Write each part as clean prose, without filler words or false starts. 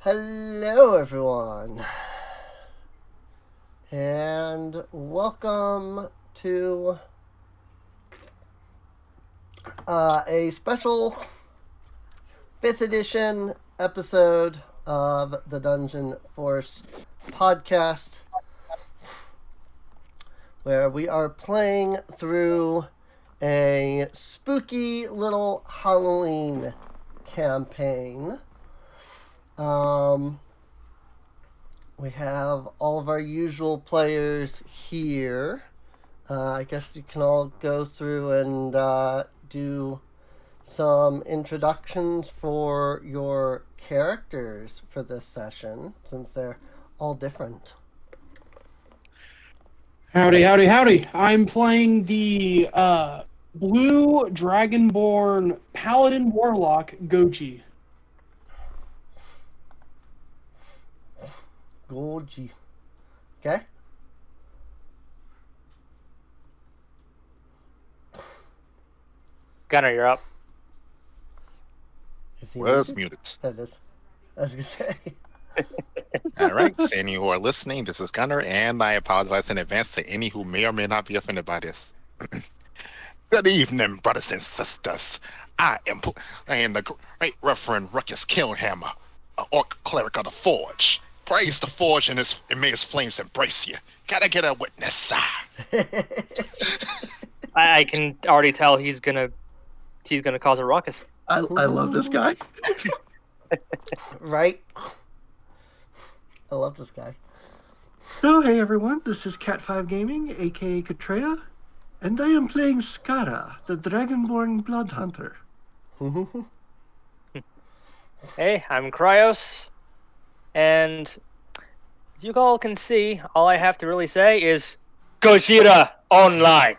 Hello, everyone, and welcome to a special 5th edition episode of the Dungeon Force podcast, where we are playing through a spooky little Halloween campaign. We have all of our usual players here. I guess you can all go through and do some introductions for your characters for this session, since they're all different. Howdy, howdy, howdy. I'm playing the blue dragonborn paladin warlock Goji. Goji. Okay? Gunner, you're up. Is he Was muted? muted. That is. I was going to say. All right, to any who are listening, this is Gunner, and I apologize in advance to any who may or may not be offended by this. Good evening, brothers and sisters. I am the great Reverend Ruckus Killhammer, an orc cleric of the Forge. Praise the Forge and may its flames embrace you. Gotta get a witness. I can already tell he's gonna cause a ruckus. I love this guy. Right? I love this guy. Oh, hey everyone, this is Cat5 Gaming, aka Katreya, and I am playing Skara, the Dragonborn Blood Hunter. Hey, I'm Cryos, and as you all can see, all I have to really say is Gojira online.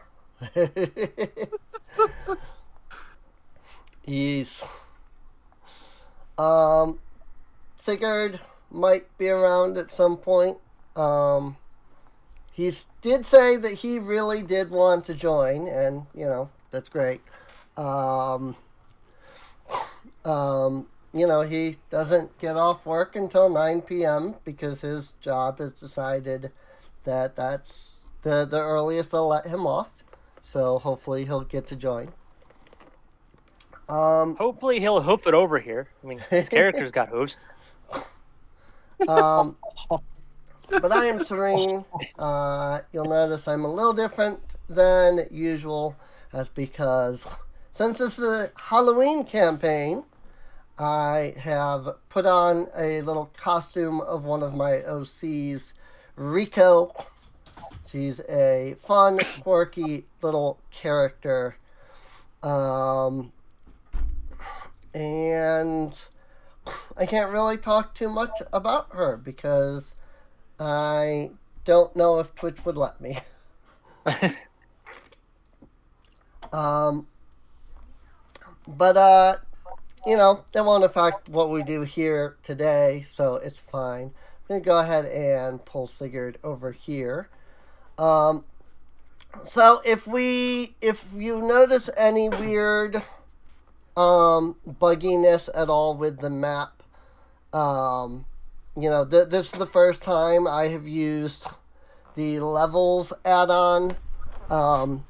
He's Sigurd might be around at some point. He did say that he really did want to join, and that's great. He doesn't get off work until 9 p.m. because his job has decided that that's the earliest they'll let him off. So hopefully he'll get to join. Hopefully he'll hoof it over here. I mean, his character's got hooves. But I am Serene. You'll notice I'm a little different than usual. That's because since this is a Halloween campaign, I have put on a little costume of one of my OCs, Rico. She's a fun, quirky little character. And I can't really talk too much about her because I don't know if Twitch would let me. But that won't affect what we do here today, so it's fine. I'm going to go ahead and pull Sigurd over here. So if you notice any weird bugginess at all with the map, this is the first time I have used the levels add-on.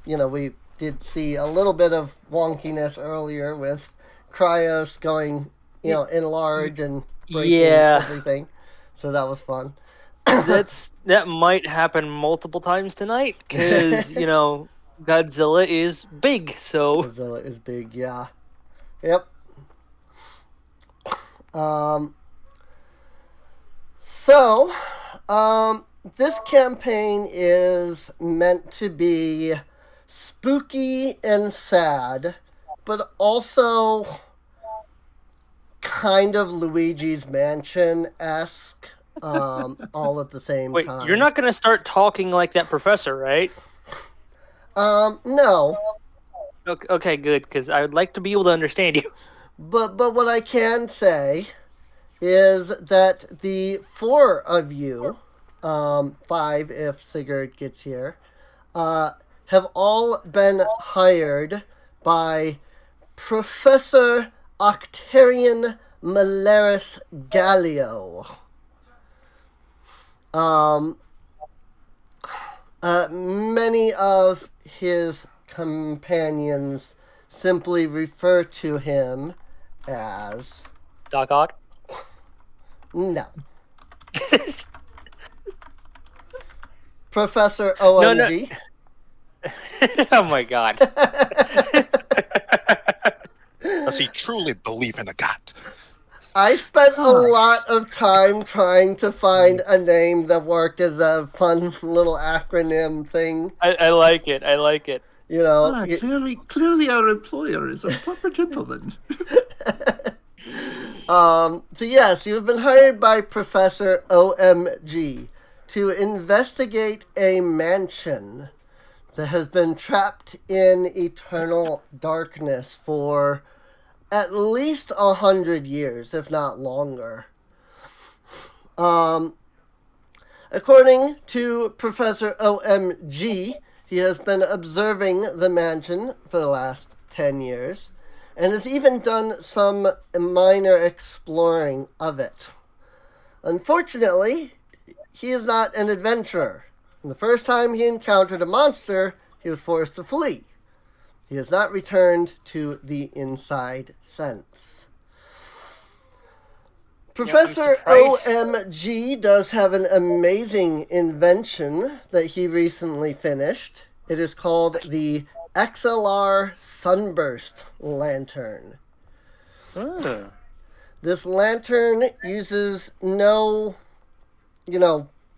We did see a little bit of wonkiness earlier with Cryos going, in large and breaking everything. So that was fun. That might happen multiple times tonight because Godzilla is big. So Godzilla is big, yeah. Yep. This campaign is meant to be spooky and sad, but also kind of Luigi's Mansion-esque, all at the same time. Wait, you're not going to start talking like that professor, right? No. Okay, good, because I would like to be able to understand you. But what I can say is that the 4 of you, 5 if Sigurd gets here, have all been hired by Professor Octarian Malaris Gallio. Many of his companions simply refer to him as... Doc Ock? No. Professor OMG. Oh my god. Does he truly believe in a god? I spent a lot of time trying to find a name that worked as a fun little acronym thing. I like it. I like it. You know, Clearly our employer is a proper gentleman. so yes, you have been hired by Professor OMG to investigate a mansion that has been trapped in eternal darkness for at least 100 years, if not longer. According to Professor OMG, he has been observing the mansion for the last 10 years and has even done some minor exploring of it. Unfortunately, he is not an adventurer. And the first time he encountered a monster, he was forced to flee. He has not returned to the inside sense. Professor OMG does have an amazing invention that he recently finished. It is called the XLR Sunburst Lantern. This lantern uses no,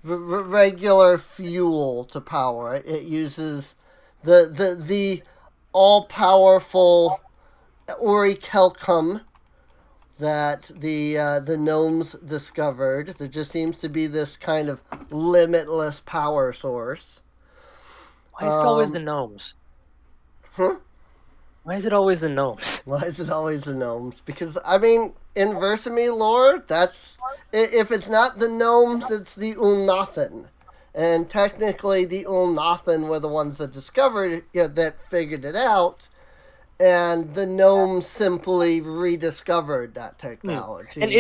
regular fuel to power it. It uses the all-powerful orichalcum that the gnomes discovered. There just seems to be this kind of limitless power source. Why is it always the gnomes? Why is it always the gnomes? Why is it always the gnomes? Because, in Versamy lore, if it's not the gnomes, it's the Ulnathan. And technically, the Ulnathan were the ones that discovered it, that figured it out. And the gnomes simply rediscovered that technology. And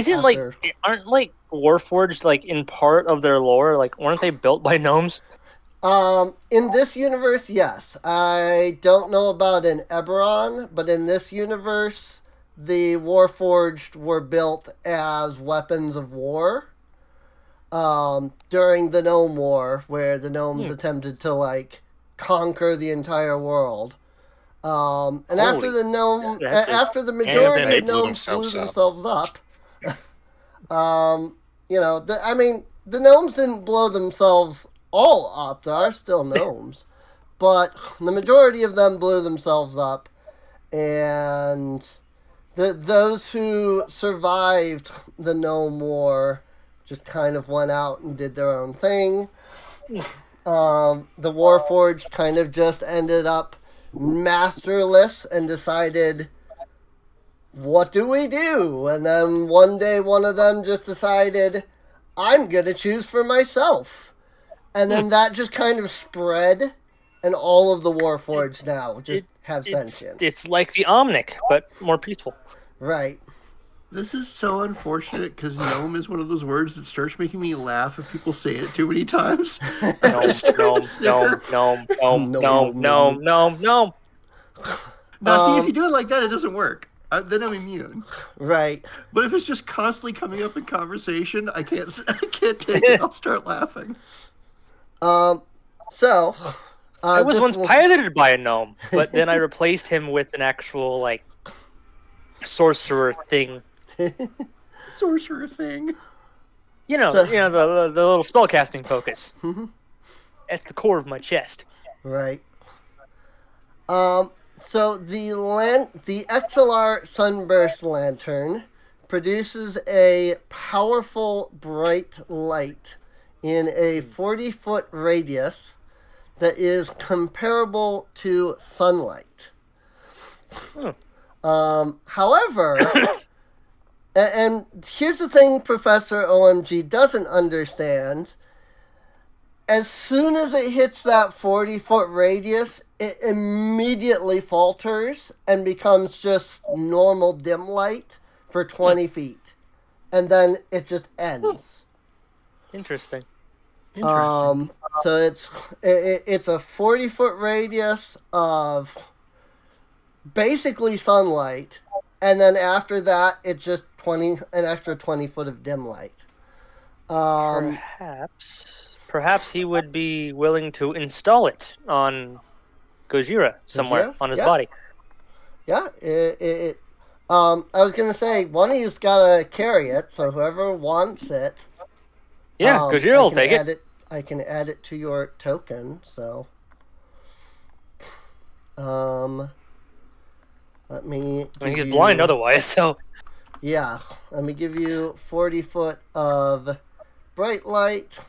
aren't Warforged in part of their lore? Weren't they built by gnomes? In this universe, yes. I don't know about in Eberron, but in this universe, the Warforged were built as weapons of war. During the Gnome War, where the gnomes attempted to conquer the entire world. After the majority of gnomes blew themselves up, the gnomes didn't blow themselves all up. There are still gnomes, but the majority of them blew themselves up, and those who survived the Gnome War just kind of went out and did their own thing. The Warforged kind of just ended up masterless and decided, what do we do? And then one day one of them just decided, I'm going to choose for myself. And then that just kind of spread, and all of the Warforged now just have sentience. It's like the Omnic, but more peaceful. Right. This is so unfortunate because gnome is one of those words that starts making me laugh if people say it too many times. Gnome. Now, see, if you do it like that, it doesn't work. Then I'm immune. Right. But if it's just constantly coming up in conversation, I can't take it. I'll start laughing. I was once piloted by a gnome, but then I replaced him with an actual sorcerer thing. Sorcerer thing. The little spellcasting focus. That's the core of my chest. Right. So the XLR Sunburst Lantern produces a powerful bright light in a 40-foot radius that is comparable to sunlight. However, and here's the thing Professor OMG doesn't understand. As soon as it hits that 40-foot radius, it immediately falters and becomes just normal dim light for 20 feet. And then it just ends. Interesting. So it's a 40-foot radius of basically sunlight, and then after that it's just an extra 20 foot of dim light. Perhaps he would be willing to install it on Gojira somewhere on his body. Yeah, I was gonna say one of you's gotta carry it, so whoever wants it. Yeah, Gojira will take it. I can add it to your token, so. Let me. He's blind otherwise, so. Yeah, let me give you 40 foot of bright light,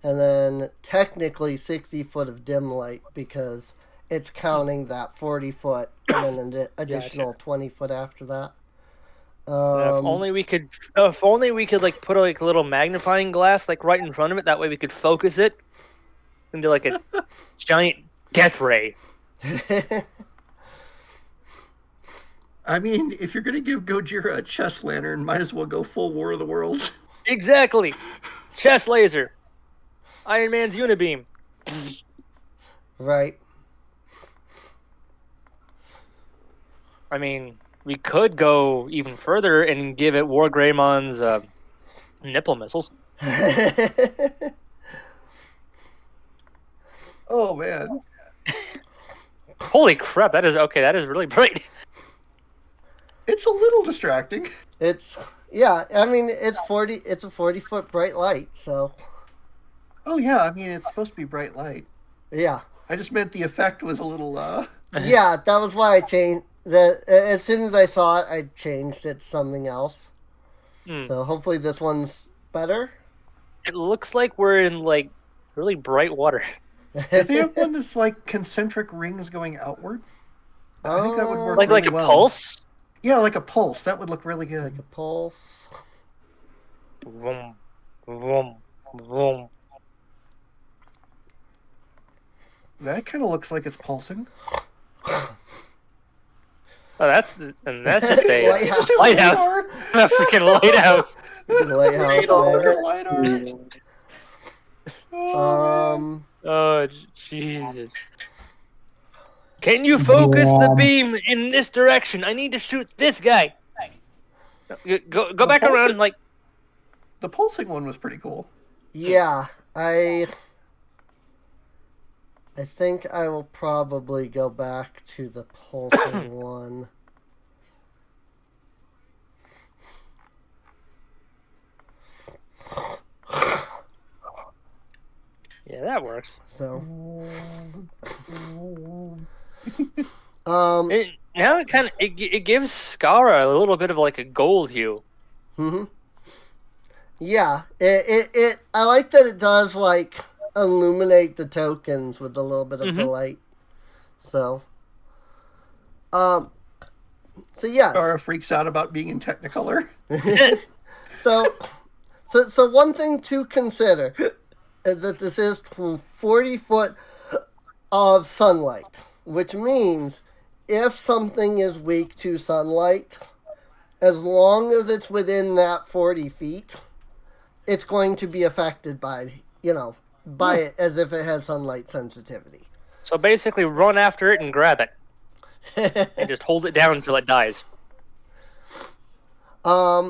and then technically 60 foot of dim light because it's counting that 40 foot and then an additional 20 foot after that. If only we could like put a little magnifying glass like right in front of it. That way we could focus it into like a giant death ray. I mean, if you're going to give Gojira a chest lantern, might as well go full War of the Worlds. Exactly. Chest laser. Iron Man's unibeam. Right. I mean, we could go even further and give it War Greymon's nipple missiles. Oh, man. Holy crap, that is really bright. It's a little distracting. I mean, it's a 40-foot bright light, so. Oh, yeah, I mean, it's supposed to be bright light. Yeah. I just meant the effect was a little, Yeah, that was why I changed. As soon as I saw it, I changed it to something else. So hopefully this one's better. It looks like we're in, like, really bright water. If they have one that's, like, concentric rings going outward, I think that would work like really a well. pulse? Yeah, like a pulse. That would look really good. Like a pulse. Vroom, vroom, vroom. That kind of looks like it's pulsing. Oh, that's just a Lighthouse. A freaking lighthouse. Oh, Jesus. Can you focus the beam in this direction? I need to shoot this guy. Go back around, like... The pulsing one was pretty cool. Yeah, I think I will probably go back to the pulsing one. Yeah, that works. So, now it gives Skara a little bit of like a gold hue. Yeah, it I like that it does like illuminate the tokens with a little bit of the light. So, yes. Skara freaks out about being in Technicolor. So one thing to consider is that this is 40 foot of sunlight, which means if something is weak to sunlight, as long as it's within that 40 feet, it's going to be affected by it as if it has sunlight sensitivity. So basically run after it and grab it. And just hold it down until it dies. Let's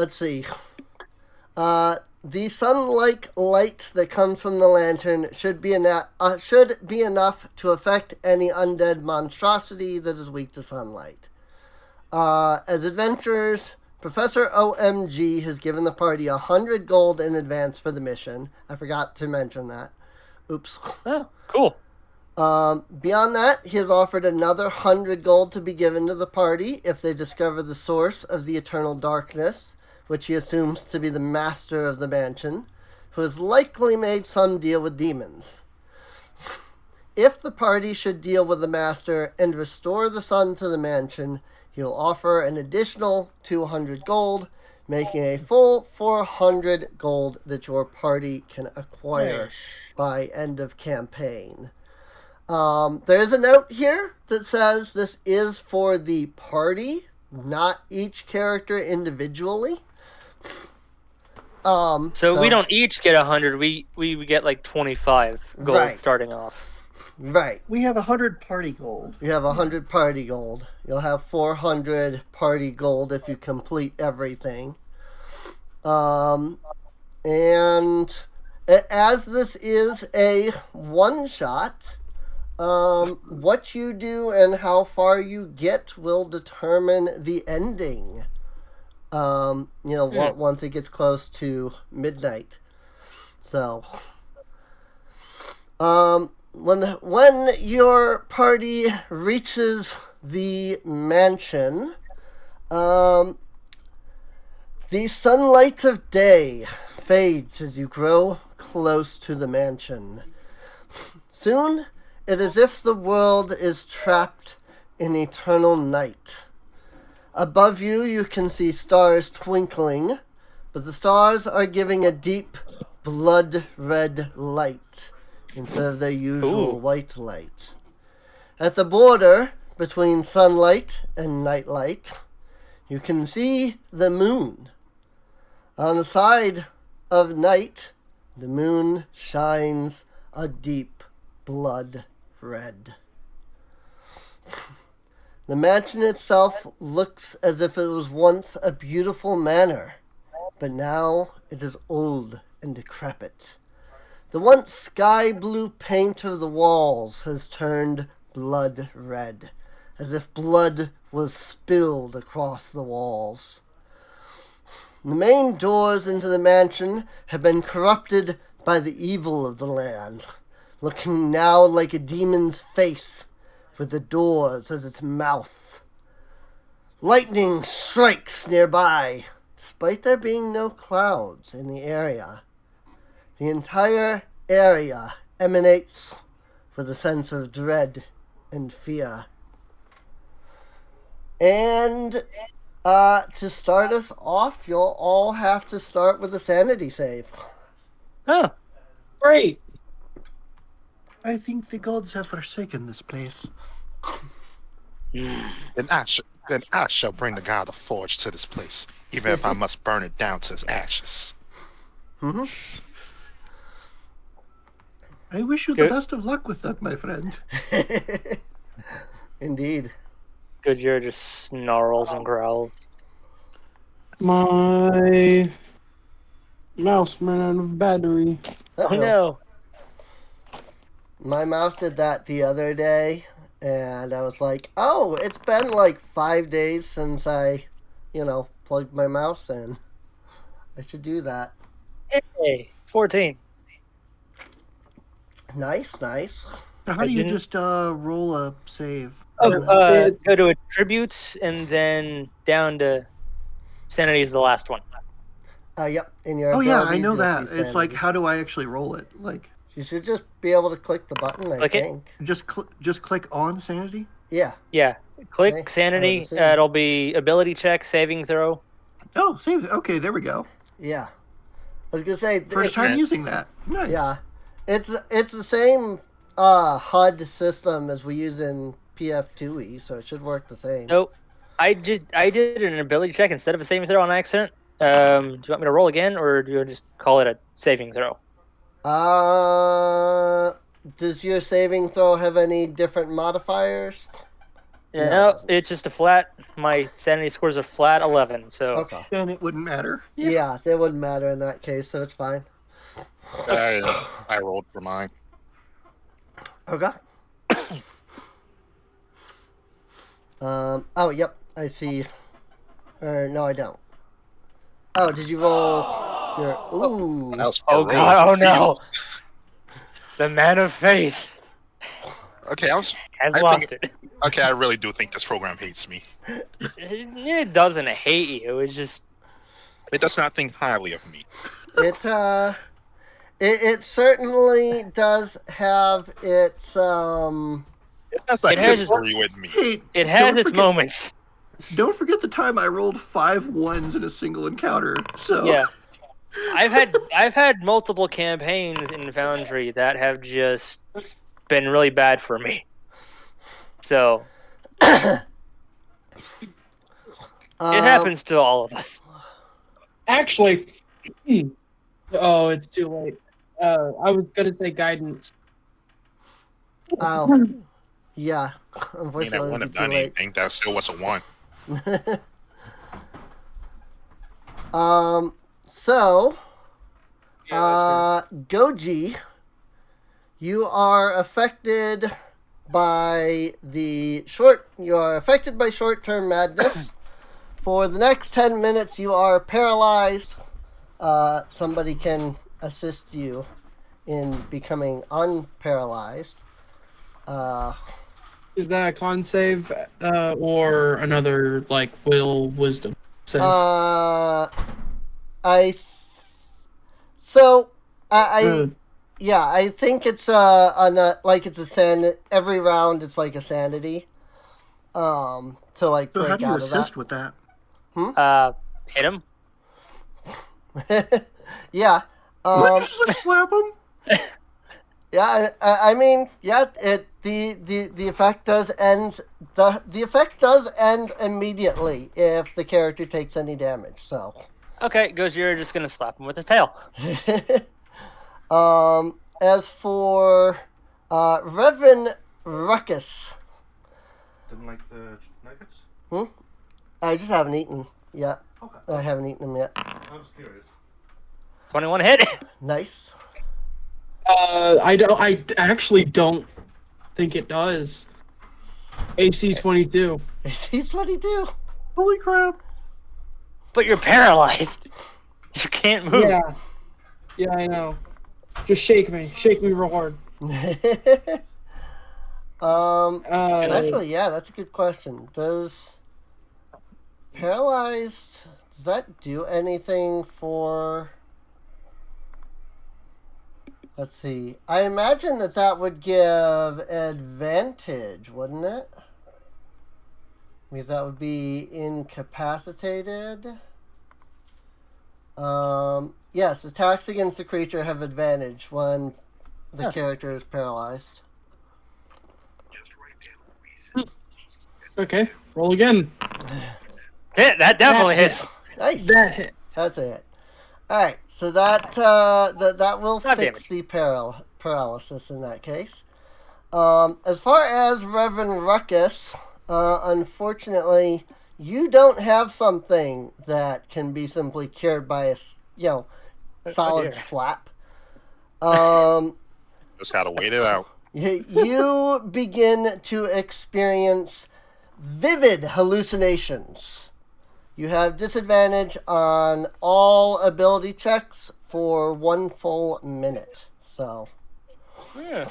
see. The sun-like light that comes from the lantern should be enough to affect any undead monstrosity that is weak to sunlight. As adventurers, Professor OMG has given the party 100 gold in advance for the mission. I forgot to mention that. Oops. Oh, cool. Beyond that, he has offered another 100 gold to be given to the party if they discover the source of the eternal darkness, which he assumes to be the master of the mansion, who has likely made some deal with demons. If the party should deal with the master and restore the sun to the mansion, he will offer an additional 200 gold, making a full 400 gold that your party can acquire by end of campaign. There is a note here that says this is for the party, not each character individually. So we don't each get 100. We get like 25 gold Right. starting off. Right. We have 100 party gold. You have 100 party gold. You'll have 400 party gold if you complete everything. And as this is a one-shot, what you do and how far you get will determine the ending. Once it gets close to midnight. So, when your party reaches the mansion, the sunlight of day fades as you grow close to the mansion. Soon, it is as if the world is trapped in eternal night. Above you, you can see stars twinkling, but the stars are giving a deep blood-red light instead of their usual white light. At the border between sunlight and nightlight, you can see the moon. On the side of night, the moon shines a deep blood red. The mansion itself looks as if it was once a beautiful manor, but now it is old and decrepit. The once sky blue paint of the walls has turned blood red, as if blood was spilled across the walls. The main doors into the mansion have been corrupted by the evil of the land, looking now like a demon's face, with the doors as its mouth. Lightning strikes nearby, despite there being no clouds in the area. The entire area emanates with a sense of dread and fear. And to start us off, you'll all have to start with a sanity save. Oh, Great. I think the gods have forsaken this place. Then I shall bring the god of forge to this place, even if I must burn it down to its ashes. I wish you the best of luck with that, my friend. Indeed. Goodyear just snarls and growls. My mouse ran out of battery. Uh-oh. Oh no. My mouse did that the other day, and I was like, oh, it's been like 5 days since I, plugged my mouse in. I should do that. Hey, 14. Nice. So how do you just roll a save? Go to attributes and then down to sanity is the last one. Yep. In your Oh yeah, I abilities, know you'll that. see It's like, sanity. how do I actually roll it? Like, You should just be able to click the button, I Click it. think. just click on sanity? Yeah. Yeah. Click Okay, I sanity. would assume. It'll be ability check, saving throw. Oh, save it. Okay, there we go. Yeah. I was going to say... First time using that. Nice. Yeah. It's the same HUD system as we use in PF2E, so it should work the same. Nope. I did an ability check instead of a saving throw on accident. Do you want me to roll again, or do you just call it a saving throw? Does your saving throw have any different modifiers? Yeah, No. no, it's just a flat. My sanity score's a flat 11. So Okay. Then it wouldn't matter. Yeah, that wouldn't matter in that case, so it's fine. I rolled for mine. Okay. Oh, yep, I see. No, I don't. Oh, did you roll your... Ooh. That was Oh roll. god! Oh no! Jesus. The man of faith Okay, has I lost think- it. Okay, I really do think this program hates me. It doesn't hate you. It's just It does not think highly of me. It certainly does have its, That's like It has history with me. Hey, it has don't its forget- moments. Don't forget the time I rolled 5 1s in a single encounter. So Yeah. I've had multiple campaigns in Foundry that have just been really bad for me. So It happens to all of us. Actually, oh, it's too late. I was gonna say guidance. Oh, yeah. I mean, that Unfortunately, it wouldn't would be have too done late. anything. That still was a 1. So, Yeah, Goji, you are affected by short-term madness. For the next 10 minutes, you are paralyzed. Somebody can assist you in becoming unparalyzed. Is that a con save or another like wisdom save? I think it's it's a every round it's like a sanity. To like So how break do you out of assist with that? Hit him. that. Yeah. What, you just like slap him? Yeah, I mean, yeah, the effect does end. The effect does end immediately if the character takes any damage. So, Okay, Gojira just gonna slap him with his tail. as for Reverend Ruckus, Didn't like the nuggets? I just haven't eaten yet. Okay. I haven't eaten them yet. I was curious. 21 hit. Nice. I actually don't think it does. AC 22. He's 22. Holy crap! But you're paralyzed. You can't move. Yeah, I know. Just shake me real hard. Actually, yeah, that's a good question. Does paralyzed, does that do anything for... Let's see. I imagine that would give advantage, wouldn't it? Because that would be incapacitated. Yes, attacks against the creature have advantage when the character is paralyzed. Okay, roll again. Hit, that definitely That hits. Nice. That hit. That's a hit. Alright, so that will Not fix damage. the paralysis in that case. As far as Reverend Ruckus, unfortunately, you don't have something that can be simply cured by a solid dear. slap. Just gotta wait it out. You begin to experience vivid hallucinations. You have disadvantage on all ability checks for 1 full minute. So, Yeah.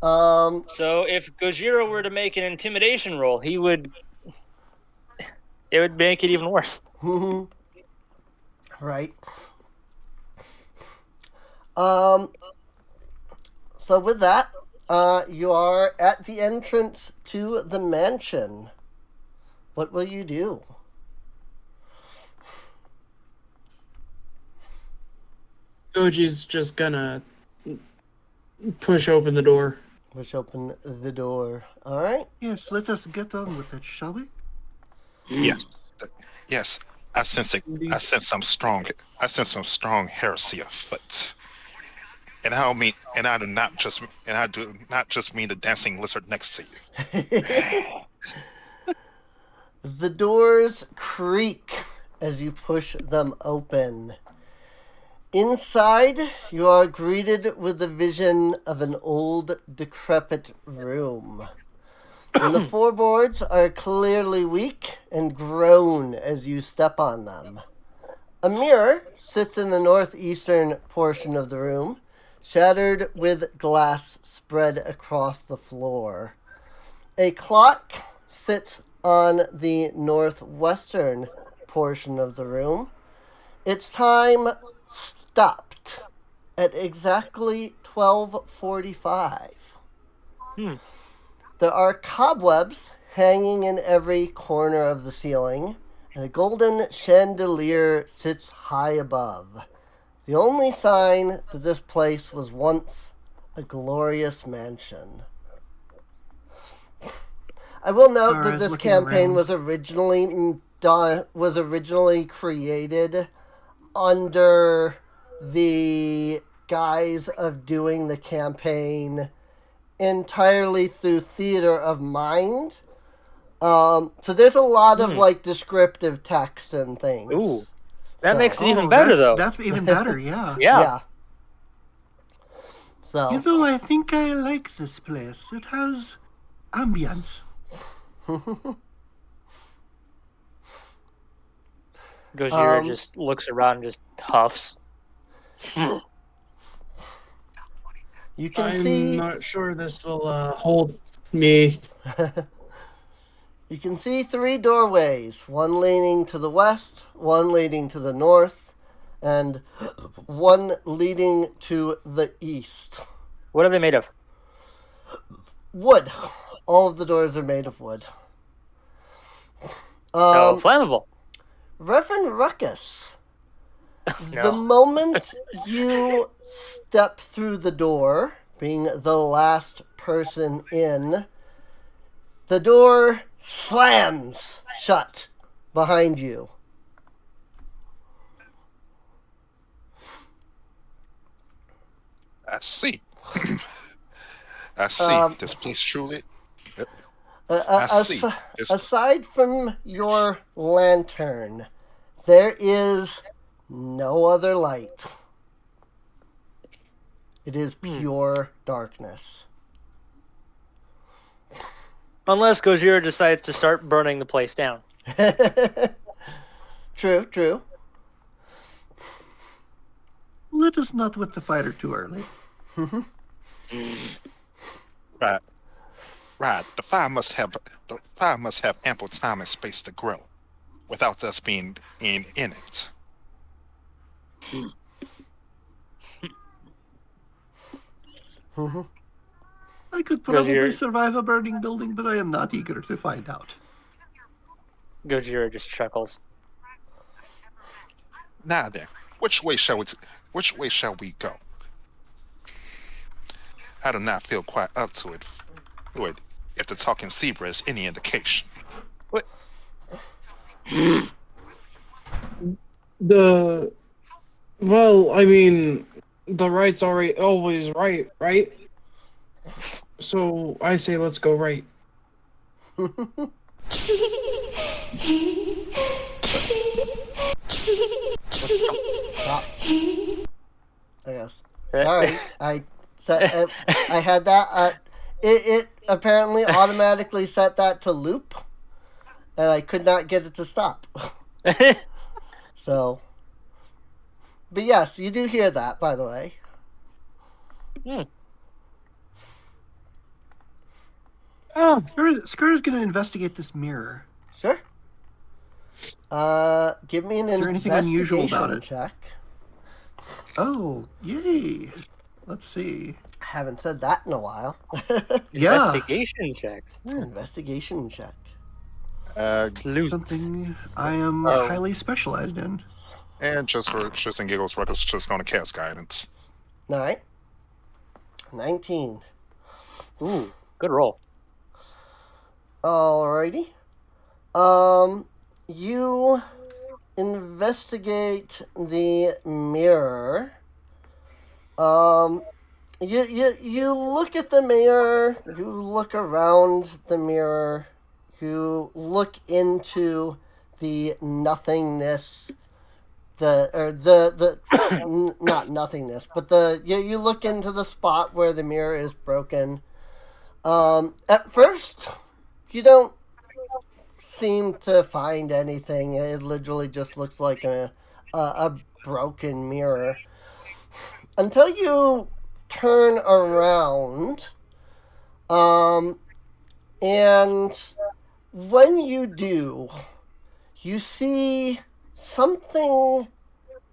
um, So if Gojira were to make an intimidation roll, he would. It would make it even worse. right. So with that, you are at the entrance to the mansion. What will you do? Goji's just gonna push open the door. Push open the door. All right. Yes, let us get on with it, shall we? Yes. Yes. I sense some strong heresy afoot. And I do not just mean the dancing lizard next to you. The doors creak as you push them open. Inside, you are greeted with the vision of an old, decrepit room. And the floorboards are clearly weak and groan as you step on them. A mirror sits in the northeastern portion of the room, shattered with glass spread across the floor. A clock sits on the northwestern portion of the room. Its time stopped at exactly 12:45. There are cobwebs hanging in every corner of the ceiling, and a golden chandelier sits high above. The only sign that this place was once a glorious mansion. I will note that Skara's this looking campaign around. was originally created under the guise of doing the campaign entirely through theater of mind. So there's a lot of like descriptive text and things. Ooh. That So- makes it even better, though. That's even better, yeah. Yeah. Yeah. So You know, I think I like this place. It has ambience. Gojira just looks around and just huffs. you can I'm see not sure this will hold me. you can see 3 doorways, one leading to the west, one leading to the north, and one leading to the east. What are they made of? Wood. All of the doors are made of wood. So flammable. Reverend Ruckus, No. the moment you step through the door, being the last person in, the door slams shut behind you. I see. I see. This place truly. I see. Aside from your lantern, there is no other light. It is pure darkness. Unless Gojira decides to start burning the place down. True. Let us not wet the fire too early. Right. The fire must have ample time and space to grow, without us being in it. I could probably Gojira- survive a burning building, but I am not eager to find out. Gojira just chuckles. Now then, which way shall we go? I do not feel quite up to it. If the talking zebra is any indication. What? Well, I mean, the right's always right, right? So I say let's go right. I guess. Sorry, I had that. It apparently automatically set that to loop, and I could not get it to stop. So, but yes, you do hear that, by the way. Oh, Skara's gonna investigate this mirror. Sure. Give me an Is there anything unusual investigation about it? check. Oh, yay! Let's see. I haven't said that in a while. Yeah, Investigation checks. Investigation check. something I am highly specialized in. And just for shits and giggles, Ruckus is just going to cast guidance. All right. 19. Ooh, good roll. Alrighty. You investigate the mirror. You look at the mirror. You look around the mirror. You look into the nothingness. Not nothingness, but you look into the spot where the mirror is broken. At first, you don't seem to find anything. It literally just looks like a broken mirror. Until you turn around, and when you do, you see something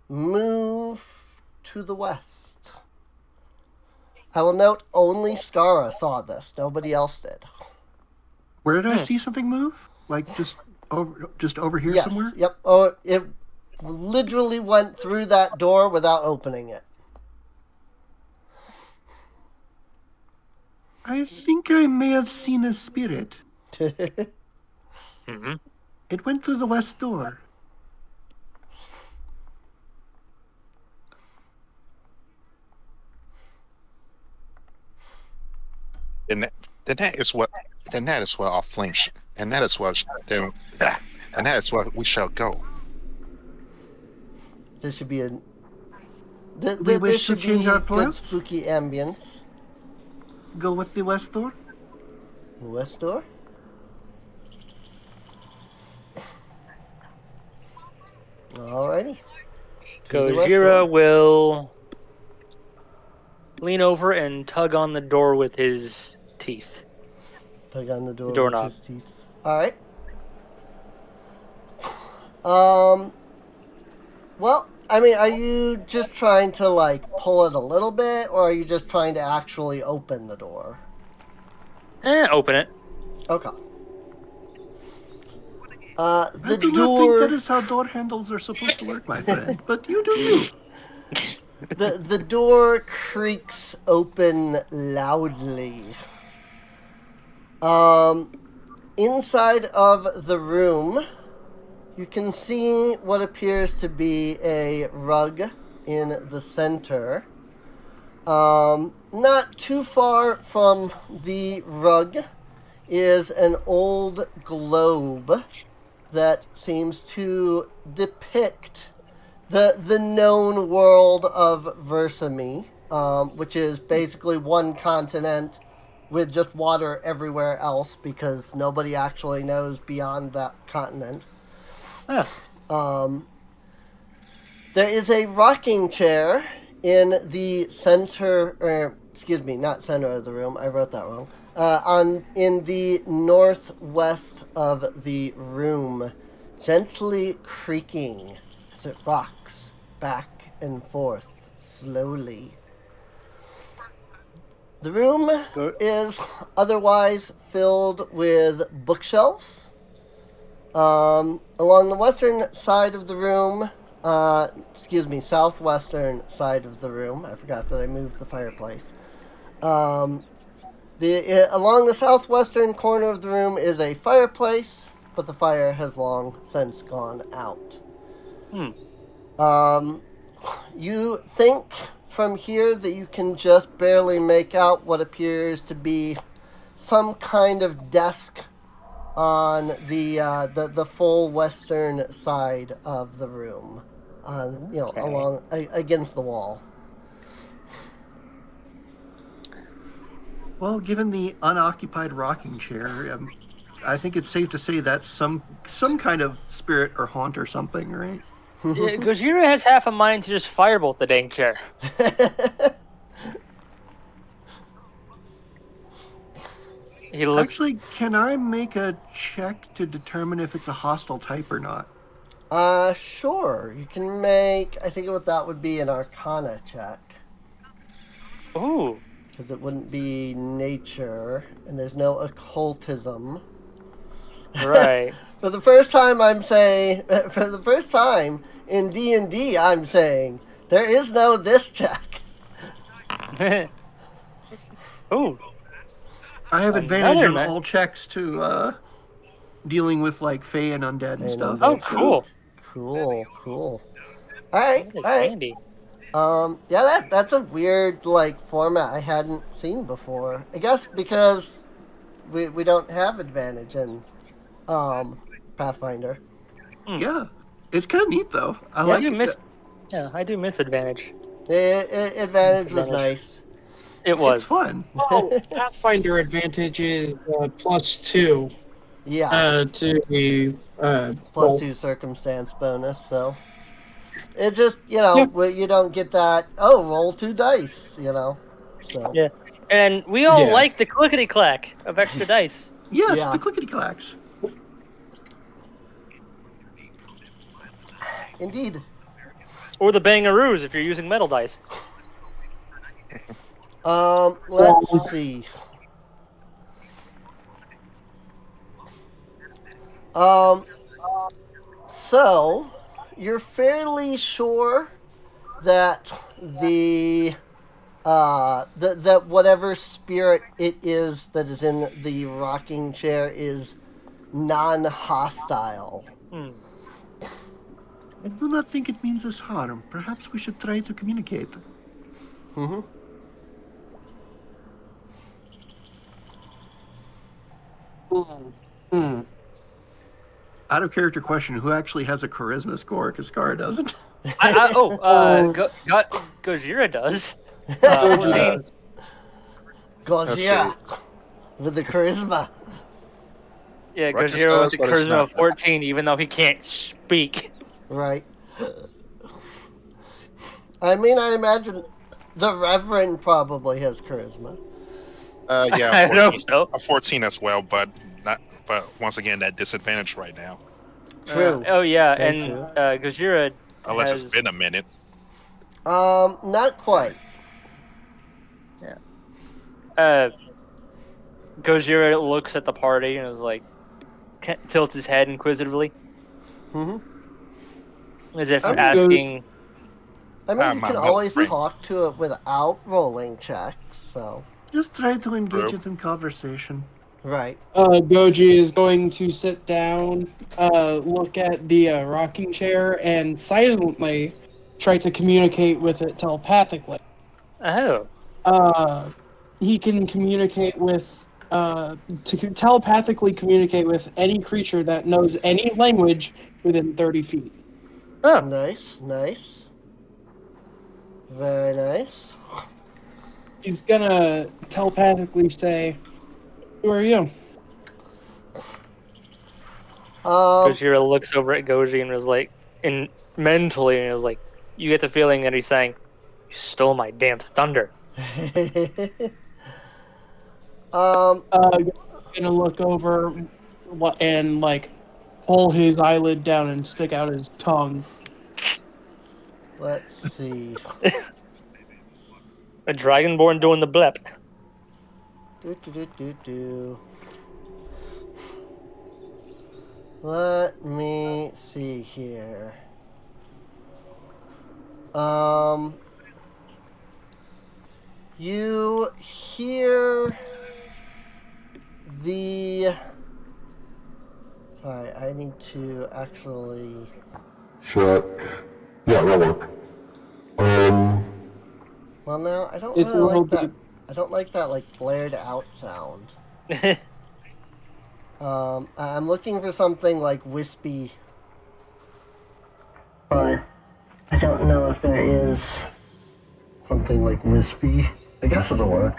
move to the west. I will note only Skara saw this. Nobody else did. Where did I see something move? Like just over here Yes. somewhere? Yep. Oh, it literally went through that door without opening it. I think I may have seen a spirit. Hmm. It went through the west door. And that is what our flames, and that is what then, and that is where we shall go. This should be a. We This wish to should change be our good plans? spooky ambience. Go with the west door? West door? Alrighty. To the west Gojira door. will lean over and tug on the door with his teeth. Tug on the door with doorknob. his teeth. Alright. Well, I mean, are you just trying to, like, pull it a little bit, or are you just trying to actually open the door? Open it. Okay. I The do not think door... that is how door handles are supposed to work, my friend. But you do you. The door creaks open loudly. Inside of the room, you can see what appears to be a rug in the center. Not too far from the rug is an old globe that seems to depict the known world of Versamy, which is basically one continent with just water everywhere else because nobody actually knows beyond that continent. There is a rocking chair in the center, excuse me, not center of the room. I wrote that wrong. In the northwest of the room, gently creaking as it rocks back and forth slowly. The room is otherwise filled with bookshelves. Along the western side of the room, southwestern side of the room. I forgot that I moved the fireplace. Along the southwestern corner of the room is a fireplace, but the fire has long since gone out. You think from here that you can just barely make out what appears to be some kind of desk on the full western side of the room, along against the wall. Well, given the unoccupied rocking chair, I think it's safe to say that's some kind of spirit or haunt or something, right? Yeah, Gojira has half a mind to just firebolt the dang chair. He looks. Actually, can I make a check to determine if it's a hostile type or not? Sure. You can make, I think that would be an Arcana check. Ooh. Because it wouldn't be nature, and there's no occultism. Right. For the first time in D&D, I'm saying, there is no this check. Ooh. I have advantage on Another all checks to dealing with like Fae and undead and stuff. Oh, cool. Cool. All right. That is handy. That's a weird format I hadn't seen before. I guess because we don't have advantage in Pathfinder. Yeah, it's kind of neat though. I do miss advantage. Advantage was nice. It was. It's fun. Oh, Pathfinder advantage is +2. Yeah. To the +2 circumstance bonus, so it just you don't get that. Oh, roll 2 dice, So yeah, and we all like the clickety clack of extra dice. Yes, the clickety clacks. Indeed. Or the bangaroos if you're using metal dice. Let's see. So you're fairly sure that the that whatever spirit it is that is in the rocking chair is non-hostile. I do not think it means us harm. Perhaps we should try to communicate. Mm-hmm. Out of character question, who actually has a charisma score? Because Scar doesn't. Gojira does. Gojira. 14. Goes, yeah. With the charisma. Yeah, Ruckus Gojira does, with a but it's charisma not- of 14, even though he can't speak. Right. I mean, I imagine the Reverend probably has charisma. Yeah, I hope 14. so. A 14 as well, but not. But once again, that disadvantage right now. True. Oh yeah, Very and true. Gojira Unless has... it's been a minute. Not quite. Gojira looks at the party and is like, tilts his head inquisitively, Mm-hmm. as if I'm asking. I mean, you my can mother always friend. talk to it without rolling checks, so... Just try to engage True. it in conversation. Right. Goji is going to sit down, look at the rocking chair, and silently try to communicate with it telepathically. Oh, He can communicate with, telepathically communicate with any creature that knows any language within 30 feet. oh, Nice, nice. Very nice. He's gonna telepathically say, "Who are you?" Gojira looks over at Goji and is like, mentally, and is like, you get the feeling that he's saying, "You stole my damn thunder." Gonna look over and like pull his eyelid down and stick out his tongue. Let's see. A dragonborn doing the blep. Do. Let me see here. You hear the... Sorry, I need to actually... Check. Yeah, that work. Well, now, I don't It's really a little like that. bit- I don't like that, like, blared out sound. I'm looking for something, like, wispy. But I don't know if there is something, like, wispy. I guess it'll work.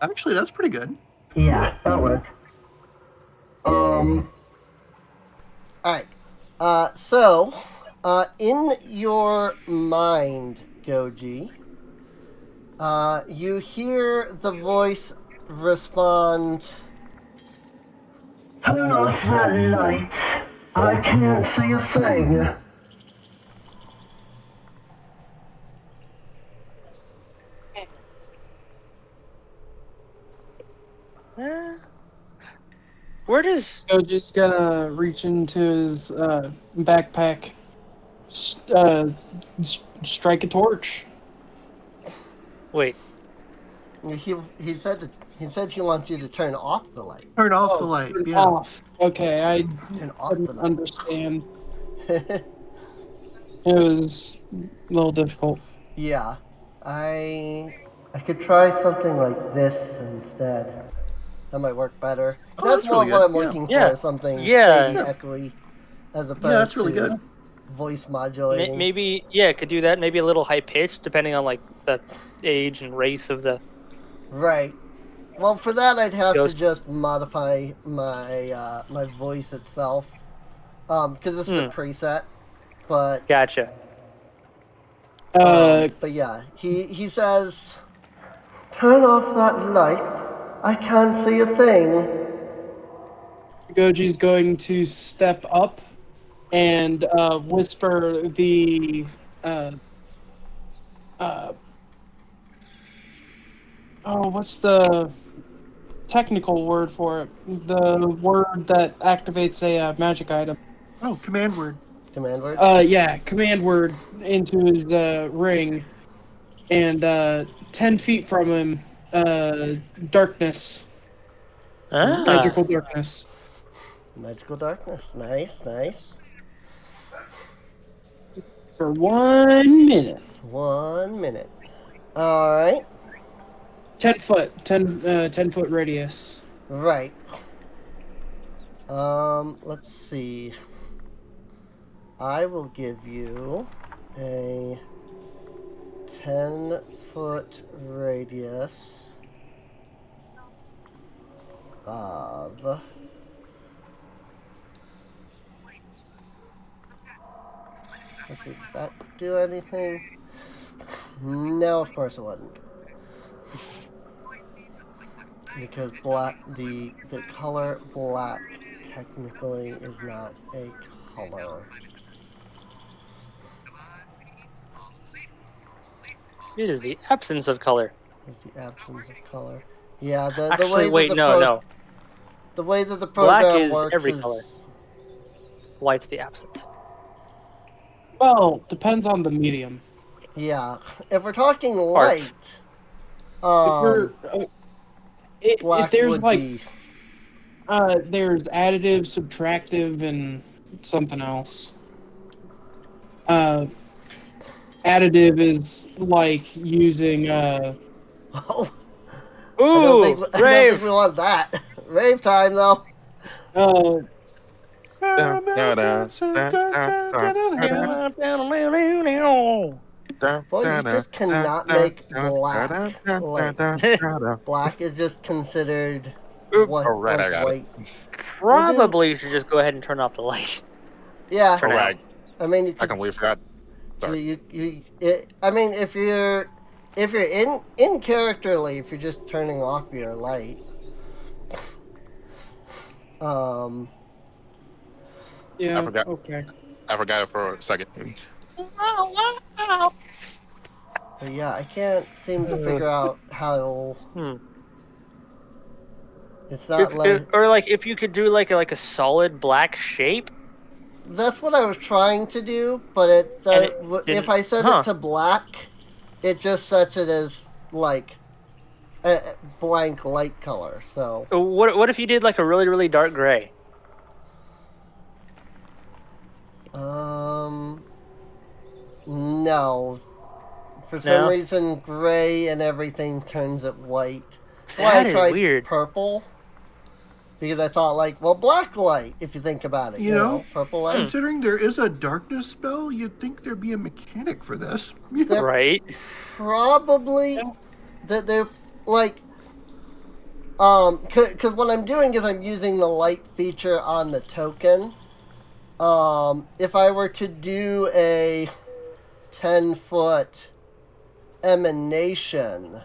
Actually, that's pretty good. Yeah, that'll work. Alright. So, in your mind, Goji, you hear the voice respond, "Turn off that light. I can't see a thing." Where does... Goji's gonna reach into his backpack, strike a torch. Wait. He said he wants you to turn off the light. Turn off the light. Turn Yeah. off. Okay, I Turn off the didn't light. understand. It was a little difficult. Yeah, I could try something like this instead. That might work better. Oh, That's that's more really what good. I'm Yeah. looking for. Yeah. Something Yeah. shady, echoey, as opposed Yeah, that's really to good. voice modulating. Maybe, yeah, could do that. Maybe a little high pitched, depending on like the age and race of the... Right. Well, for that, I'd have Ghost. to just modify my my voice itself, because this is a preset. But Gotcha. but yeah, he says, "Turn off that light. I can't see a thing." Goji's going to step up and whisper the what's the technical word for it? The word that activates a magic item. Oh, command word. Command word. Yeah, command word into his ring, and 10 feet from him, darkness. Magical darkness. Magical darkness. Nice, nice. For 1 minute. 1 minute. All right. 10 foot. 10 foot radius. Right. Let's see. I will give you a 10-foot radius of... Let's see, does that do anything? No, of course it wouldn't. Because black, the color black technically is not a color. It is the absence of color. It's the absence of color. Yeah, the Actually, way that wait, the no. The way that the program Black is works every is... color. White's the absence. Well, depends on the medium. Yeah, if we're talking light, black if there's would like, be... there's additive, subtractive, and something else. Additive is like using Oh, Ooh, I don't rave! think we want that. Rave time, though. Well, you just cannot make black light. Black is just considered what, Oh, right, I like got white. Probably you should just go ahead and turn off the light. Yeah, For now. Right. I mean, you I could, completely forgot. Sorry. I mean, if you're in characterly, if you're just turning off your light, yeah. I forgot. Okay. I forgot it for a second. but yeah, I can't seem to figure out how. It's not like Or like if you could do like a solid black shape. that's what I was trying to do, but it didn't- if I set huh. it to black, it just sets it as like a blank light color. So What if you did like a really, really dark gray? no. For some No? reason, gray and everything turns it white. That's That why I is tried weird. purple. Because I thought, like, well, black light, if you think about it. You know, purple light. Considering there is a darkness spell, you'd think there'd be a mechanic for this. They're Right? probably that they're like because what I'm doing is I'm using the light feature on the token. If I were to do a 10-foot emanation,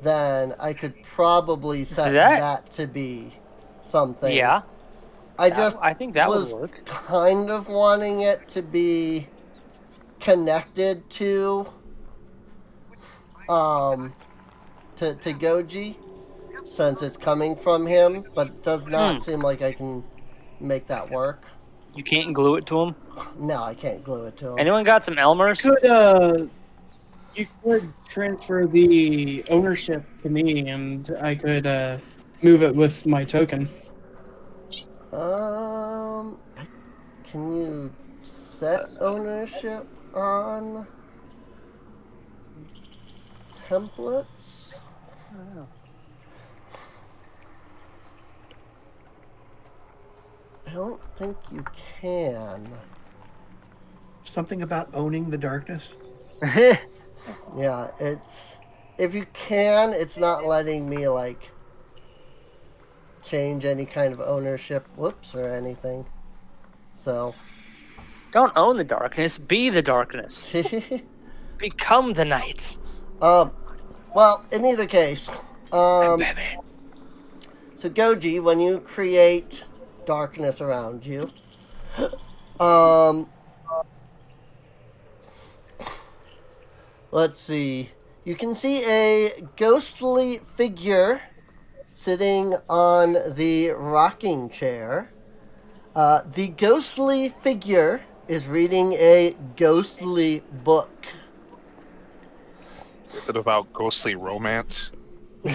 then I could probably set that to be something. Yeah. I think that was would work. kind of wanting it to be connected to Goji, since it's coming from him, but it does not seem like I can make that work. You can't glue it to him. No, I can't glue it to him. Anyone got some Elmers? You could transfer the ownership to me, and I could move it with my token. Can you set ownership on templates? I don't think you can. Something about owning the darkness. Yeah, it's if you can, it's not letting me like change any kind of ownership, or anything. So Don't own the darkness. Be the darkness. Become the night. well, in either case, Batman. so Goji, when you create darkness around you, let's see. You can see a ghostly figure sitting on the rocking chair. The ghostly figure is reading a ghostly book. Is it about ghostly romance, or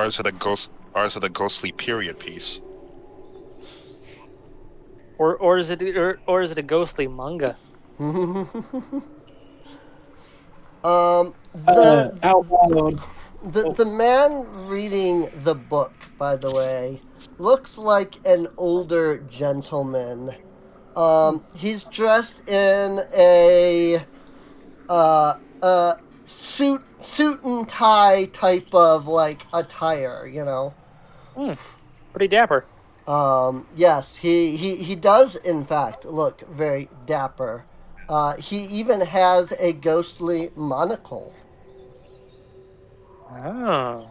is it a ghostly period piece? Or is it a ghostly manga? The Out loud. the man reading the book, by the way, looks like an older gentleman. He's dressed in a suit and tie type of like attire, you know. Pretty dapper. Yes, he does in fact look very dapper. He even has a ghostly monocle. Oh.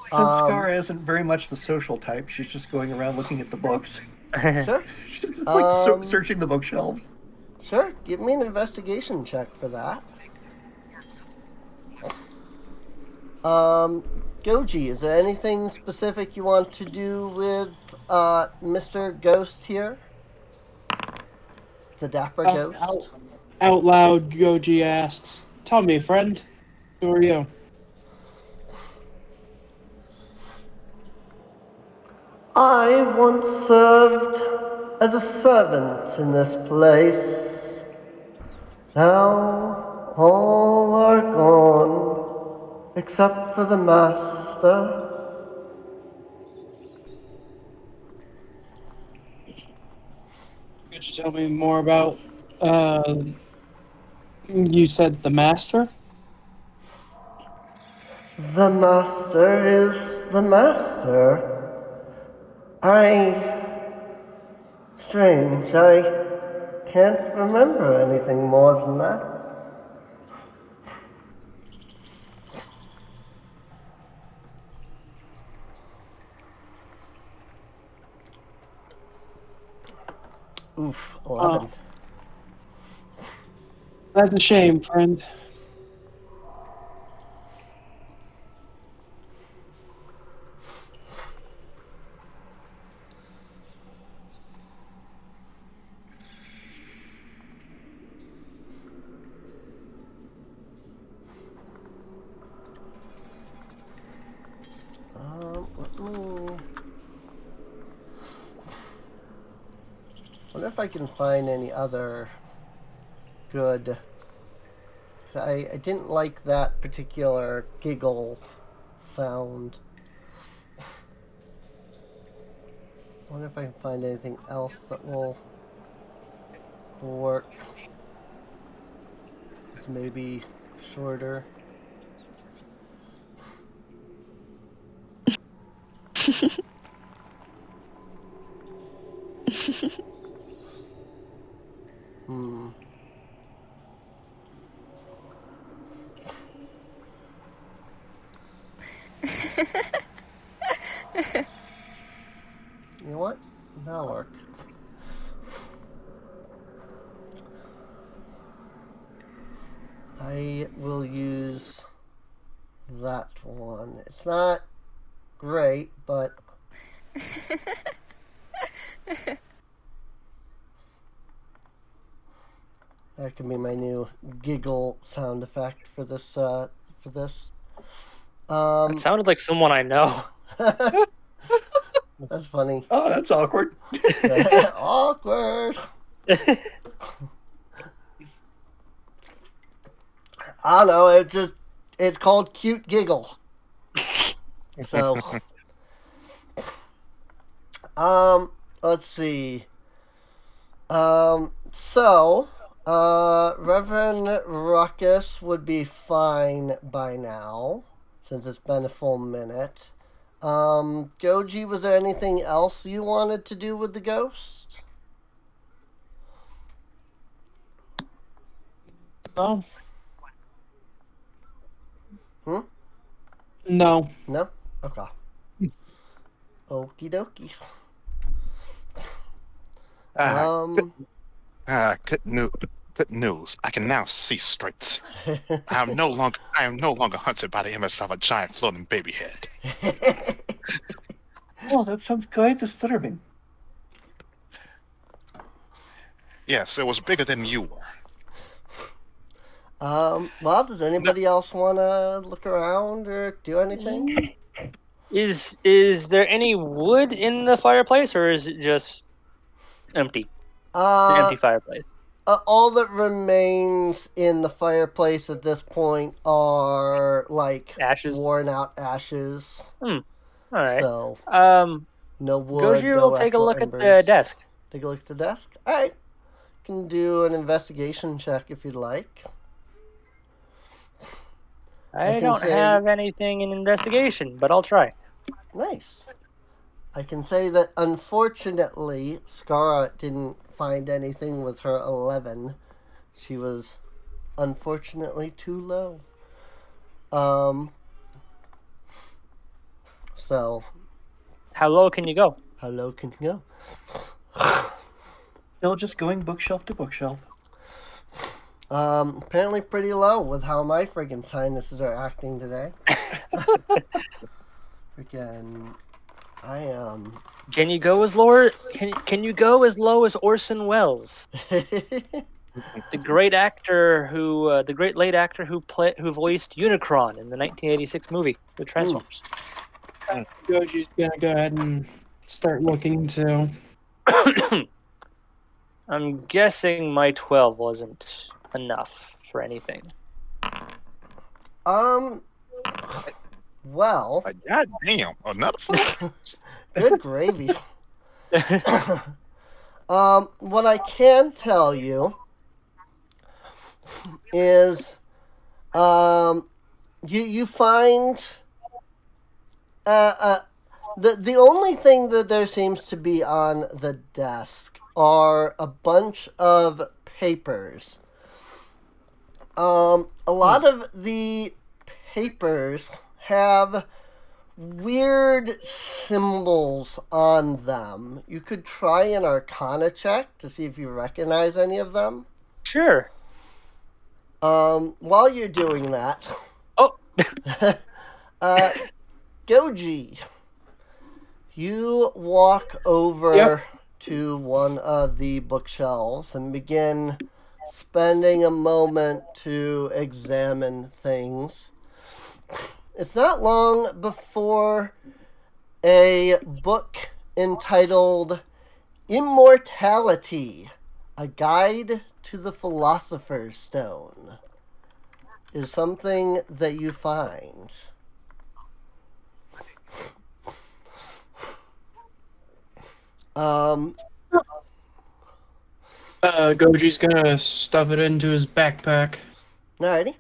Since Scar isn't very much the social type, she's just going around looking at the books. Sure. She's like searching the bookshelves. Sure, give me an investigation check for that. Goji, is there anything specific you want to do with Mr. Ghost here? The dapper ghost? Out loud, Goji asks, "Tell me, friend, who are you?" I once served as a servant in this place. Now all are gone, except for the master. Could you tell me more about, you said the master? The master is the master. Strange, I can't remember anything more than that. Oof, 11. That's a shame, friend. Let me... wonder if I can find any other good... I didn't like that particular giggle sound. Wonder if I can find anything else that will work. It's maybe shorter. You know what? That'll work. I will use that one. It's not great, but that can be my new giggle sound effect for this. It sounded like someone I know. That's funny. Oh, that's awkward. Awkward. I don't know. It's called cute giggle. So, let's see. Reverend Ruckus would be fine by now, since it's been a full minute. Goji, was there anything else you wanted to do with the ghost? No. No? No. Okay. Okie dokie. Good news. I can now see straight. I am no longer hunted by the image of a giant floating baby head. Oh, that sounds quite disturbing. Yes, it was bigger than you were. Well, does anybody else want to look around or do anything? Is there any wood in the fireplace, or is it just empty? It's an empty fireplace. All that remains in the fireplace at this point are like Ashes. worn out ashes. All right. So no wood. Gojir no will take a actual look embers. at the desk. Take a look at the desk. All right. You can do an investigation check if you'd like. I don't have anything in investigation, but I'll try. Nice. I can say that unfortunately, Skara didn't find anything with her 11. She was unfortunately too low. So. How low can you go? How low can you Still just going bookshelf to bookshelf. go? Apparently pretty low with how my friggin' sinuses are acting today. Freaking, I am. Can you go as low? Can you go as low as Orson Welles, the great actor who, the great late actor who voiced Unicron in the 1986 movie The Transformers? Goji's gonna go ahead and start looking too. I'm guessing my 12 wasn't enough for anything. Well. God damn, another one? Good gravy. What I can tell you is, you find, the only thing that there seems to be on the desk are a bunch of papers. A lot of the papers have weird symbols on them. You could try an Arcana check to see if you recognize any of them. Sure. While you're doing that, Goji, you walk over to one of the bookshelves and begin spending a moment to examine things. It's not long before a book entitled Immortality, A Guide to the Philosopher's Stone is something that you find. Goji's gonna stuff it into his backpack. Alrighty.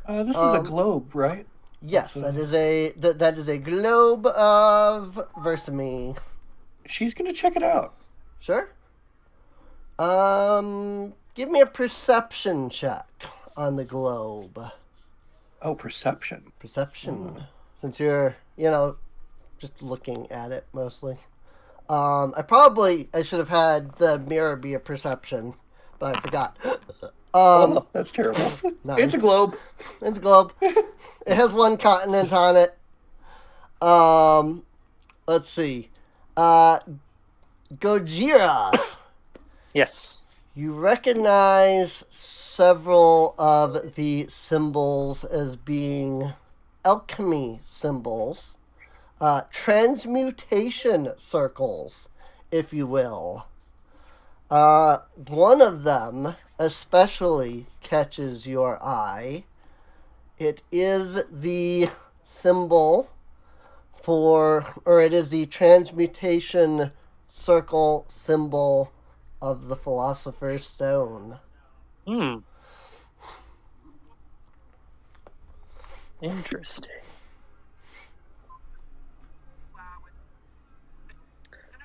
This is a globe, right? Yes, that is a globe of Versamy. She's gonna check it out. Sure. Give me a perception check on the globe. Oh, perception. Perception. Since you're, just looking at it mostly. I should have had the mirror be a perception, but I forgot. Oh, that's terrible. 9. It's a globe. It's a globe. It has one continent on it. Let's see. Gojira. Yes. You recognize several of the symbols as being alchemy symbols. Transmutation circles, if you will. One of them especially catches your eye. It is the symbol it is the transmutation circle symbol of the Philosopher's Stone. Interesting.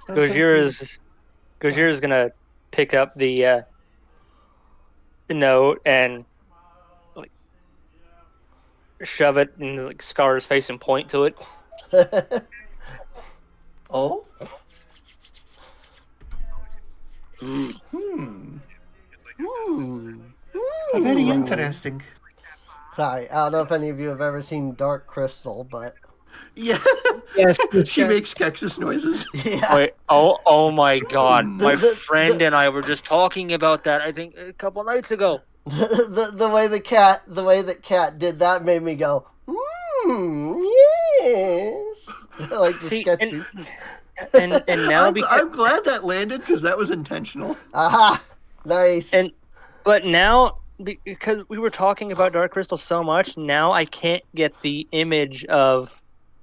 Gojir is gonna pick up the note and shove it in Scar's face and point to it. Oh? Very interesting. Sorry, I don't know if any of you have ever seen Dark Crystal, but Yeah. Yes, She makes Kexus noises. Yeah. Wait, oh my god. My The- friend and I were just talking about that, I think, a couple nights ago. The way the cat did that made me go, yes. Like the See, sketches. and now I'm glad that landed because that was intentional. Aha! Nice. But now, because we were talking about Dark Crystal so much, now I can't get the image of,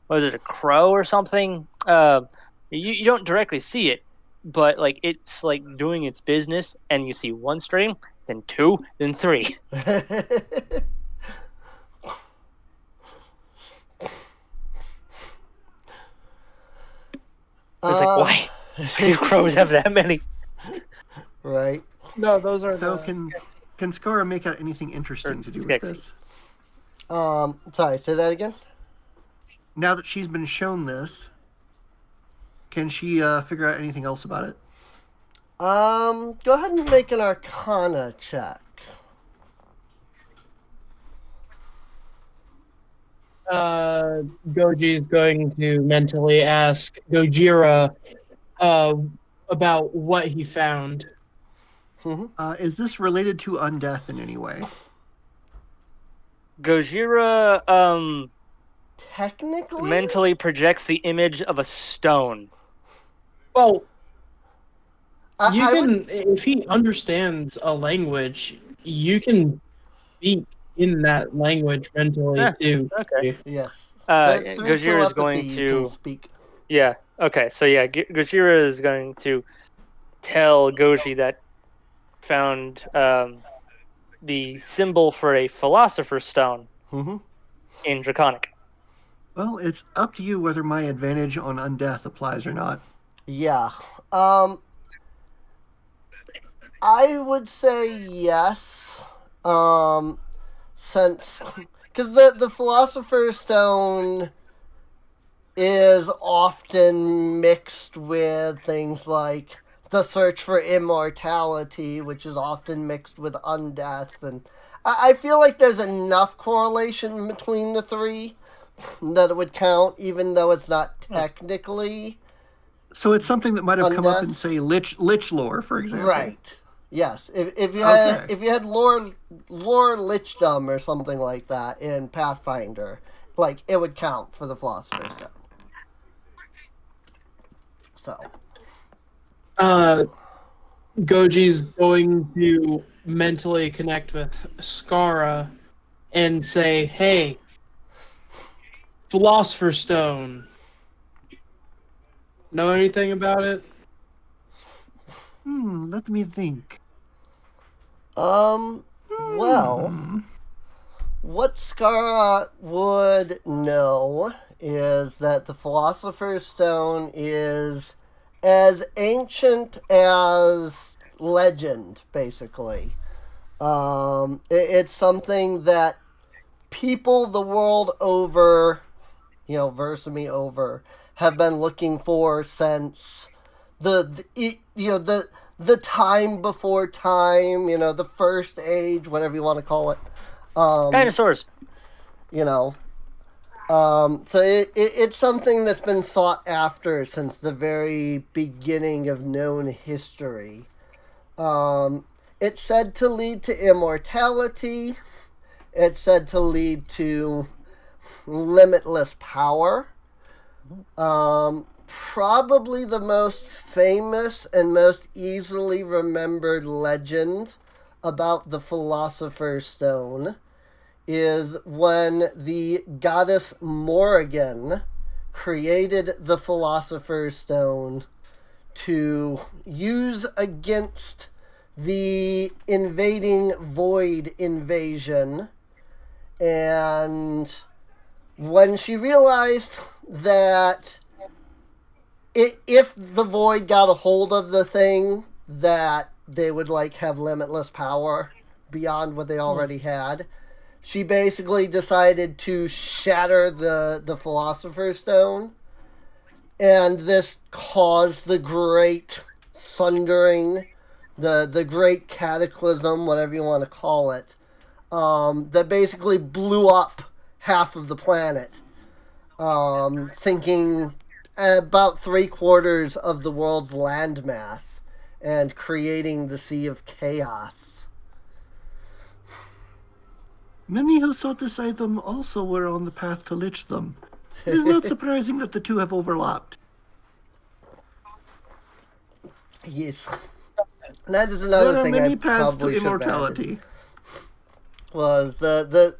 was it a crow or something? You don't directly see it, but like it's like doing its business, and you see one stream, then two, then three. It's like, why do crows have that many? Right. No, those are So the... can Skara make out anything interesting to do with Skeksis. this? Sorry, say that again? Now that she's been shown this, can she figure out anything else about it? Go ahead and make an Arcana check. Goji's going to mentally ask Gojira about what he found. Is this related to undeath in any way? Gojira Technically? mentally projects the image of a stone. Well, I would- if he understands a language, you can speak in that language mentally Yeah, too. okay. Yes. Through Gojira is telepathy, going you can to... speak. Yeah, okay, so yeah, Gojira is going to tell Goji that found the symbol for a philosopher's stone in Draconic. Well, it's up to you whether my advantage on undeath applies or not. Yeah. I would say yes. Since... Because the Philosopher's Stone is often mixed with things like the search for immortality, which is often mixed with undeath. And I feel like there's enough correlation between the three that it would count, even though it's not technically... So it's something that might have come up Undeath? in, say, Lich lore, for example. Right. Yes. If you Okay. had lore lichdom or something like that in Pathfinder, like it would count for the Philosopher's Stone. So. Goji's going to mentally connect with Skara and say, "Hey, Philosopher's Stone. Know anything about it?" Let me think. Well, what Skara would know is that the Philosopher's Stone is as ancient as legend, basically. It's something that people the world over, Versamy over, have been looking for since the time before time, the first age, whatever you want to call it. Dinosaurs. So it's something that's been sought after since the very beginning of known history. It's said to lead to immortality. It's said to lead to limitless power. Probably the most famous and most easily remembered legend about the Philosopher's Stone is when the goddess Morrigan created the Philosopher's Stone to use against the invading Void invasion. And when she realized that if the Void got a hold of the thing, that they would have limitless power beyond what they already had, she basically decided to shatter the Philosopher's Stone, and this caused the great thundering, the great cataclysm, whatever you want to call it, that basically blew up half of the planet. sinking about 3/4 of the world's landmass and creating the Sea of Chaos. Many who sought this item also were on the path to lich them. It is not surprising that the two have overlapped. Yes. And that is another There are thing many I paths to probably should have added, immortality. was the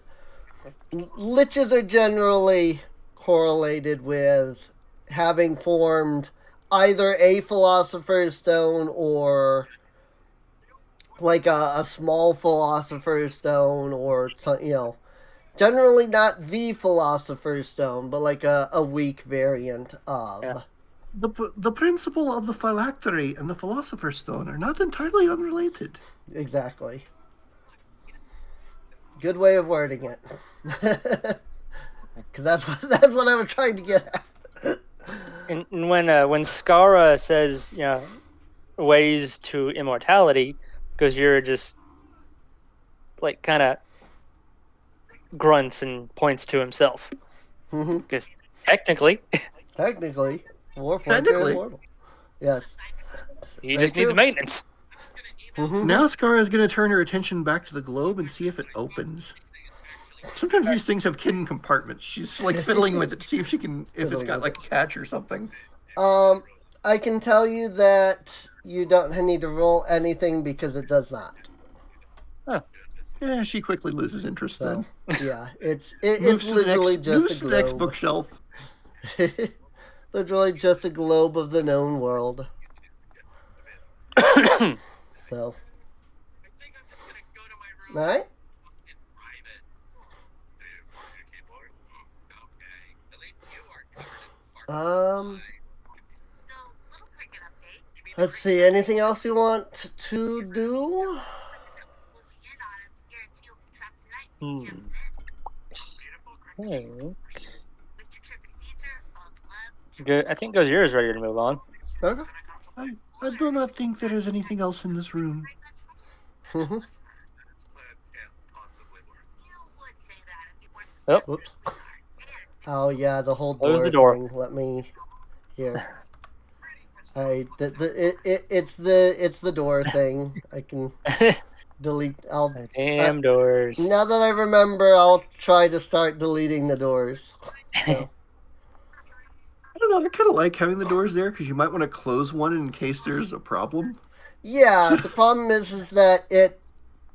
liches are generally correlated with having formed either a philosopher's stone or like a small philosopher's stone, or generally not the philosopher's stone, but like a weak variant of. Yeah. The principle of the phylactery and the philosopher's stone are not entirely unrelated. Exactly. Good way of wording it. Because that's what I was trying to get at. And when Skara says, ways to immortality, because you're just like kind of grunts and points to himself. Because technically, Warforged Technically. are immortal. Yes. he Very just needs true. maintenance. Now Skara is going to turn her attention back to the globe and see if it opens. Sometimes these things have hidden compartments. She's like fiddling with it to see if it's got like a catch or something. I can tell you that you don't need to roll anything because it does not. Yeah, she quickly loses interest So, then. yeah, it's Moves to the literally next, just moves a to the next globe. bookshelf. Literally just a globe of the known world. So. Alright. Let's see, anything else you want to do? Good. I think Gozier is ready to move on. Okay. I do not think there is anything else in this room. Oh, Whoops. Oh yeah, the whole Close door, the door. thing. Let me here. It's the door thing. I can delete. damn doors. Now that I remember, I'll try to start deleting the doors. So. I don't know. I kind of like having the doors there because you might want to close one in case there's a problem. Yeah, the problem is that it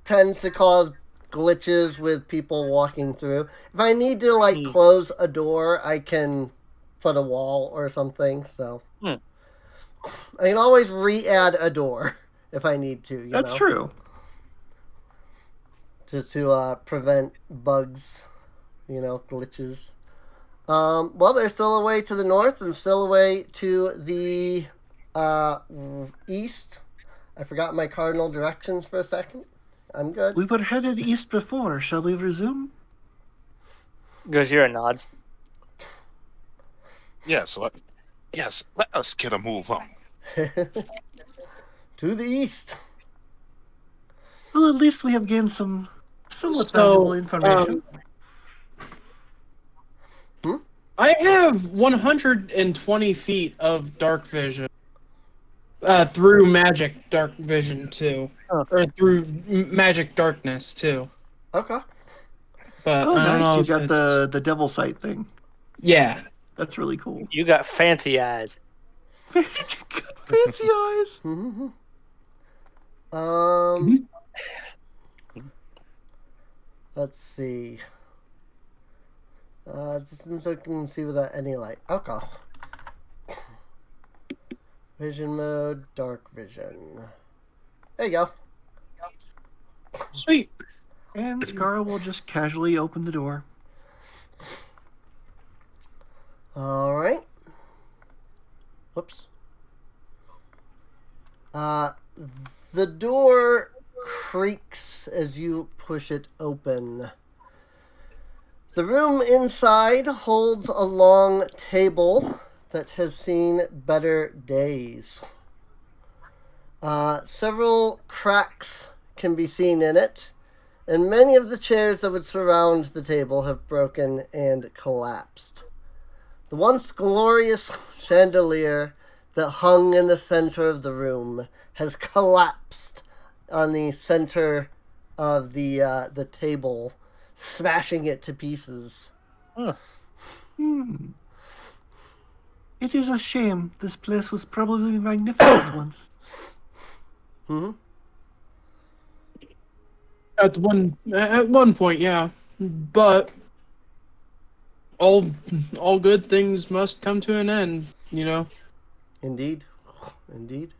tends to cause glitches with people walking through. If I need to close a door, I can put a wall or something. So I can always re-add a door if I need to. That's true. Just to prevent bugs, glitches. Well, there's still a way to the north and still a way to the east. I forgot my cardinal directions for a second. I'm good. We were headed east before. Shall we resume? Gozier nods. Yes, let us get a move on. To the east. Well, at least we have gained some somewhat valuable information. I have 120 feet of dark vision. Through magic dark vision too, or through magic darkness too. Okay. But Oh, I don't nice! know You if got it's- the devil sight thing. Yeah. That's really cool. You got fancy eyes. Fancy eyes. Let's see. Just so I can see without any light. Okay. Vision mode, dark vision. There you go. Sweet. And Skara will just casually open the door. Alright. Whoops. The door creaks as you push it open. The room inside holds a long table that has seen better days. Several cracks can be seen in it, and many of the chairs that would surround the table have broken and collapsed. The once glorious chandelier that hung in the center of the room has collapsed on the center of the table, smashing it to pieces. Huh. It is a shame. This place was probably magnificent once. Hmm. At one point, yeah. But all good things must come to an end, you know. Indeed. Indeed.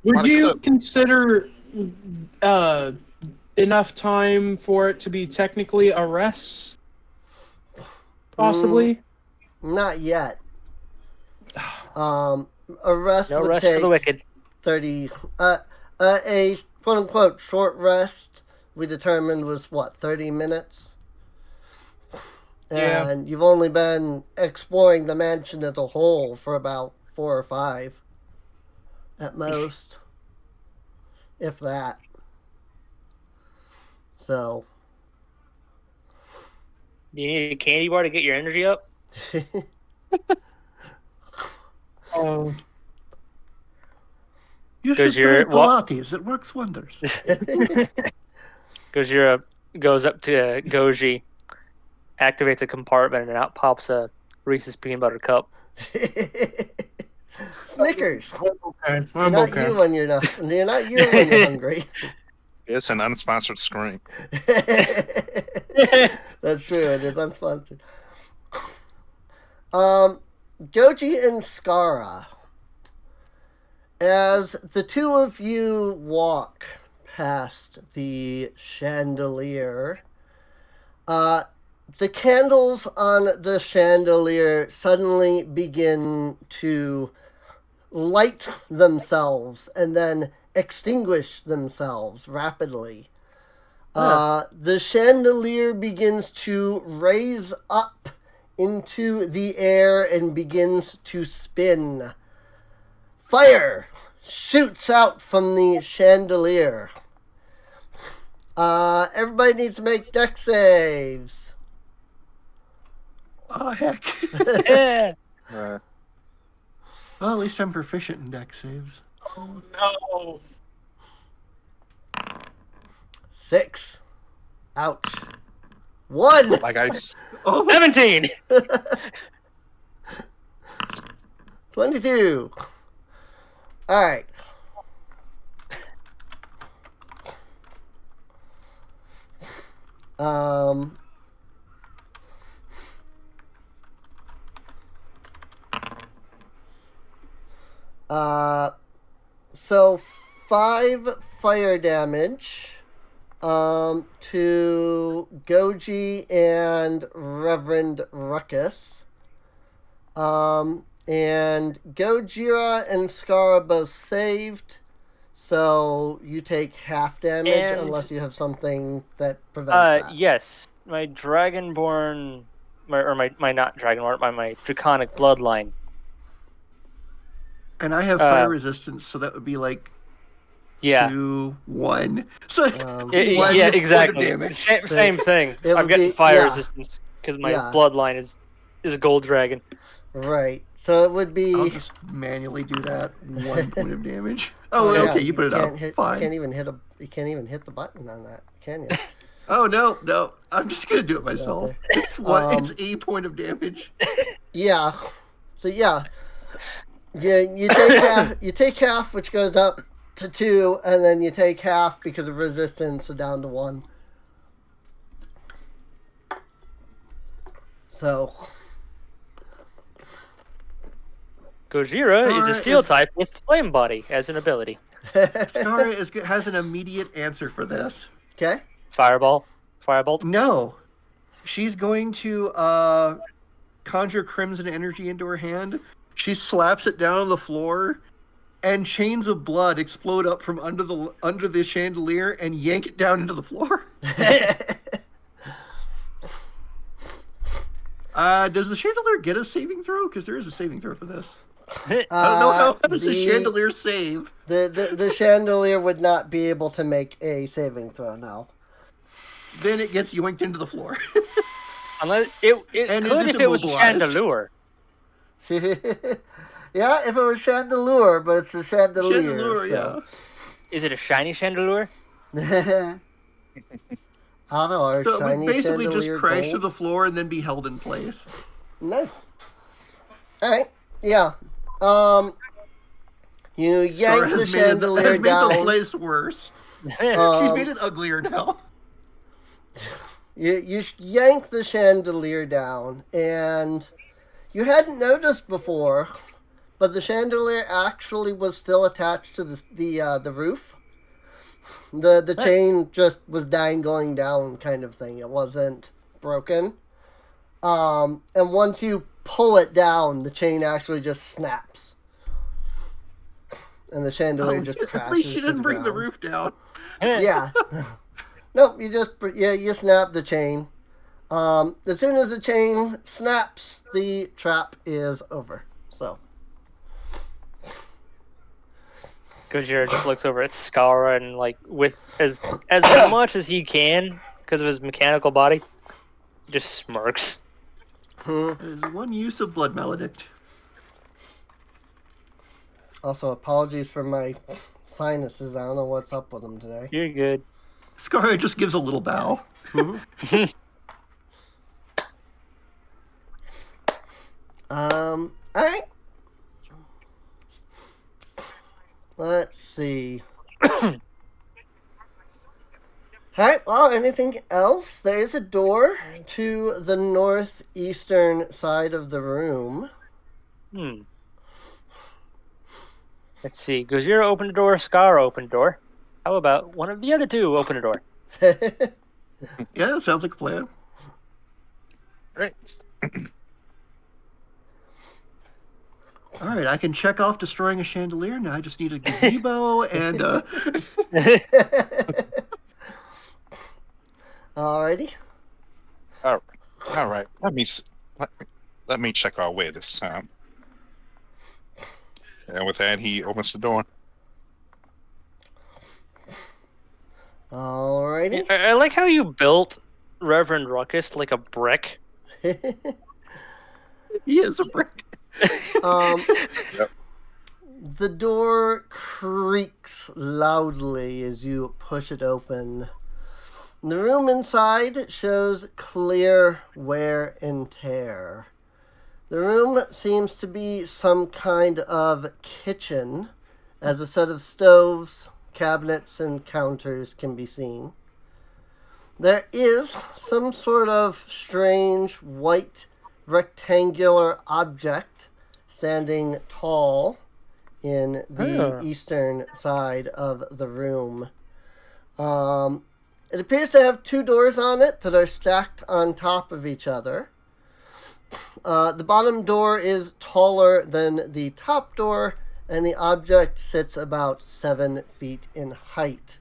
Would you consider enough time for it to be technically a rest? Possibly. Not yet. A rest No would rest take for the wicked. 30. A quote unquote short rest we determined was what, 30 minutes? Yeah. And you've only been exploring the mansion as a whole for about 4 or 5 at most, if that. So. Do you need a candy bar to get your energy up? Oh. You should 'Cause try you're- Pilates. It works wonders. Goes up to Goji, activates a compartment, and out pops a Reese's peanut butter cup. Snickers. Okay, You're I'm not okay. you when you're not. You're not you when you're hungry. It's an unsponsored screen. That's true. It is unsponsored. Goji and Skara, as the two of you walk past the chandelier, the candles on the chandelier suddenly begin to light themselves and then extinguish themselves rapidly. The chandelier begins to raise up into the air and begins to spin. Fire shoots out from the chandelier. Everybody needs to make dex saves. Oh, heck. Yeah. Well, at least I'm proficient in dex saves. Oh no. 6. Ouch. 1. Like I, 17! 22. Alright. So 5 fire damage to Goji and Reverend Ruckus. And Gojira and Skara both saved, so you take half damage And- unless you have something that prevents that. Yes. My Dragonborn, my not Dragonborn, my Draconic bloodline. And I have fire resistance, so that would be like Yeah. 2, 1. So Um, Yeah, one yeah, point of exactly. damage. Same thing. It would I've got be- fire yeah. resistance because my Yeah. bloodline is a gold dragon. Right. So it would be. I'll just manually do that. 1 point of damage. Oh, yeah, okay, you put it can't up. hit- Fine. You can't even hit the button on that, can you? Oh no! I'm just gonna do it myself. It's it's a point of damage. Yeah. So yeah. You take half. You take half, which goes up to 2, and then you take half because of resistance, so down to 1. So. Gojira is Skara a steel is- type with flame body as an ability. Skara has an immediate answer for this. Okay. Firebolt. No, she's going to conjure crimson energy into her hand. She slaps it down on the floor, and chains of blood explode up from under the chandelier and yank it down into the floor. Does the chandelier get a saving throw? Because there is a saving throw for this. I don't know how does the chandelier save. The chandelier would not be able to make a saving throw now. Then it gets yoinked into the floor. Unless it And it could is if it was immobilized. chandelier. Yeah, if it was chandelier, but it's a chandelier. Chandelier, so. Is it a shiny chandelier? I don't know. Are So it shiny would basically just chandelier crash to gold? the floor and then be held in place. Nice. All right. Yeah. You Scar yank the has chandelier made the down. place worse. She's made it uglier now. You yank the chandelier down, and you hadn't noticed before, but the chandelier actually was still attached to the roof. The chain just was dangling down, kind of thing. It wasn't broken. And once you pull it down, the chain actually just snaps, and the chandelier just crashes. At least she to didn't bring the ground. roof down. Yeah. Nope, you snap the chain. As soon as the chain snaps, the trap is over. So. Gojira just looks over at Skara and, like, with as much as he can, because of his mechanical body, just smirks. There's one use of Blood Maledict. Also, apologies for my sinuses. I don't know what's up with them today. You're good. Scar just gives a little bow. Alright. Let's see. Alright, well, anything else? There is a door to the northeastern side of the room. Let's see. Gojira opened a door, Skara opened a door. How about one of the other two open a door? Yeah, that sounds like a plan. Right. All right, I can check off destroying a chandelier. Now I just need a gazebo and Alrighty. All right. Let me check our way this time. And with that, he opens the door. Alrighty. I like how you built Reverend Ruckus like a brick. he is a brick. Yep. The door creaks loudly as you push it open. The room inside shows clear wear and tear. The room seems to be some kind of kitchen, as a set of stoves, cabinets, and counters can be seen. There is some sort of strange white rectangular object standing tall in the eastern side of the room. It appears to have two doors on it that are stacked on top of each other. The bottom door is taller than the top door, and the object sits about 7 feet in height.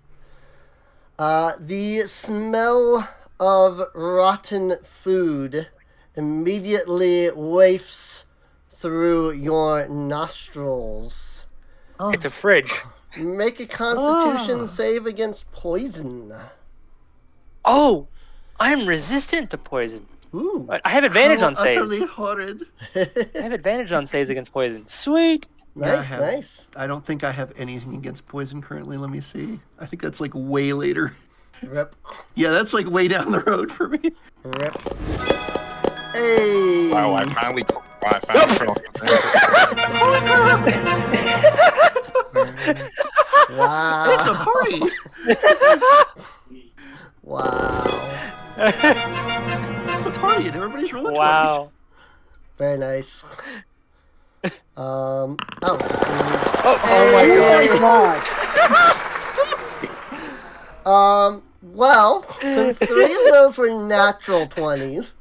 The smell of rotten food immediately wafts through your nostrils. It's a fridge. Make a constitution save against poison. Oh, I'm resistant to poison. Ooh. I have advantage How on saves. utterly horrid. I have advantage on saves against poison. Sweet. Nice, Yeah, nice. I don't think I have anything against poison currently. Let me see. I think that's like way later. Rip. Yeah, that's like way down the road for me. Rip. Hey. Wow, I finally put on Wow. It's a party. Wow. It's a party, and everybody's rolling 20s. Wow. Very nice. Oh. Oh my god. Well, since 3 of those were natural 20s,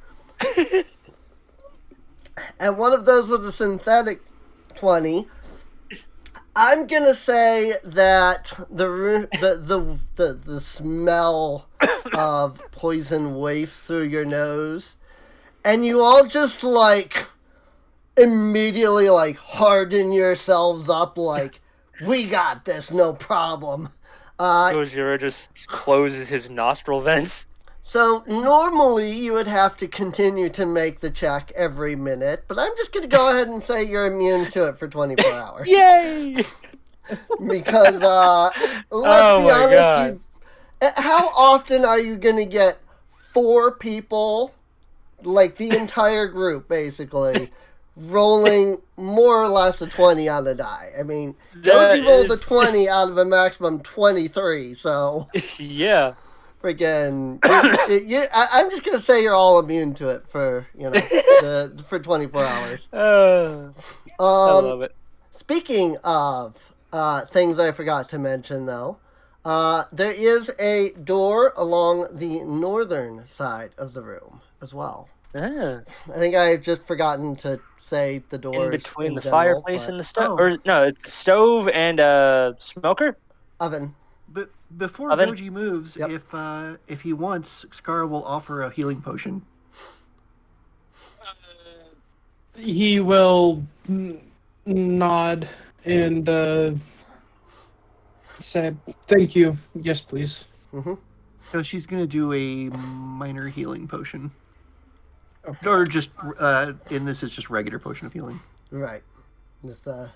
and one of those was a synthetic 20, I'm gonna say that the smell of poison wafts through your nose, and you all just like immediately like harden yourselves up like, we got this, no problem. Gojira just closes his nostril vents. So normally you would have to continue to make the check every minute, but I'm just going to go ahead and say you're immune to it for 24 hours. Yay! Because, let's be honest, how often are you going to get 4 people, like the entire group basically, rolling more or less a 20 on a die? I mean, Goji rolled a 20 out of a maximum 23, so... Yeah. Freaking, I'm just gonna say you're all immune to it for for 24 hours. I love it. Speaking of things I forgot to mention, though, there is a door along the northern side of the room as well. Ah. I think I've just forgotten to say the doors In between the general, fireplace but... and the stove, or no, it's stove and smoker. Oven. But before Oven? Goji moves, Yep. if he wants, Scar will offer a healing potion. He will nod and say, "Thank you. Yes, please." Mm-hmm. So she's gonna do a minor healing potion, Okay. or just in this is just regular potion of healing. Right. Just a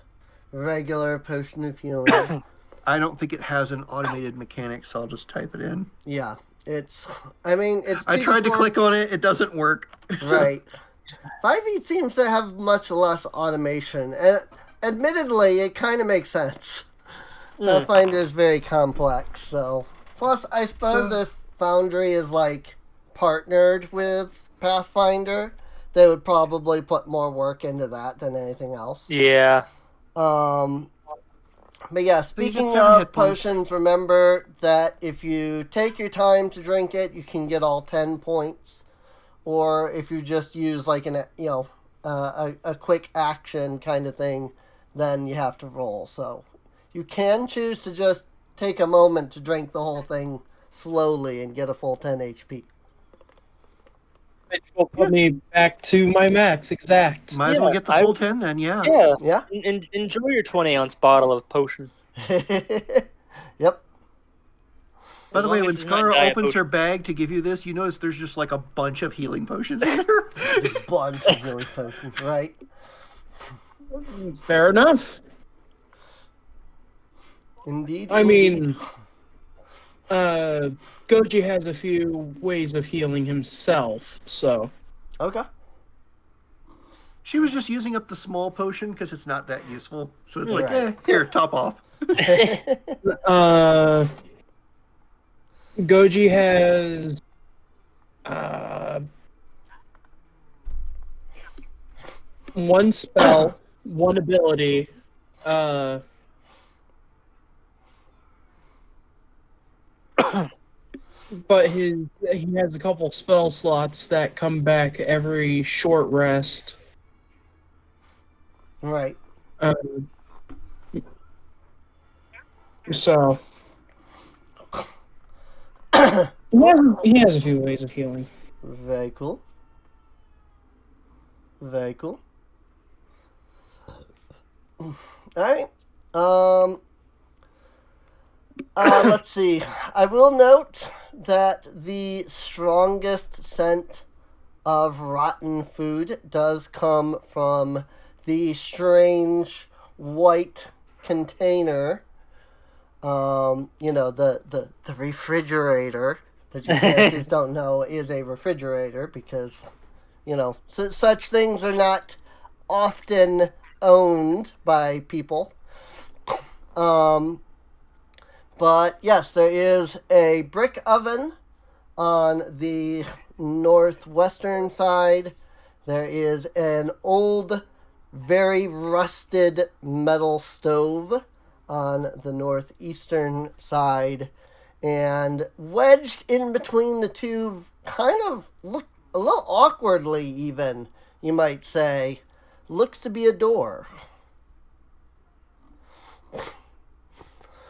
regular potion of healing. I don't think it has an automated mechanic, so I'll just type it in. Yeah, it's. I mean, it's. I tried to 2d4. click on it; it doesn't work. So- Right. 5e seems to have much less automation, and admittedly, it kind of makes sense. Pathfinder is very complex, so. Plus, I suppose if Foundry is like partnered with Pathfinder, they would probably put more work into that than anything else. Yeah. But yeah, speaking 7 of hit points. potions, remember that if you take your time to drink it, you can get all 10 points. Or if you just use like a quick action kind of thing, then you have to roll. So you can choose to just take a moment to drink the whole thing slowly and get a full 10 HP. Which will put me back to my max exact. Might as well Yeah, get the full 10 then, yeah. Yeah. Yeah? Enjoy your 20-ounce bottle of potion. Yep. By As the way, long when as it's not Scar diet opens potion. her bag to give you this, you notice there's just like a bunch of healing potions in there. Bunch of healing potions, right? Fair enough. Indeed. I indeed. mean, Goji has a few ways of healing himself, so. Okay. She was just using up the small potion because it's not that useful. So it's like, Right. here, top off. Goji has one spell, one ability. But he has a couple spell slots that come back every short rest. Right. So he has a few ways of healing. Very cool. Very cool. Alright. Let's see. I will note that the strongest scent of rotten food does come from the strange white container. The refrigerator that you characters don't know is a refrigerator because, such things are not often owned by people. But yes, there is a brick oven on the northwestern side. There is an old, very rusted metal stove on the northeastern side. And wedged in between the two, kind of look a little awkwardly even, you might say, looks to be a door.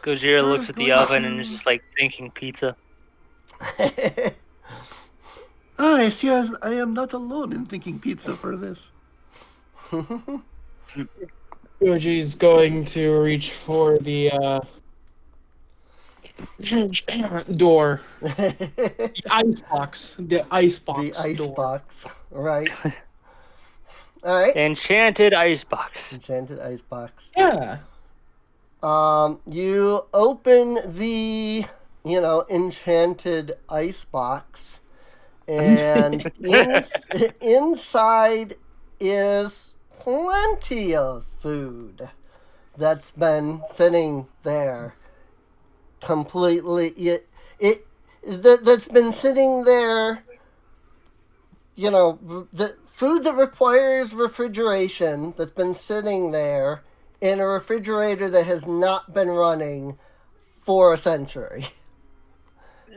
Gojira looks at the oven and is just like thinking pizza. I see as I am not alone in thinking pizza for this. Goji's going to reach for the door. The ice box. The ice box The ice door. box. Right. All right. Enchanted icebox. Enchanted ice box. Yeah. You open the, enchanted ice box, and inside is plenty of food that's been sitting there completely. That's been sitting there. The food that requires refrigeration that's been sitting there in a refrigerator that has not been running for a century.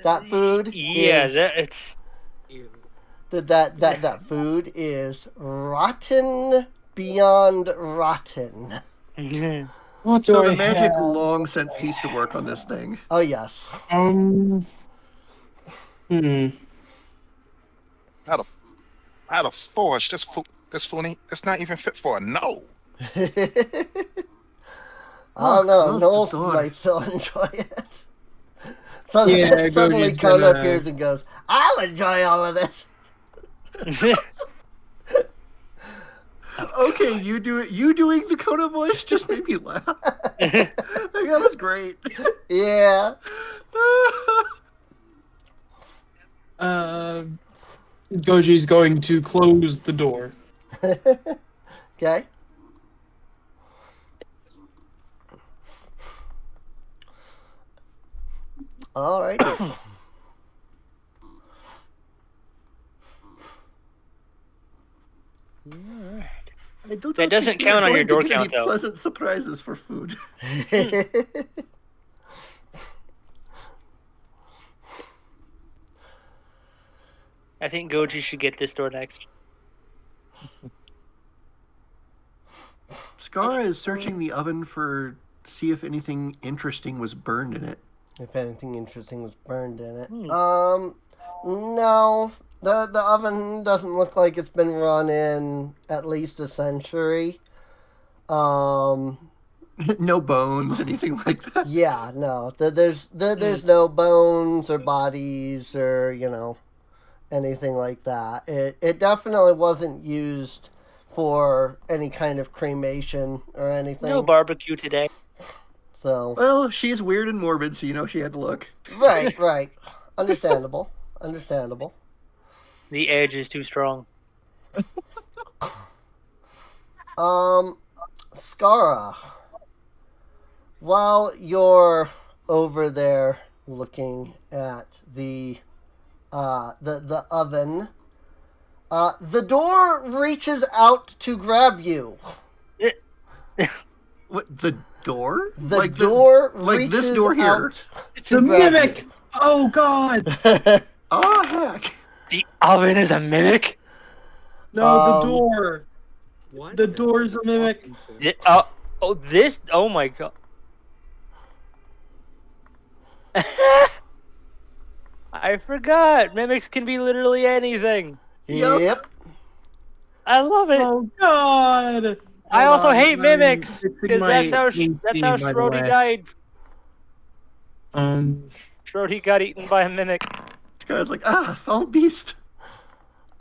That food is that food is rotten beyond rotten. What do So I the magic have? long since ceased to work on this thing. Oh yes. Out of forge, this fool ain't. It's not even fit for a no. I don't know. close the Knowles door. might still enjoy it. So Yeah, suddenly Goji's Kono gonna- appears and goes, "I'll enjoy all of this." Okay, you doing the Kona voice just made me laugh. That was great. Yeah. Goji's going to close the door. Okay. All right. I don't That doesn't think we're count on your going to door get count, any though. pleasant surprises for food. I think Goji should get this door next. Skara is searching the oven for see if anything interesting was burned in it. If anything interesting was burned in it. Hmm. No. The oven doesn't look like it's been run in at least a century. No bones, anything like that. Yeah, no. There's no bones or bodies or, anything like that. It definitely wasn't used for any kind of cremation or anything. No barbecue today. So, Well, she's weird and morbid, so she had to look. right. Understandable. The edge is too strong. Skara, while you're over there looking at the oven, the door reaches out to grab you. What, the door? The door like this reaches door here. out It's to a grab mimic! Oh god! Oh, heck. The oven is a mimic? No, the door. What? The door's a mimic. This? Oh my god. I forgot. Mimics can be literally anything. Yep. I love it. Oh god! I Hold also on, hate I'm mimics fixing because my that's how AC, by the Schrody way. died. Um, Schrody got eaten by a mimic. This guy's like, foul beast.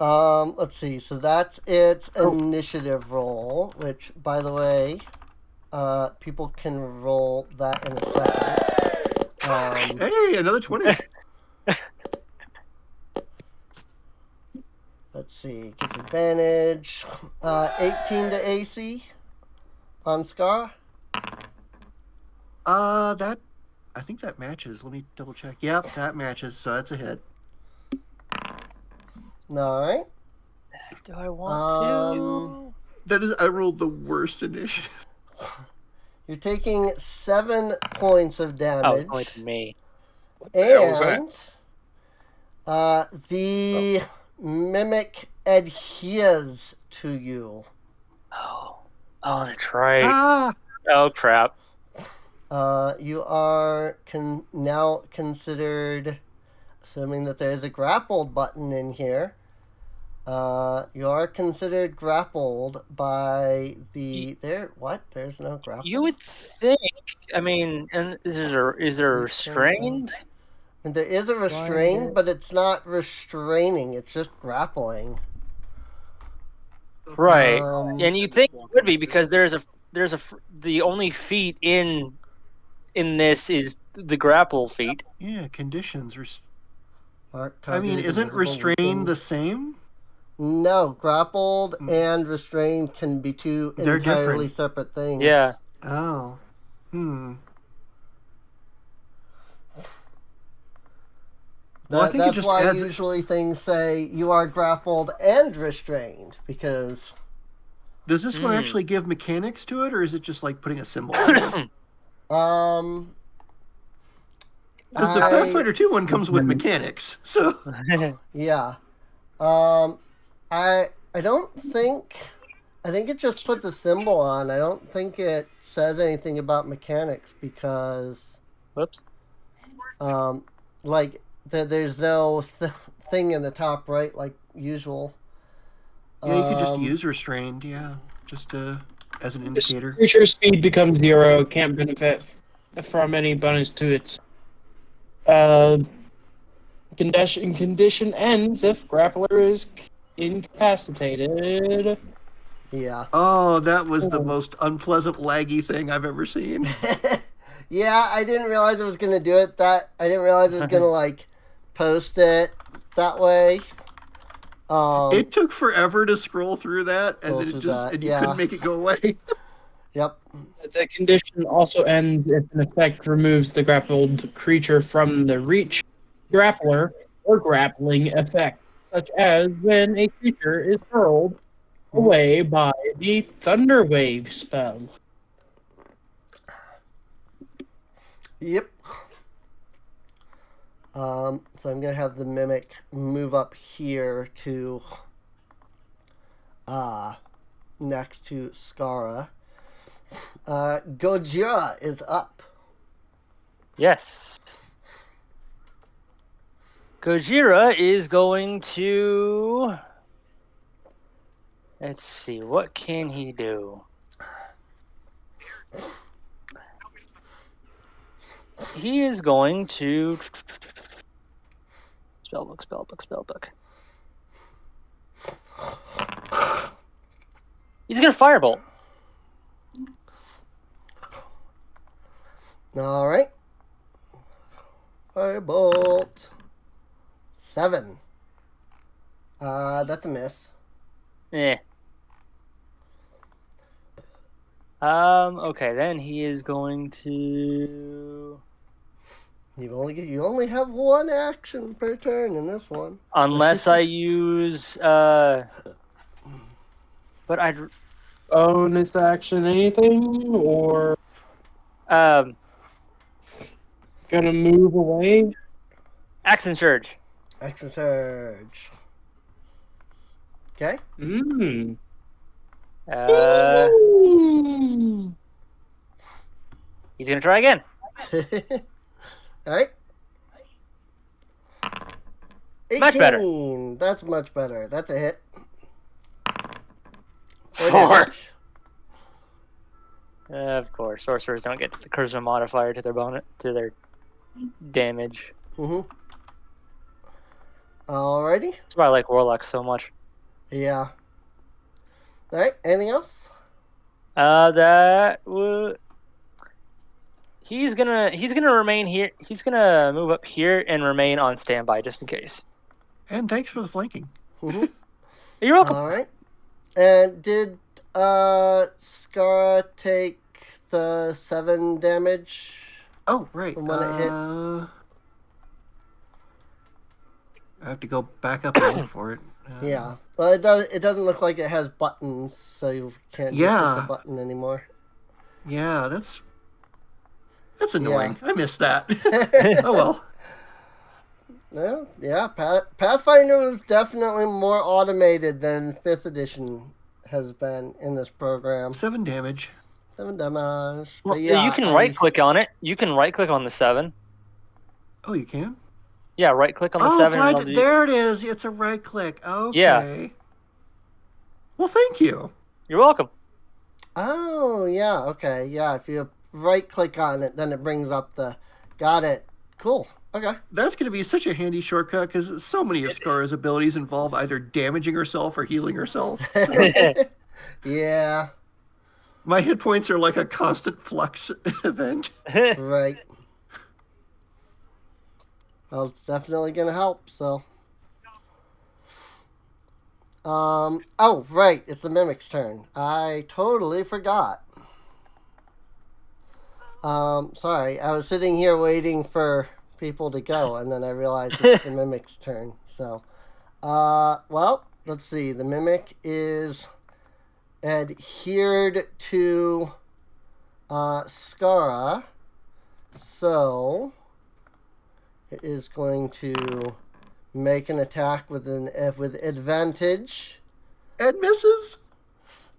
Let's see. So that's its initiative roll, which, by the way, people can roll that in a second. Hey, another 20. Let's see. Gets advantage. 18 to AC on Scar. I think that matches. Let me double check. Yep, that matches, so that's a hit. All right. Do I want That is, I rolled the worst initiative. You're taking 7 points of to? Oh, damage. it's only to me. hell was that? And the mimic adheres to you. Oh, that's right. Ah! Oh crap. You are now considered, assuming that there's a grappled button in here, You are considered grappled by the what? There's no grapple. You would think. I mean, and is there restrained? And there is a restrain, but it's not restraining. It's just grappling. Right, and you think it would be because the only feat in this is the grapple feat. Yeah, conditions. Mark I mean, target isn't invisible restrained weapon. the same? No, grappled and restrained can be two They're entirely different. separate things. Yeah. Oh. Well, I think it That's just why adds. usually things say you are grappled and restrained, because Does this one actually give mechanics to it, or is it just like putting a symbol on it? Because the Pathfinder 2 one comes with mechanics, so yeah. I don't think. I think it just puts a symbol on. I don't think it says anything about mechanics because, Whoops. like there's no thing in the top right like usual. yeah, you could just use restrained, just as an indicator. Creature speed becomes 0. Can't benefit from any bonus to its condition ends if grappler is incapacitated. Yeah. Oh, that was the most unpleasant laggy thing I've ever seen. Yeah, I didn't realize it was gonna do it. I didn't realize it was gonna like post it that way. It took forever to scroll through that, and then you yeah. couldn't make it go away. Yep. The condition also ends if an effect removes the grappled creature from the reach grappler or grappling effect, such as when a creature is hurled away by the Thunder Wave spell. Yep. So I'm gonna have the mimic move up here to next to Skara. Gojira is up. Yes. Gojira is going to. Let's see, what can he do? He is going to. Spellbook. He's going to firebolt. All right. Firebolt. 7. That's a miss. Okay, then he is going to. You only have one action per turn in this one. Unless I use but I'd Bonus action anything, or gonna move away? Action Surge. Action Surge. Okay. He's gonna try again. All right. 18. Much better. That's much better. That's a hit. 4. Of course, sorcerers don't get the charisma modifier to their damage. Alrighty. That's why I like warlocks so much. Yeah. All right. Anything else? He's gonna remain here. He's gonna move up here and remain on standby just in case. And thanks for the flanking. You're welcome. All right. And did Skara take the 7 damage? Oh, right. From when it hit? I have to go back up and look for it. Yeah. Well, it doesn't look like it has buttons, so you can't just hit the button anymore. Yeah, that's annoying. I missed that. Oh well. No, yeah. Pathfinder was definitely more automated than 5th edition has been in this program. 7 damage. 7 damage. Well, But yeah, you can right click on it. You can right click on the 7. Oh, you can? Yeah, right click on the Oh, 7. can And I I'll do... there it is. It's a right click. Okay. Yeah. Well, thank you. You're welcome. Oh, yeah, okay. Yeah, if you right click on it, then it brings up the. Got it. Cool. Okay. That's going to be such a handy shortcut because so many of Scar's abilities involve either damaging herself or healing herself. Yeah, My hit points are like a constant flux event. right. Well, it's definitely gonna help, so. Oh, right, it's the Mimic's turn. I totally forgot. Sorry, I was sitting here waiting for people to go, and then I realized it's the Mimic's turn, so. Well, let's see. The Mimic is adhered to Skara, so it is going to make an attack with advantage And misses.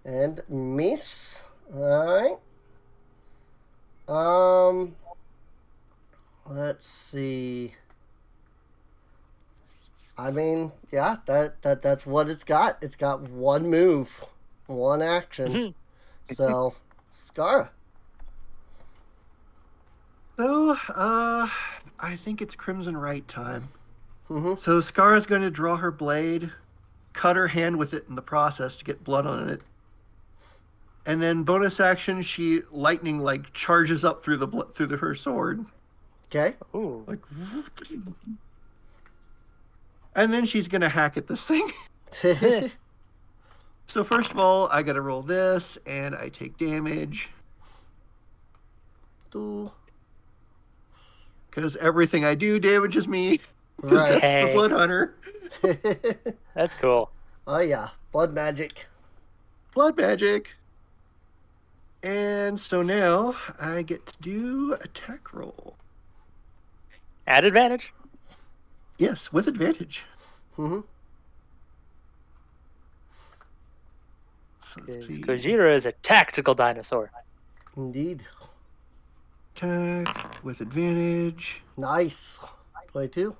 and miss. All right. Let's see. I mean, yeah, that's what it's got. It's got one move, one action. So, Skara. So, I think it's Crimson Right time. Mhm. So Scar's going to draw her blade, cut her hand with it in the process to get blood on it. And then bonus action, she lightning like charges up through her sword. Okay. Ooh. Like, and then she's going to hack at this thing. So first of all, I got to roll this, and I take damage. Two. Because everything I do damages me. Because Right. that's the Hey. Blood Hunter. That's cool. Oh yeah, blood magic. Blood magic. And so now I get to do attack roll. At advantage. Yes, with advantage. Mm-hmm. So let's Because see. Gojira is a tactical dinosaur. Indeed. Attack with advantage. Nice. 22.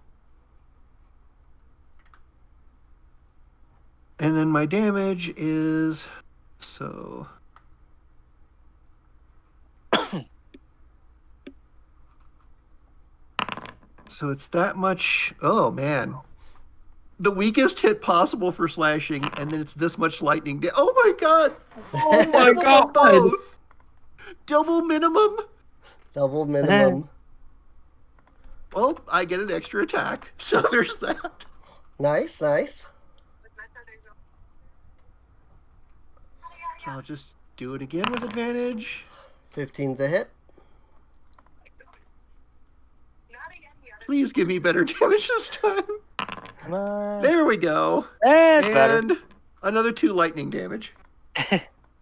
And then my damage is so. So it's that much. Oh man. The weakest hit possible for slashing, and then it's this much lightning. Oh my god! Oh my Double god! both. Double minimum. Double minimum. Well, I get an extra attack, so there's that. Nice, nice. So I'll just do it again with advantage. 15's a hit. Please give me better damage this time. Come on. There we go. That's better. And another 2 lightning damage.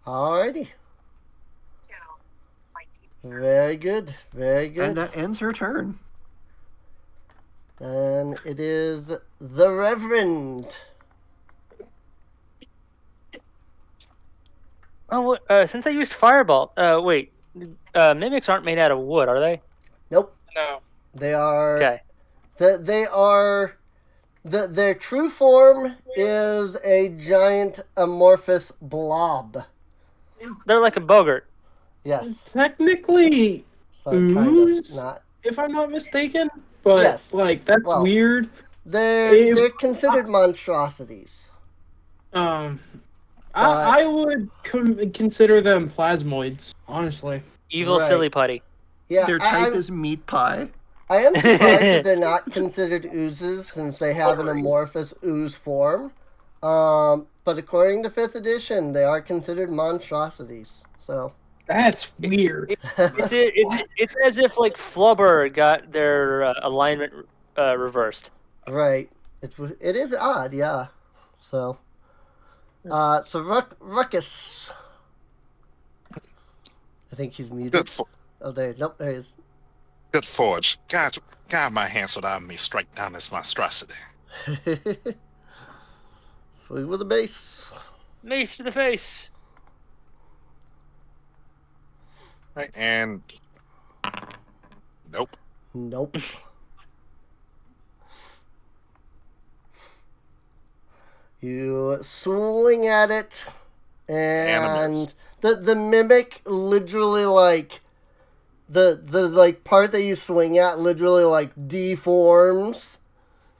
Alrighty. Very good. Very And good. that ends her turn. And it is the Reverend. Oh, since I used Fireball, wait. Mimics aren't made out of wood, are they? Nope. No. They are. Okay. They are. Their true form is a giant amorphous blob. They're like a Bogart. Yes. Technically, So kind Ooze? of not. if I'm not mistaken, but Yes. like that's Well, weird. They're If- considered monstrosities. I would consider them plasmoids, honestly. Evil Right. silly putty. Yeah, Their type is meat pie. I am surprised that they're not considered oozes since they have an amorphous ooze form. But according to 5th edition, they are considered monstrosities. So That's weird. It's as if like Flubber got their alignment reversed. right, it is odd, yeah. So Ruckus. I think he's muted. Good, Oh, there he is. good forge. Guide my hand so that I may strike down this monstrosity. Swing with a base. Mace to the face. Right, and nope. Nope. You swing at it, and miss. the mimic literally like the like part that you swing at literally like deforms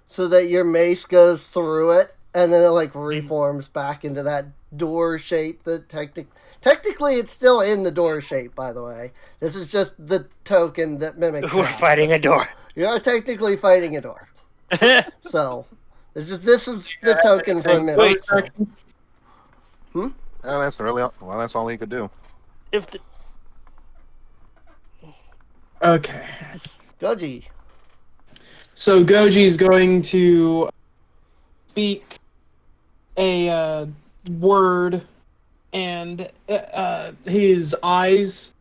so that your mace goes through it, and then it like reforms back into that door shape. That technically it's still in the door shape. By the way, this is just the token that mimics. We're have. fighting a door. You are technically fighting a door. So this is the token for a mimic. Wait, So. Oh, that's that's all he could do. If the, Okay. Goji. So Goji's going to speak a word, and his eyes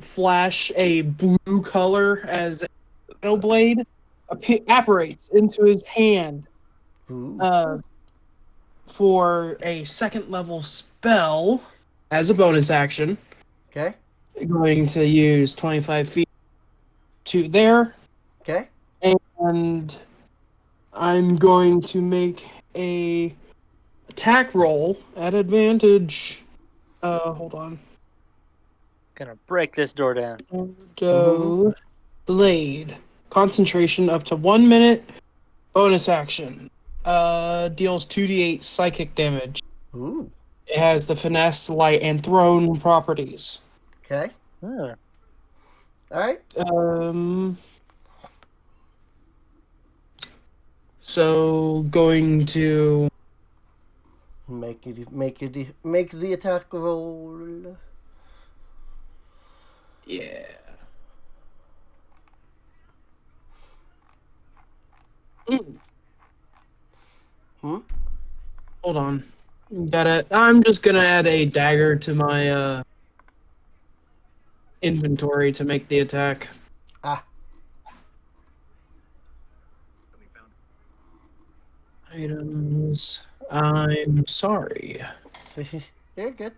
flash a blue color as a shadow blade apparates into his hand Ooh. for a second level spell as a bonus action. Okay. Going to use 25 feet to there. Okay. And I'm going to make a attack roll at advantage. Hold on. gonna break this door down. Blade. Concentration up to 1 minute. Bonus action. Deals 2d8 psychic damage. Ooh. It has the finesse, light, and thrown properties. Okay. Huh. All right. So going to Make the attack roll. yeah. Hold on. Got it. I'm just gonna add a dagger to my inventory to make the attack. Ah. Items. I'm sorry. You're good.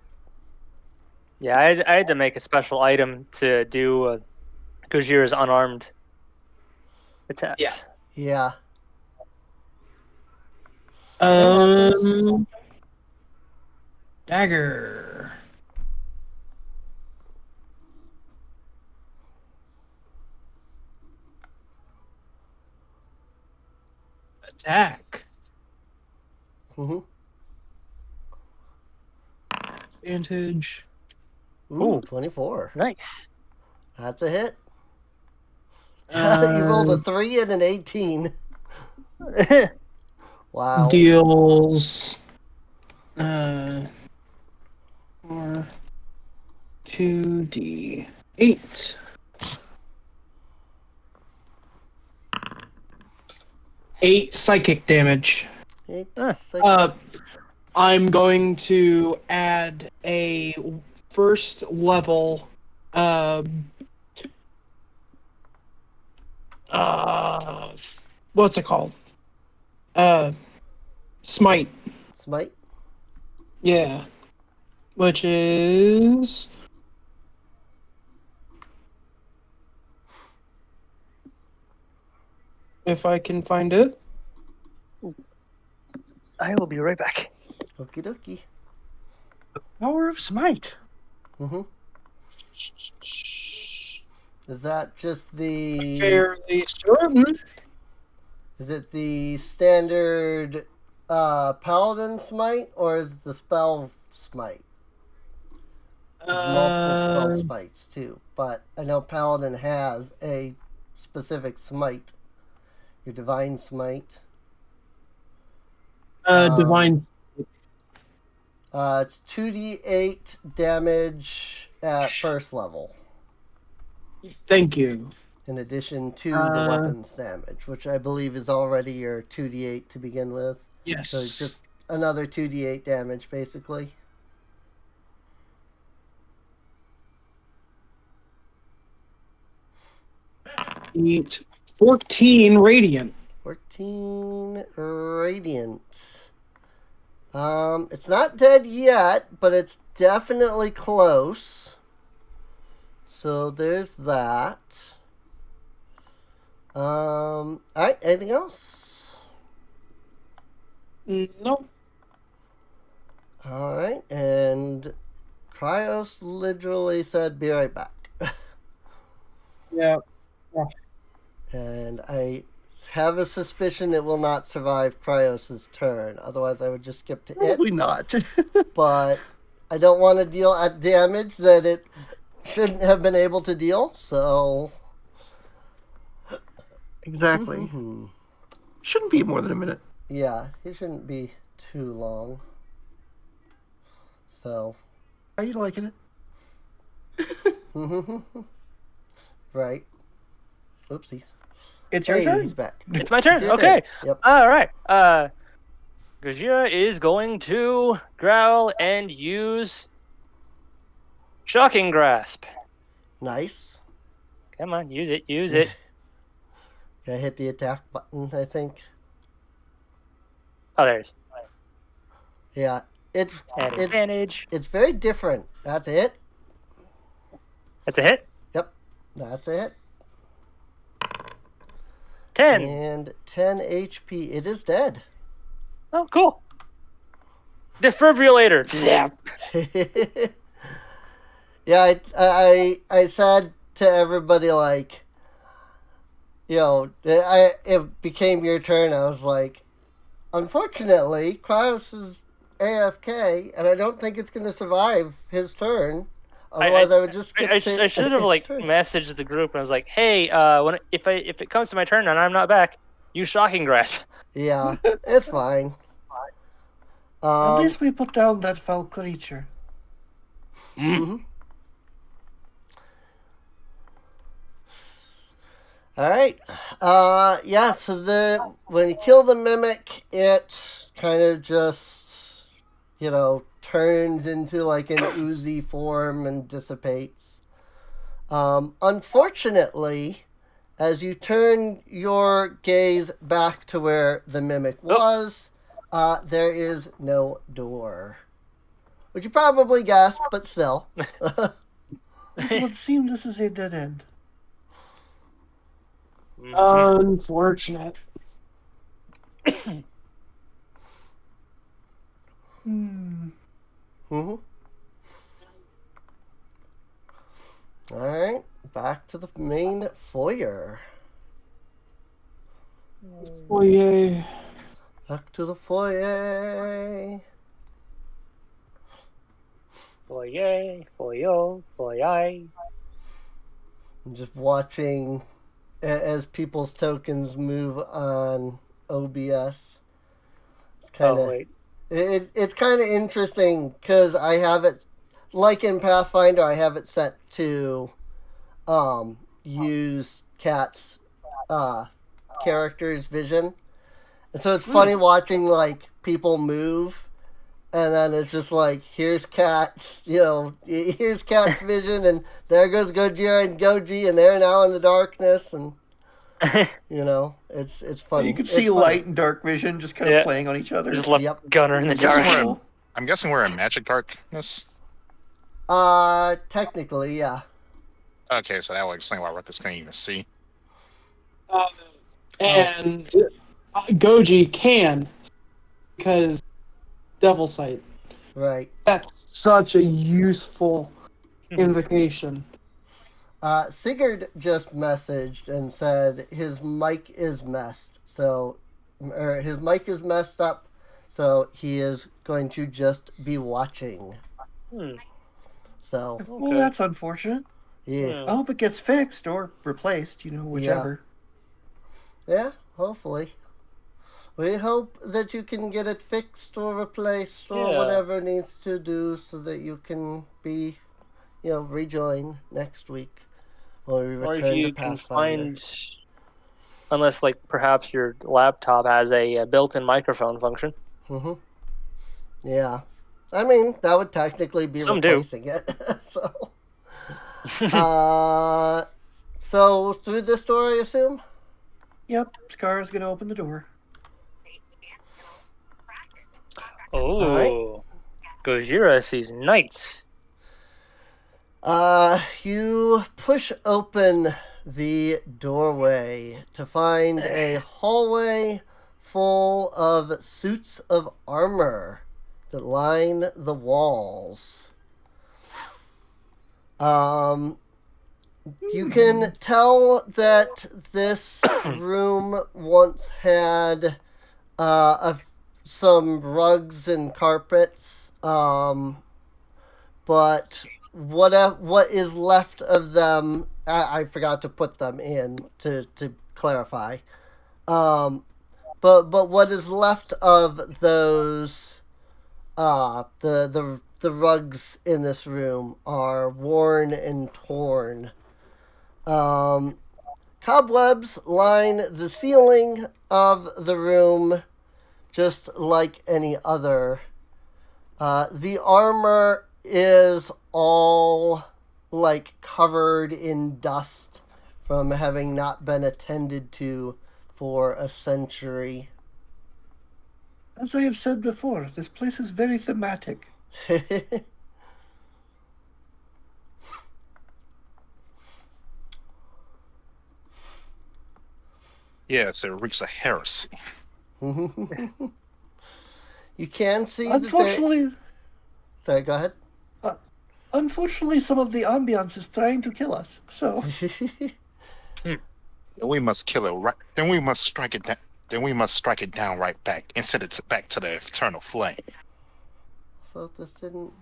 Yeah, I had to make a special item to do Gojira's unarmed attacks. Yeah. Yeah. Dagger. Attack. Mm-hmm. Advantage. Ooh, Ooh. 24. Nice. That's a hit. You rolled a 3 and an 18. Wow. Deals 2d8. 8 psychic damage. I'm going to add a first level what's it called? Smite. Smite? Yeah. Which is if I can find it. I will be right back. Okie dokie. Power of Smite. Mm-hmm. Is that just the... Fairly certain. Is it the standard paladin smite, or is it the spell smite? There's multiple spell smites too, but I know paladin has a specific smite. Your divine smite. Divine. It's 2d8 damage at first level, Thank you. in addition to the weapons damage, which I believe is already your 2d8 to begin with. Yes. So it's just another 2d8 damage, basically. Eight, 14 radiant. 14 radiant. It's not dead yet, but it's definitely close. So there's that. Alright, anything else? No. All right, and Cryos literally said, "Be right back," Yeah. and I have a suspicion it will not survive Cryos' turn. Otherwise, I would just skip to it. Probably not. But I don't want to deal at damage that it shouldn't have been able to deal. So Exactly. Shouldn't be more than a minute. yeah, he shouldn't be too long. So Are you liking it? right. Oopsies. It's your Hey, turn. he's back. It's my turn. It's your Okay. turn. Yep. All right. Gojira is going to growl and use Shocking Grasp. Nice. Come on, use it. Use it. I hit the attack button, I think. Oh, there's Yeah. It's advantage. it's very different. That's it. That's a hit. Yep. That's it. 10. And 10 HP. It is dead. Oh, cool. Defibrillator. Zap. Yeah, I said to everybody, like, you know, it became your turn. I was like, unfortunately, Kraus is AFK, and I don't think it's going to survive his turn. Otherwise, I would just skip I to should have its like turn. messaged the group and I was like, "Hey, if it comes to my turn and I'm not back, use Shocking Grasp." Yeah, it's fine. At least we put down that foul creature. Mhm. All right. Yeah. So when you kill the mimic, it kind of just, turns into like an oozy form and dissipates. Unfortunately, as you turn your gaze back to where the mimic was, there is no door. Which you probably guessed, but still. It would seem this is a dead end. Unfortunate. Mm-hmm. All right, back to the main foyer. Oh yay. Back to the foyer. Foyer, foyo, foyer. I'm just watching as people's tokens move on OBS. It's kind of wait. it's kind of interesting because I have it, like in Pathfinder, I have it set to use Cat's character's vision, and so it's funny watching like people move, and then it's just like, here's Cat's, here's Cat's vision, and there goes Gojira and Goji, and they're now in the darkness, and it's funny. You can It's see funny. light and dark vision just kind of playing on each other. Just left Yep. Gunner in the dark. I'm guessing we're in magic darkness. Technically, yeah. Okay, so that will explain why Ruckus can't even see. And Goji can, because Devil Sight. Right. That's such a useful invocation. Sigurd just messaged and said his mic is messed, or his mic is messed up, so he is going to just be watching. So, Well, that's unfortunate. yeah. I hope it gets fixed or replaced, whichever. Yeah, hopefully. We hope that you can get it fixed or replaced or whatever needs to do so that you can be, rejoin next week. Or we Or return if you to can Pathfinder. find, unless like perhaps your laptop has a built-in microphone function. Mm-hmm. Yeah. I mean, that would technically be Some do. replacing it. So through this door, I assume? Yep, Scar's gonna open the door. Oh, Gojira sees knights. You push open the doorway to find a hallway full of suits of armor that line the walls. You can tell that this room once had some rugs and carpets, but what is left of them, I forgot to put them in to clarify. But what is left of those, the rugs in this room are worn and torn. Cobwebs line the ceiling of the room just like any other. The armor is all like covered in dust from having not been attended to for a century. As I have said before, this place is very thematic. Yes, it reeks of heresy. You can see Unfortunately, Sorry, go ahead. unfortunately, some of the ambiance is trying to kill us. So Then we must kill it right. Then we must strike it down. Then we must strike it down right back and send it back to the eternal flame. So this was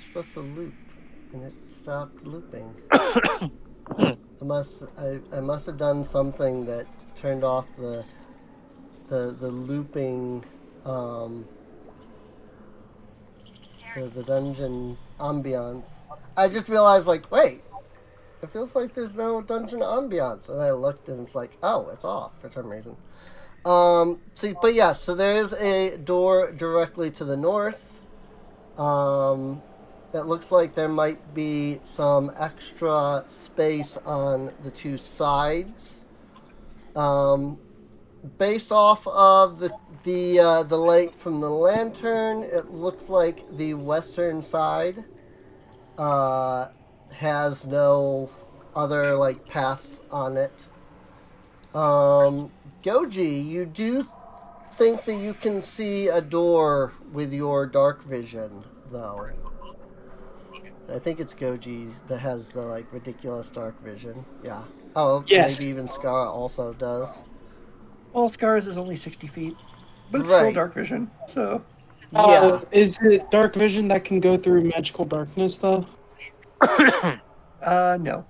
supposed to loop, and it stopped looping. I must have done something that turned off the looping, the dungeon ambiance. I just realized, like, wait, it feels like there's no dungeon ambiance, and I looked and it's like, oh, it's off for some reason. So there is a door directly to the north. That looks like there might be some extra space on the two sides. Based off of the light from the lantern, it looks like the western side has no other like paths on it. Goji, you do think that you can see a door with your dark vision, though. I think it's Goji that has the like ridiculous dark vision. Yeah. Oh, Yes. maybe even Skara also does. all Scars is only 60 feet, but it's still Right. dark vision. So Yeah. Is it dark vision that can go through magical darkness, though? no.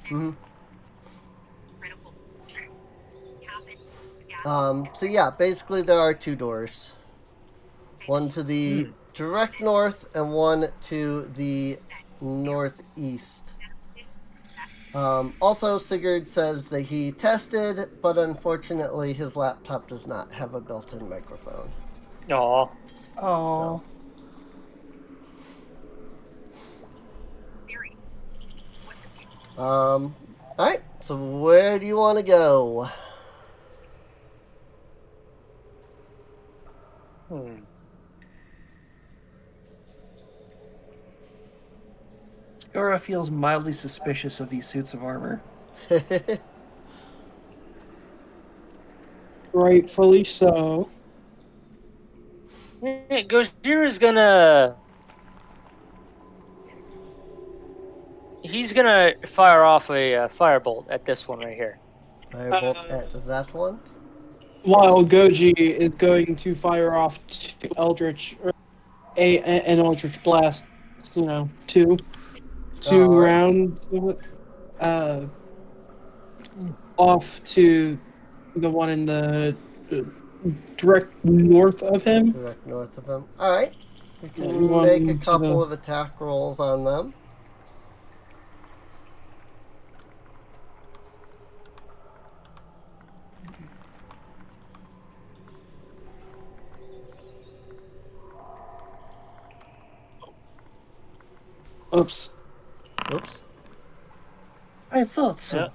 Mm-hmm. So yeah, basically there are two doors. One to the direct north and one to the northeast. Also, Sigurd says that he tested, but unfortunately his laptop does not have a built-in microphone. Aw. Oh, Alright, so where do you want to go? Skara feels mildly suspicious of these suits of armor. Rightfully so. Yeah, Gojira's gonna. He's gonna fire off a firebolt at this one right here. Firebolt at that one? While Goji is going to fire off two Eldritch, or an Eldritch Blast, two Alright. rounds of it, off to the one in the direct north of him. Direct north of him. Alright. We Yeah, can one make a to couple the- of attack rolls on them. Oops. Oops. I thought so.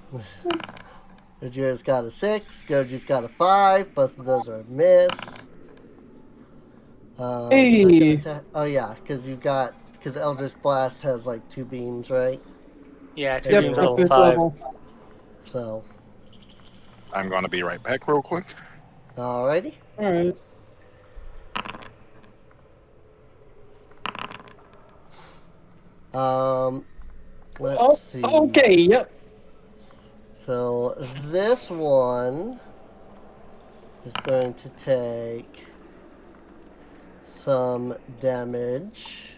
Rajira's got a 6, Goji's got a 5, both of those are a miss. Hey. second attack- oh yeah, because Eldritch Blast has like 2 beams, right? Yeah, two Yep, beams Yeah. at level fifth 5. level. So, I'm gonna be right back real quick. Alrighty. Alright. Let's see. Okay, yep. So this one is going to take some damage.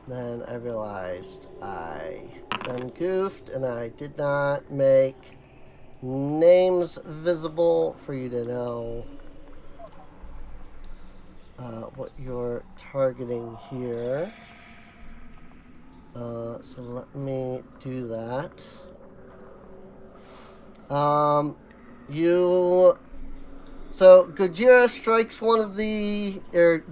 Then I realized I done goofed and I did not make names visible for you to know what you're targeting here. So let me do that. So Gojira strikes Gojira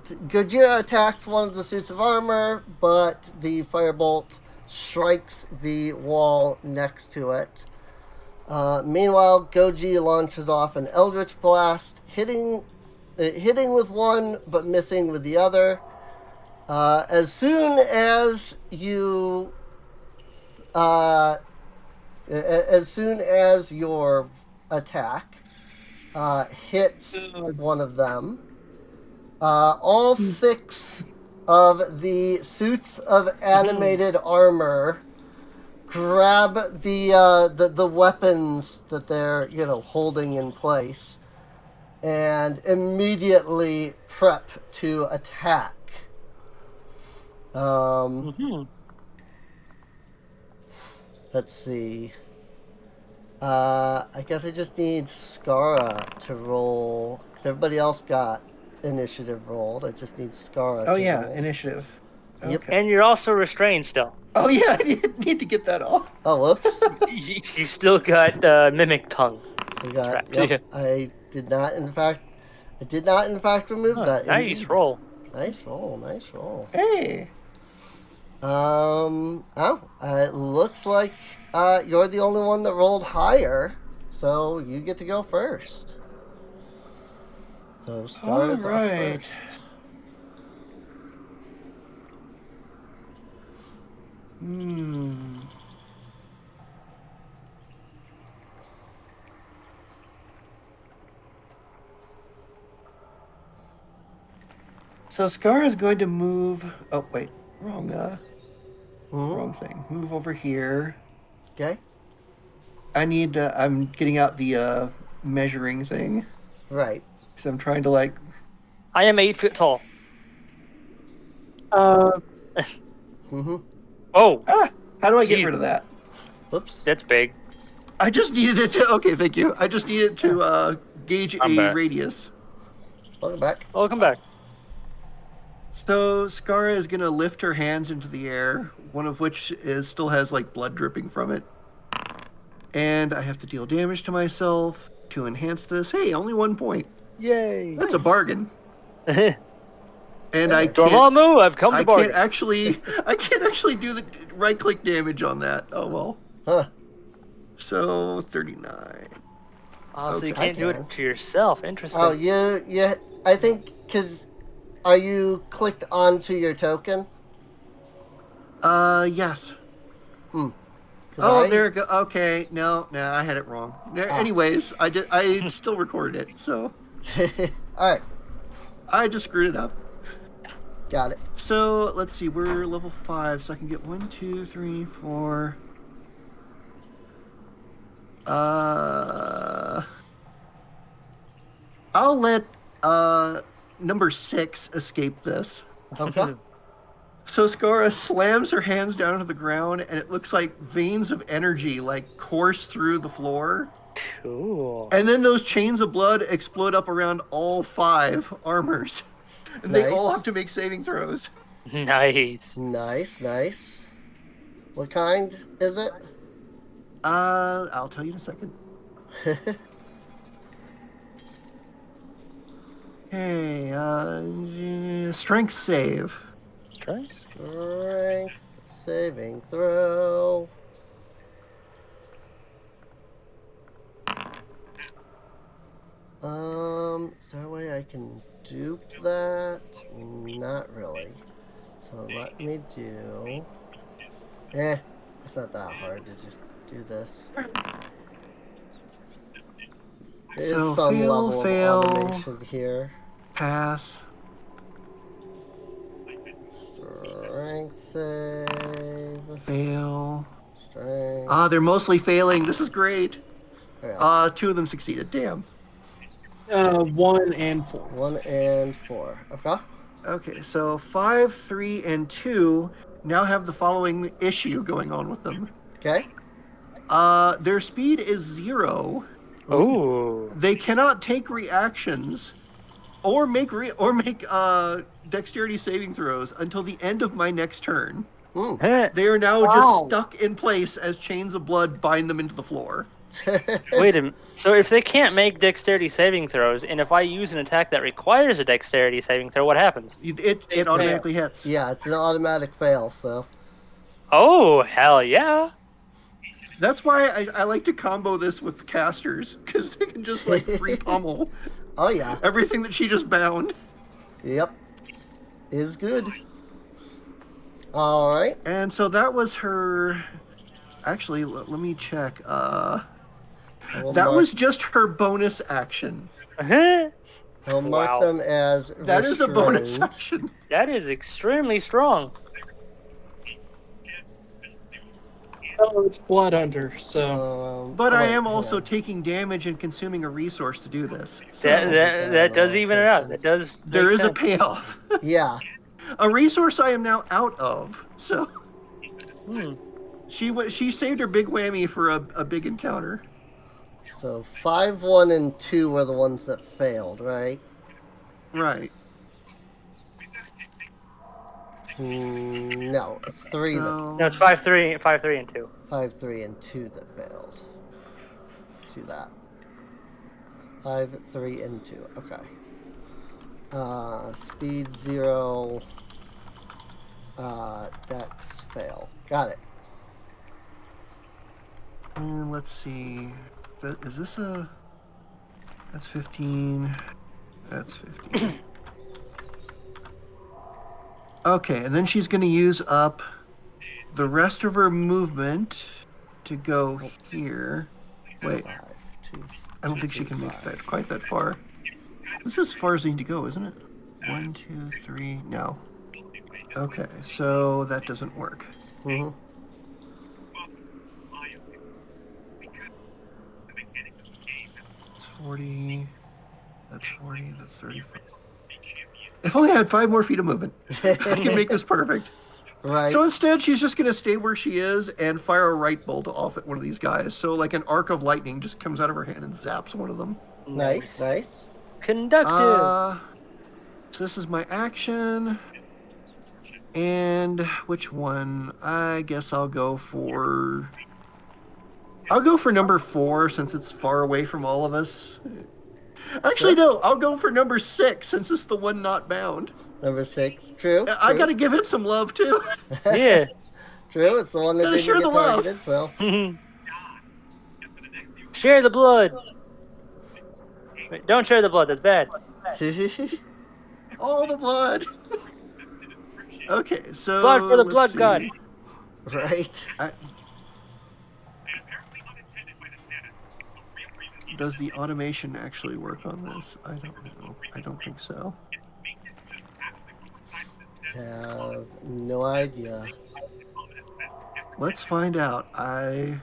attacks one of the suits of armor, but the firebolt strikes the wall next to it. Meanwhile, Goji launches off an Eldritch Blast, hitting with one, but missing with the other. As soon as your attack hits one of them, all 6 of the suits of animated armor grab the weapons that they're holding in place and immediately prep to attack. Let's see. I guess I just need Skara to roll, because everybody else got initiative rolled. I just need Skara to roll. Initiative. Yep. Okay. And you're also restrained still. Oh yeah, I need to get that off. Oh, whoops. You still got mimic tongue. We got, Trapped. yep, I did not in fact remove that. Nice Indeed. roll. Nice roll. Hey. It looks like you're the only one that rolled higher, so you get to go first. So Scar is up Alright. first. So Scar is going to move. Oh wait, wrong thing. Move over here. Okay. I'm getting out the measuring thing. Right. So I'm trying to I am 8 feet tall. Mm-hmm. Oh, how do I get Jeez. rid of that? Whoops. that's big. I just needed it to. Okay, thank you. I just needed to gauge I'm a back. radius. Welcome back. Welcome back. So Skara is gonna lift her hands into the air, one of which still has blood dripping from it. And I have to deal damage to myself to enhance this. Hey, only 1 point. Yay. That's a bargain. And I can't. Dormammu, I've come to I bargain. can't actually do the right-click damage on that. Oh well. Huh. So 39. Oh, so you Okay. can't do it to yourself. Interesting. Oh, you. I think because are you clicked onto your token? Yes. 'Cause Oh, there it go. Okay, no, I had it wrong. Anyways, I still recorded it, so All right. I just screwed it up. Got it. So let's see, we're level 5, so I can get 1, 2, 3, 4. I'll let number 6 escape this. Okay. So Skara slams her hands down to the ground, and it looks like veins of energy course through the floor. Cool. And then those chains of blood explode up around all 5 armors. And they Nice. all have to make saving throws. Nice. Nice. What kind is it? I'll tell you in a second. Hey, strength save. Strength. Strength saving throw. Is there a way I can dupe that? Not really. So let me do. It's not that hard to just do this. There is So some fail, level fail. of automation here. Pass. Strength save. Fail. Strength. They're mostly failing. This is great. Yeah. 2 of them succeeded. Damn. 1 and 4. 1 and 4. Okay. Okay, so 5, 3, and 2 now have the following issue going on with them. Okay. Their speed is 0. Ooh. They cannot take reactions or make dexterity saving throws until the end of my next turn. They are now just stuck in place as chains of blood bind them into the floor. Wait a minute. So if they can't make dexterity saving throws, and if I use an attack that requires a dexterity saving throw, what happens? It automatically hits. Yeah, it's an automatic fail, so. Oh, hell yeah. That's why I like to combo this with casters, because they can just like free pummel Oh, yeah. everything that she just bound. Yep. Is good. Alright. And so that was her. Actually, let me check. That was just her bonus action. I'll mark them as That is a bonus restrained. action. That is extremely strong. Oh, it's Blood Hunter, so. But I wait, am also yeah. taking damage and consuming a resource to do this. So That does even it out. That does. there make is a sense. payoff. Yeah. A resource I am now out of. So Hmm. she saved her big whammy for a big encounter. So 5, 1, and 2 were the ones that failed, right? Right. No, it's 3 that. No, it's 5, 3, and 2. 5, 3, and 2 that failed. See that? 5, 3, and 2. Okay. Speed 0. Dex fail. Got it. And let's see. Is this a? That's 15. That's 15. Okay, and then she's going to use up the rest of her movement to go here. Wait, 5, 2. I don't think she can make that quite that far. This is as far as I need to go, isn't it? 1, 2, 3. No. Okay, so that doesn't work. Mm-hmm. It's 40. That's 40. That's 35. If only I had 5 more feet of movement, I can make this perfect. Right. So instead, she's just going to stay where she is and fire a right bolt off at one of these guys. So like an arc of lightning just comes out of her hand and zaps one of them. Nice, nice. Conductive. So this is my action. And which one? I guess I'll go for number 4 since it's far away from all of us. Actually, no, I'll go for number 6 since it's the one not bound. Number 6. True. I gotta give it some love too. Yeah. True, it's the one that Gotta didn't share get the love. targeted, so. Share the blood. Wait, don't share the blood. That's bad. All the blood. Okay, so Blood for the let's blood see. god. Right. Does the automation actually work on this? I don't know. I don't think so. Have no idea. Let's find out. I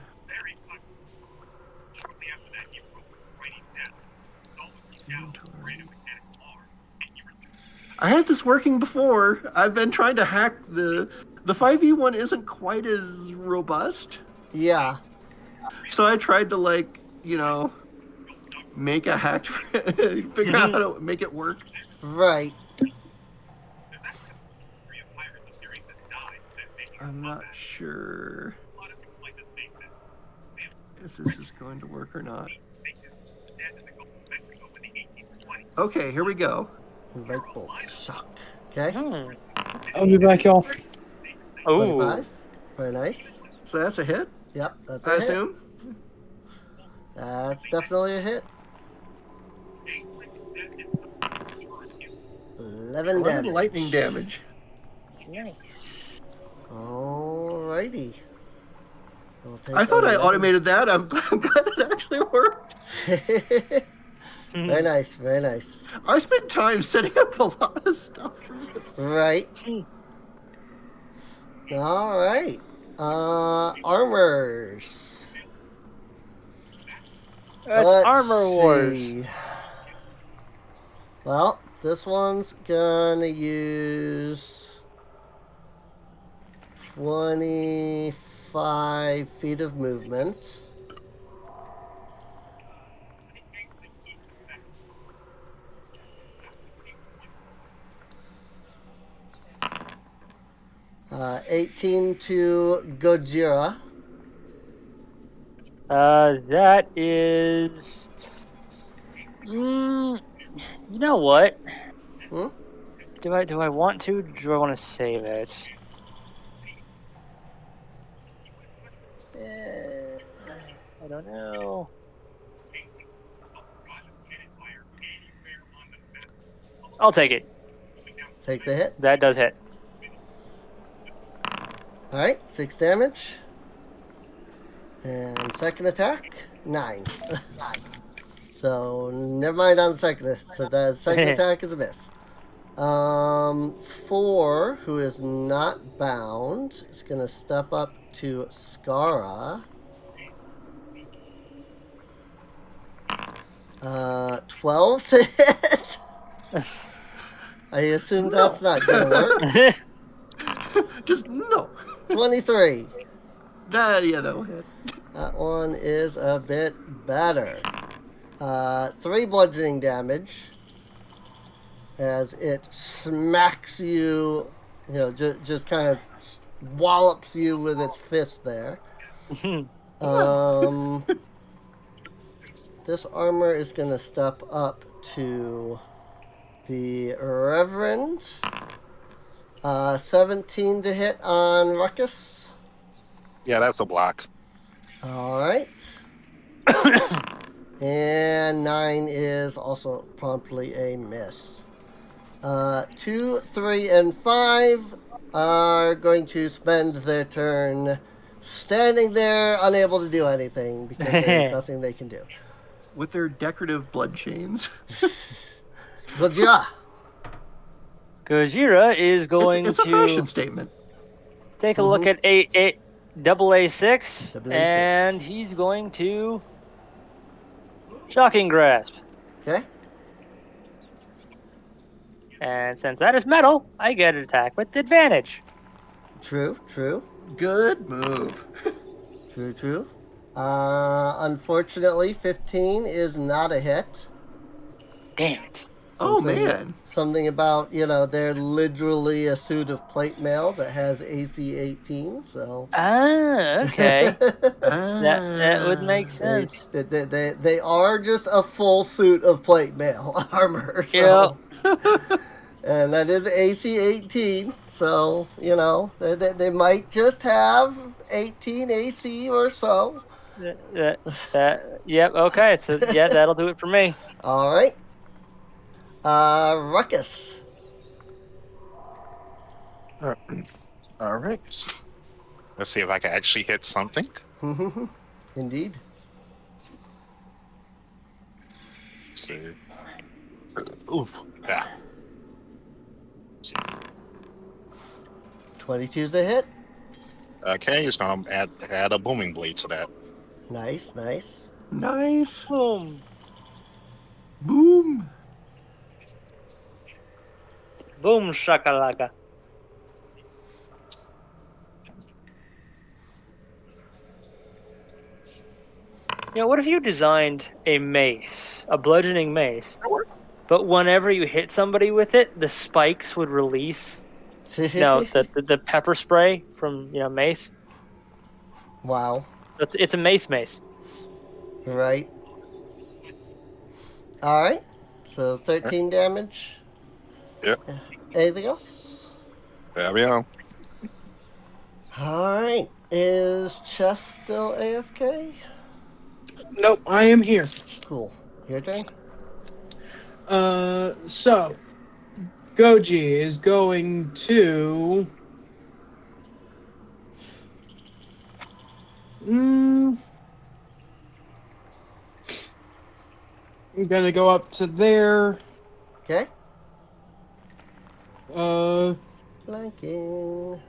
had this working before. I've been trying to hack the 5e1 isn't quite as robust. Yeah. So I tried to make a hack, figure out how to make it work. Right. I'm not sure if this is going to work or not. Okay, here we go. Right bolt. Shock. Okay. I'll be back, y'all. Oh. 25. Very nice. So that's a hit, Yep, that's a I hit. assume. That's definitely a hit. 11 damage. Lightning damage. Nice. Alrighty. I thought I automated that. I'm glad it actually worked. Very nice, very nice. I spent time setting up a lot of stuff for this. Right. All right. Armors. It's Let's Armor Wars. see. Well, this one's gonna use 25 feet of movement. Uh, 18 to Gojira. That is. You know what? Hmm? Do I want to? Or do I want to save it? I don't know. I'll take it. Take the hit. That does hit. Alright, 6 damage. And second attack, 9. So, never mind on the second. So, the second attack is a miss. 4, who is not bound, is going to step up to Skara. 12 to hit. I assume that's not going to work. Just no. 23. That'll hit. That one is a bit better. 3 bludgeoning damage as it smacks you, just kind of wallops you with its fist there. This armor is going to step up to the Reverend. 17 to hit on Ruckus. Yeah, that's a block. Alright. And 9 is also promptly a miss. 2, 3, and 5 are going to spend their turn standing there, unable to do anything because there's nothing they can do. With their decorative blood chains. Gojira. Gojira is going It's a fashion statement. take a look at AA6, AA6. and he's going to Shocking Grasp. Okay. And since that is metal, I get an attack with advantage. True. Good move. True. Unfortunately, 15 is not a hit. Damn it. Oh, man. Something about, they're literally a suit of plate mail that has AC 18, so... Okay. that would make sense. They are just a full suit of plate mail armor, so... And that is AC 18, so, they might just have 18 AC or so. Yep, okay. So, yeah, that'll do it for me. All right. Ruckus. All right. Let's see if I can actually hit something. Indeed. Let's see. Oof. Yeah. 22's a hit. Okay, just gonna add a booming blade to that. Nice. Nice. Boom. Boom. Boom shakalaka. What if you designed a mace, a bludgeoning mace, but whenever you hit somebody with it, the spikes would release? The pepper spray from mace. Wow. It's a mace. Right. All right. So 13 damage. Yep. Anything else? There we go. All right. Is Chess still AFK? Nope, I am here. Cool. Your turn. So Goji is going to I'm gonna go up to there. Okay. Flanking.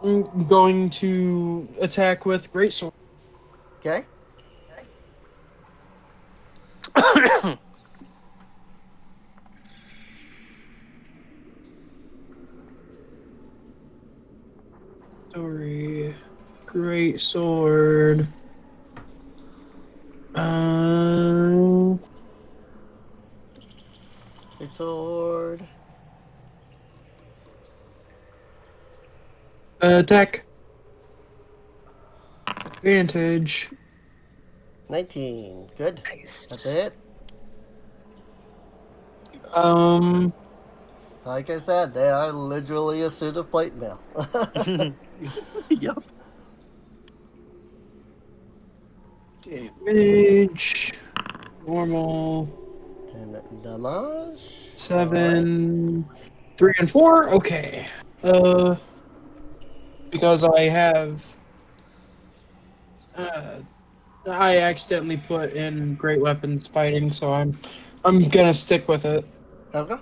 I'm going to attack with greatsword. Okay. Sorry. Greatsword. Good sword. Attack. Advantage. 19. Good. Nice. That's it. Like I said, they are literally a suit of plate mail. Yep. Damage. Normal. 10 damage. 7, 3, and 4. Okay. Because I have. I accidentally put in great weapons fighting, so I'm gonna stick with it. Okay.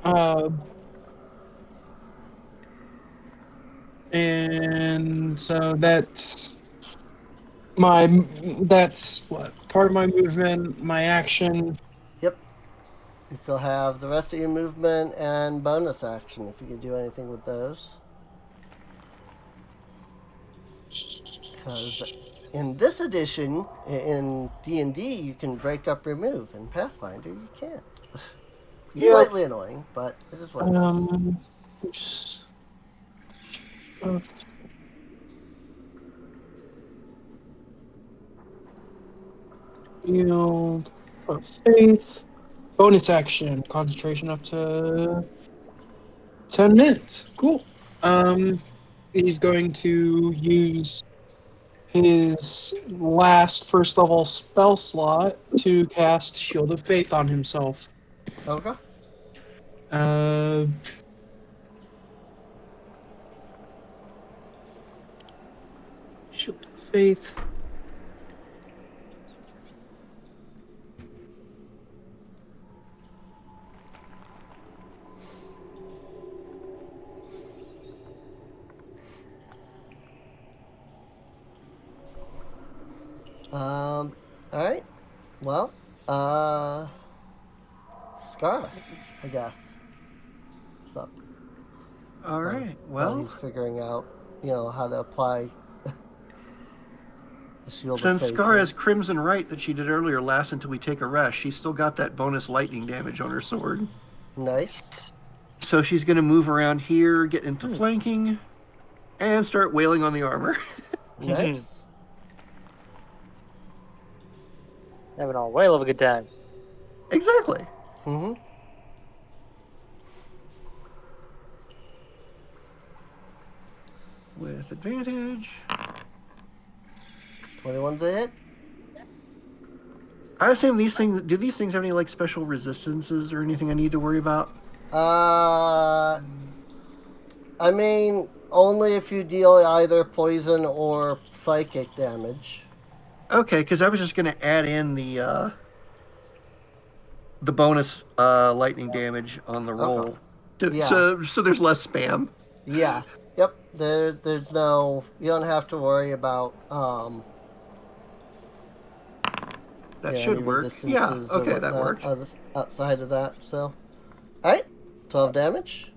And so that's what part of my movement, my action. Yep. You still have the rest of your movement and bonus action if you can do anything with those. Because in this edition, in D&D, you can break up your move. In Pathfinder, you can't. Yep. Slightly annoying, but it is what it is. Yield of faith. Bonus action. Concentration up to 10 minutes. Cool. He's going to use his last first level spell slot to cast Shield of Faith on himself. Okay. Shield of Faith. Alright. Well, Scar, I guess. What's up? All right. While Well, he's figuring out, how to apply the shield of since faith. Scar has Crimson Right that she did earlier lasts until we take a rest, she's still got that bonus lightning damage on her sword. Nice. So she's going to move around here, get into flanking, and start wailing on the armor. Nice. Having a whale of a good time. Exactly. Mm-hmm. With advantage. 21's a hit. I assume these things. Do these things have any like special resistances or anything I need to worry about? I mean, only if you deal either poison or psychic damage. Okay, because I was just going to add in the bonus lightning damage on the roll, Yeah. so there's less spam. Yeah. Yep. There's no. You don't have to worry about. That any should work. Yeah. resistances or Okay, that whatnot worked. outside of that. So, all right, 12 damage.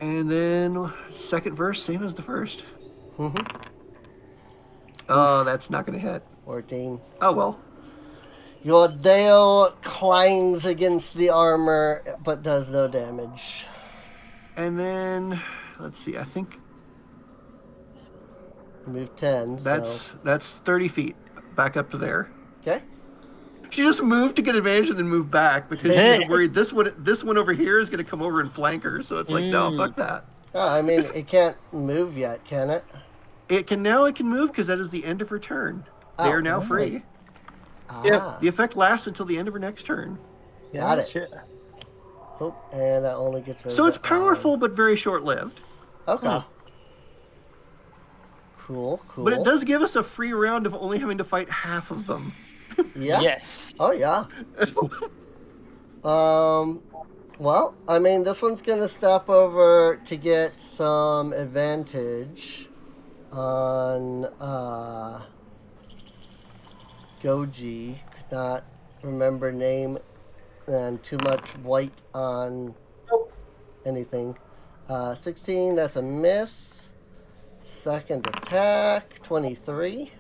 And then second verse, same as the first. Mm-hmm. Oh, that's not going to hit. 14. Oh well. Your Deo clangs against the armor, but does no damage. And then let's see. I think Move 10. that's 30 feet back up to there. Okay. She just moved to get advantage and then moved back because she was worried this one over here is going to come over and flank her. So it's like, no, fuck that. Oh, I mean, it can't move yet, can it? It can move because that is the end of her turn. They are now free. Ah, The effect lasts until the end of her next turn. got it. Shit. Oh, and that only gets rid So of it's it. powerful but very short-lived. Okay. Cool. But it does give us a free round of only having to fight half of them. Yeah. Yes. Oh yeah. Well, I mean, this one's gonna step over to get some advantage on Goji. Could not remember name, and too much white on anything. 16. That's a miss. Second attack. 23.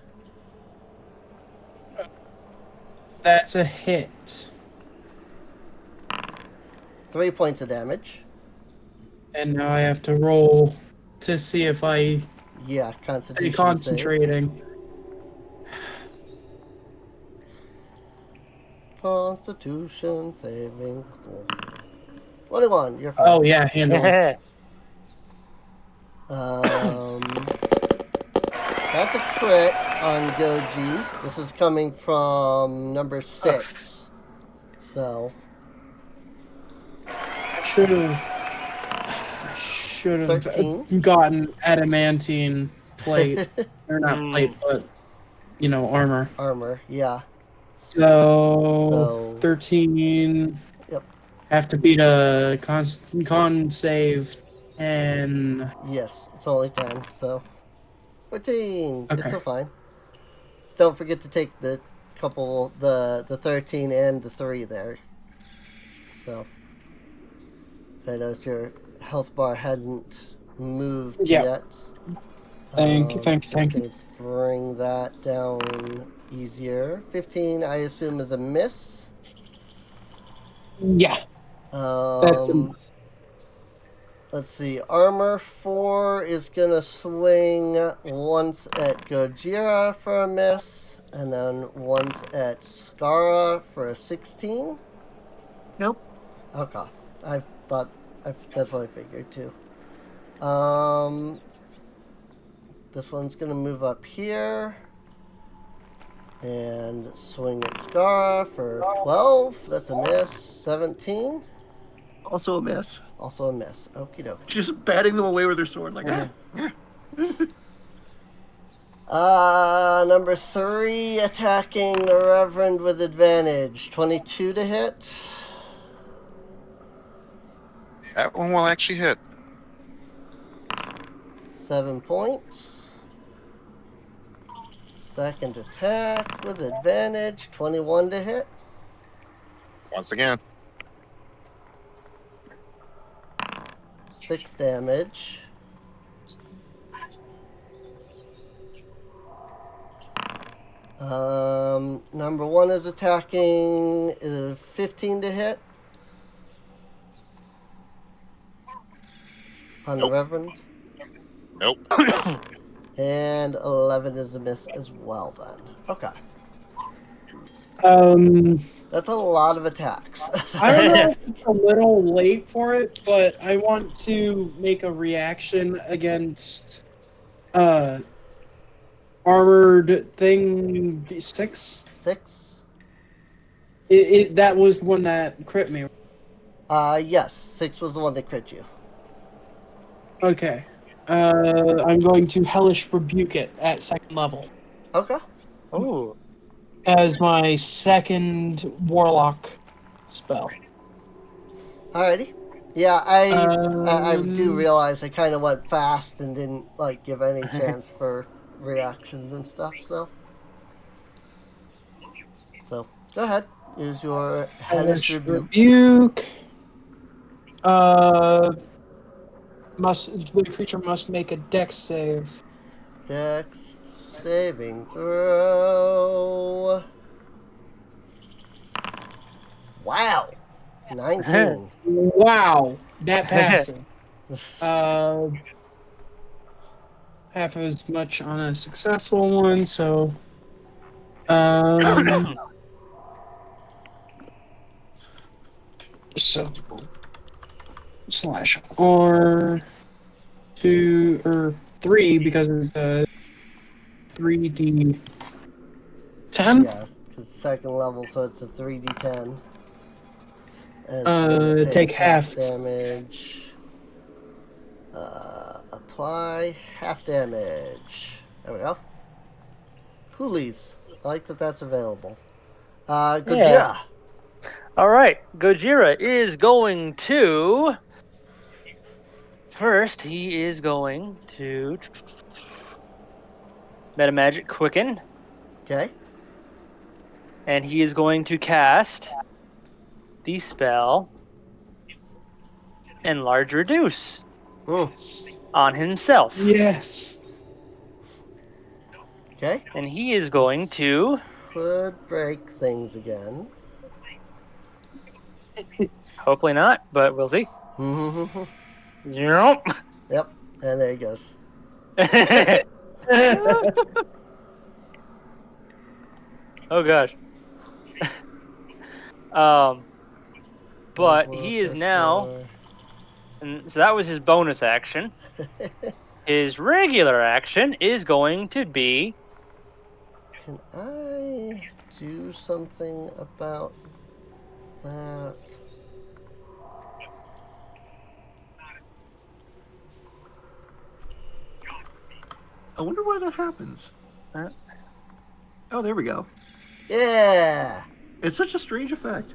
That's a hit. 3 points of damage. And now I have to roll to see if I Yeah, am Constitution save. concentrating. Constitution saving throw. 21. You're fine. Oh yeah, handle. That's a crit on Goji. This is coming from number 6. So I should have 13? gotten adamantine plate, or not plate, but armor. armor. Yeah. So 13. Yep. Have to beat a con save, and Yes. It's only 10. So 14. You're Okay. still fine. Don't forget to take the 13 and the 3 there. So I noticed your health bar hadn't moved Yeah. yet. Thank you. Just gonna bring that down easier. 15, I assume, is a miss. yeah, that's Let's see. Armor 4 is gonna swing once at Gojira for a miss, and then once at Skara for a 16. Nope. Okay. That's what I figured too. This one's gonna move up here and swing at Skara for 12. That's a miss. 17. Also a miss. Also a miss. Okie dokie. Just batting them away with her sword, like, Number 3, attacking the Reverend with advantage. 22 to hit. That one will actually hit. 7 points. Second attack with advantage. 21 to hit. Once again. 6 damage. Number 1 is attacking 15 to hit. On the Nope. Reverend. Nope. And 11 is a miss as well then. Okay. That's a lot of attacks. I don't know if it's a little late for it, but I want to make a reaction against armored thing 6. 6? That was the one that crit me. Yes. 6 was the one that crit you. Okay. I'm going to Hellish Rebuke it at 2nd level Okay. Ooh. as my 2nd Warlock spell. Alrighty. Yeah, I do realize I kind of went fast and didn't give any chance for reactions and stuff. So go ahead. Use your Hellish Rebuke. The creature must make a Dex save. Dex saving throw. Wow. 19. Wow, that passes. Half as much on a successful one, so so slash R 2 or 3 because it's a 3d 10. Yes, because second level, so it's a 3d10. And it take takes half. damage. Apply half damage. There we go. Coolies. I like that that's available. Gojira. All right, Gojira is going to. First, he is going to Metamagic Quicken, Okay. and he is going to cast the spell Enlarge Reduce on himself. Yes. Okay. And he is going to. Could break things again. Hopefully not, but we'll see. Mm-hmm. Zero. Yep. And there he goes. Oh gosh. But he is now, and so that was his bonus action. His regular action is going to be. Can I do something about that? I wonder why that happens. Oh, there we go. Yeah. It's such a strange effect.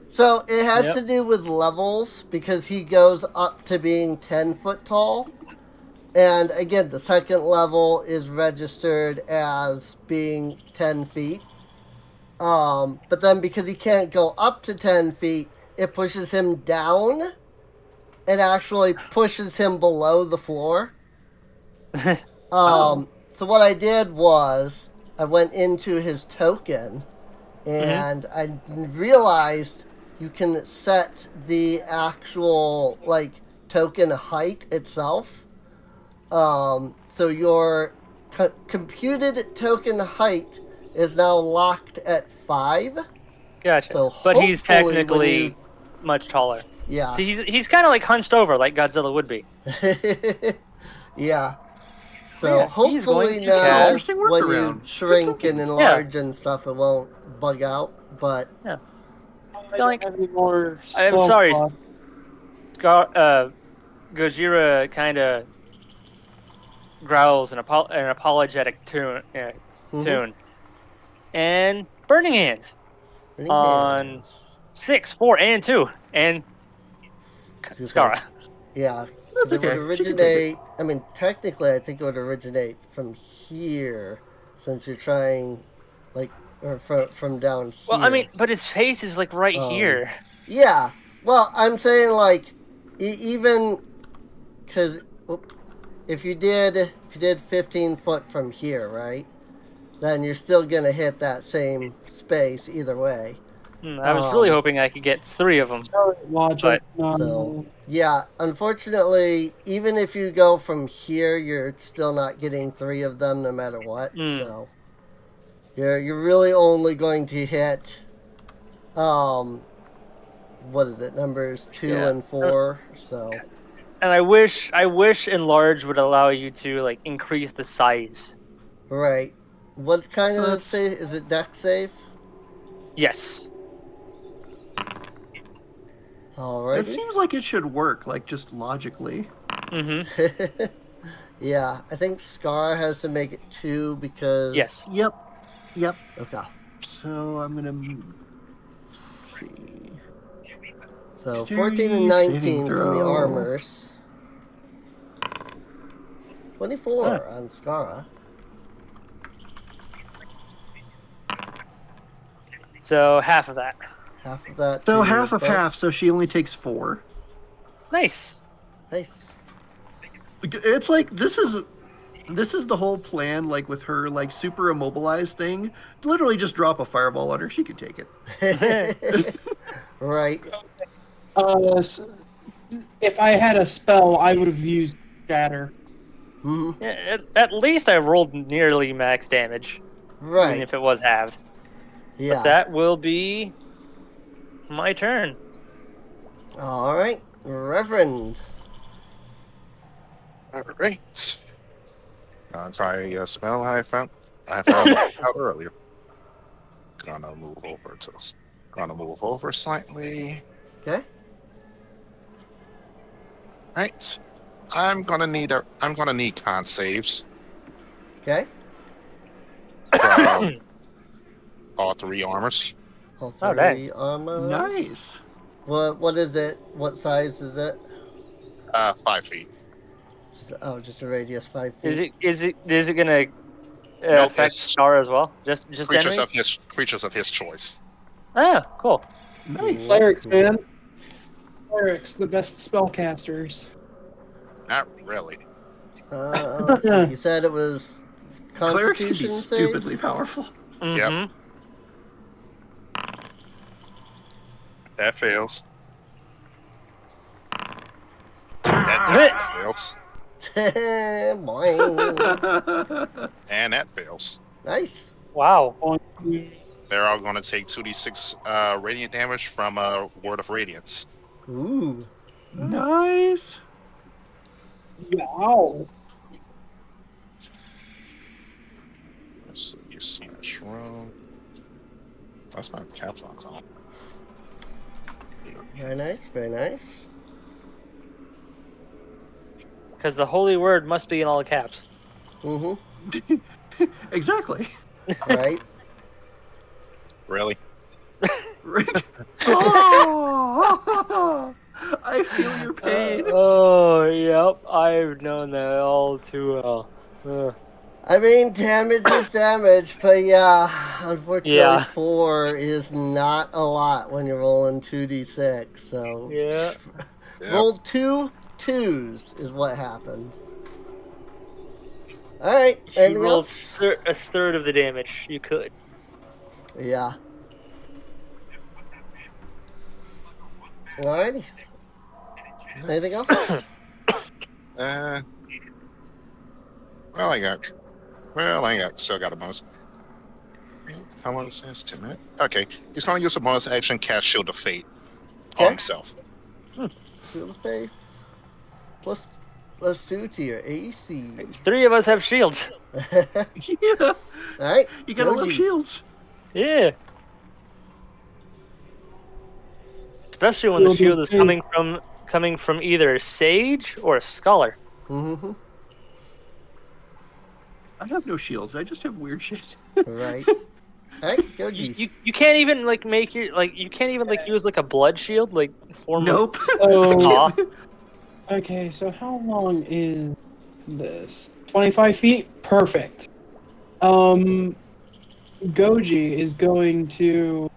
So it has Yep. to do with levels because he goes up to being 10 foot tall. And again, the second level is registered as being 10 feet. But then because he can't go up to 10 feet, it pushes him down and actually pushes him below the floor. So what I did was I went into his token and I realized you can set the actual token height itself. So your computed token height is now locked at 5. Gotcha. So but he's hopefully when technically much taller. Yeah. So he's kind of like hunched over, like Godzilla would be. Yeah. So Yeah, he's going hopefully to now cast- Interesting when you workaround. shrink and enlarge and stuff, it won't bug out. But Like, Have any more I'm spell sorry. slots? Gojira kind of growls an apologetic tune, tune, and Burning Hands Burning on Hands. 6, 4, and 2, and Skara. Yeah. That's It would okay. She can take originate. I mean, technically, I think it would originate from here, since you're trying, or from down here. Well, I mean, but his face is like right here. Yeah. Well, I'm saying even because if you did 15 foot from here, right? Then you're still gonna hit that same space either way. I was really hoping I could get 3 of them. Logic. So yeah, unfortunately, even if you go from here, you're still not getting 3 of them, no matter what. So you're really only going to hit, what is it? Numbers 2 and 4. So. And I wish Enlarge would allow you to increase the size. Right. What kind So of that's- save? Is it deck save? Yes. Alright. It seems like it should work, just logically. Mm-hmm. Yeah, I think Scar has to make it 2 because. Yes. Yep. Okay. So I'm gonna let's see. So Dexterity 14 and saving 19 from the throw. armors. 24 on Skara. So half of that. Half of that. So to half of both. half. So she only takes 4. Nice. Nice. It's like this is the whole plan. With her super immobilized thing. Literally, just drop a fireball on her. She could take it. Right. If I had a spell, I would have used Shatter. Mm-hmm. Yeah, at least I rolled nearly max damage, even Right. if it was half. Yeah. But that will be my turn. All right, Reverend. All right. I'll try a spell I found out earlier. Gonna move over slightly. Okay. Right. I'm gonna need con saves. Okay. From all three armors. All Oh, dang. three armor. Nice. What is it? What size is it? 5 feet. Just a radius 5 feet. Is it gonna No, affect it's Star as well? Just creatures enemies? of his choice. Ah, cool. Nice. Clerics, man. Clerics, the best spellcasters. Not really. Let's see. You said it was Clerics can be Constitution save? stupidly powerful. Mm-hmm. That fails. That definitely fails. Boing. And that fails. Nice. Wow. They're all going to take 2d6 radiant damage from a Word of Radiance. Ooh. Nice. Wow. Let's see, you see that shroud. That's my caps lock on. Very nice. Very nice. Because the holy word must be in all caps. Mm-hmm. Exactly. Right. Really? Oh, I feel your pain. Oh, yep. I've known that all too well. I mean, damage is damage, but yeah, unfortunately, Yeah. 4 is not a lot when you're rolling 2d6. So Yeah. Yep. roll 2 2s is what happened. All right, You anything rolled else? a third of the damage you could. Yeah. Alrighty. Anything else? Well, I still got a bonus. How long is this? 10 minutes? Okay. He's going to use a bonus action, cast Shield of Fate Okay. on himself. Shield of Faith. Plus 2 to your AC. 3 of us have shields. Yeah, Alright. you gotta love Goji. shields. Yeah. Especially when the shield is coming from either a sage or a scholar. Mm-hmm. I have no shields. I just have weird shit. Right. Alright, Goji. You can't even like make your you can't even like use like a blood shield like form. Nope. So, Aw. okay, so how long is this? 25 feet? Perfect. Goji is going to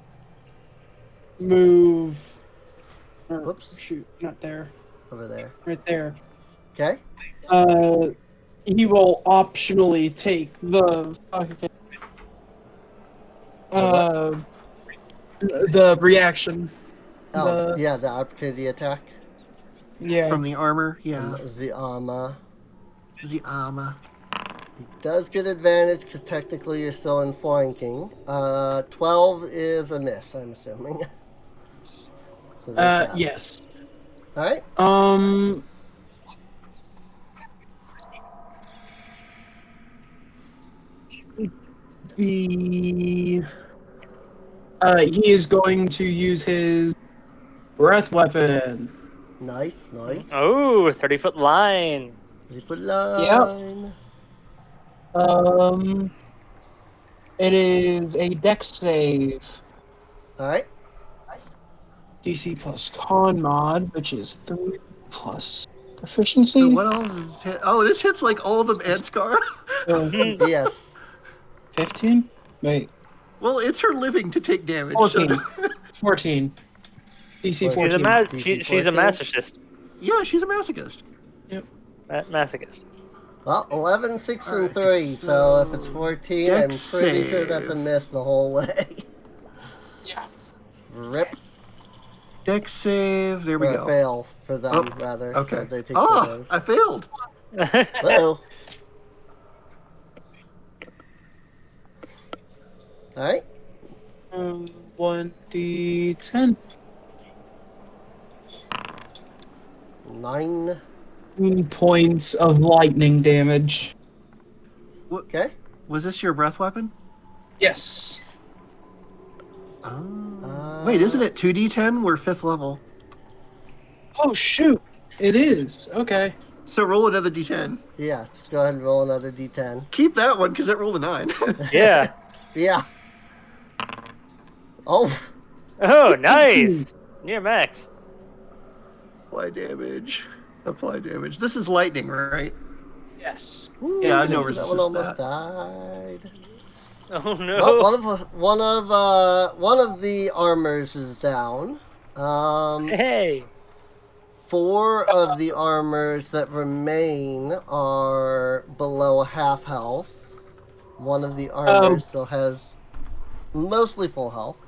move. Whoops. Shoot, not there. Over there. Right there. Okay. He will optionally take the the reaction. Oh, yeah, the opportunity attack. Yeah. From the armor, yeah. The armor. The armor. He does get advantage because technically you're still in flanking. 12 is a miss, I'm assuming. So there's that. Yes. Alright. He is going to use his breath weapon. Nice, nice. Oh, 30-foot line. 30-foot line. It is a dex save. Alright. DC plus con mod, which is 3 plus So proficiency. what else? Oh, this hits like all of them and Scar. Yes. 15? Wait. Well, it's her living to take damage. 14. So... 14. DC She's 14. a she's a 14? masochist. yeah, she's a masochist. Masochist. Well, 11, 6, and Alright, 3. So if it's 14, I'm dex pretty sure that's a save. miss the whole way. Yeah. Rip. Dex save. There we Or go. fail for them, Oh, rather. Okay. So they take Oh, those. I failed. Well. Alright. 1d10. 9. Points of lightning damage. Okay. Was this your breath weapon? Yes. Wait, isn't it 2d10? We're 5th level. Oh shoot! It is. Okay. So roll another d10. Yeah, just go ahead and roll another d10. Keep that one because it rolled a 9. Yeah. Yeah. Oh, Oh, nice. Near max. Apply damage. Apply damage. This is lightning, right? Yes. Yeah, I it know is. that resistance one to almost that. died. Oh no. Well, one of the armors is down. Hey. 4 of the armors that remain are below half health. One of the armors still has mostly full health.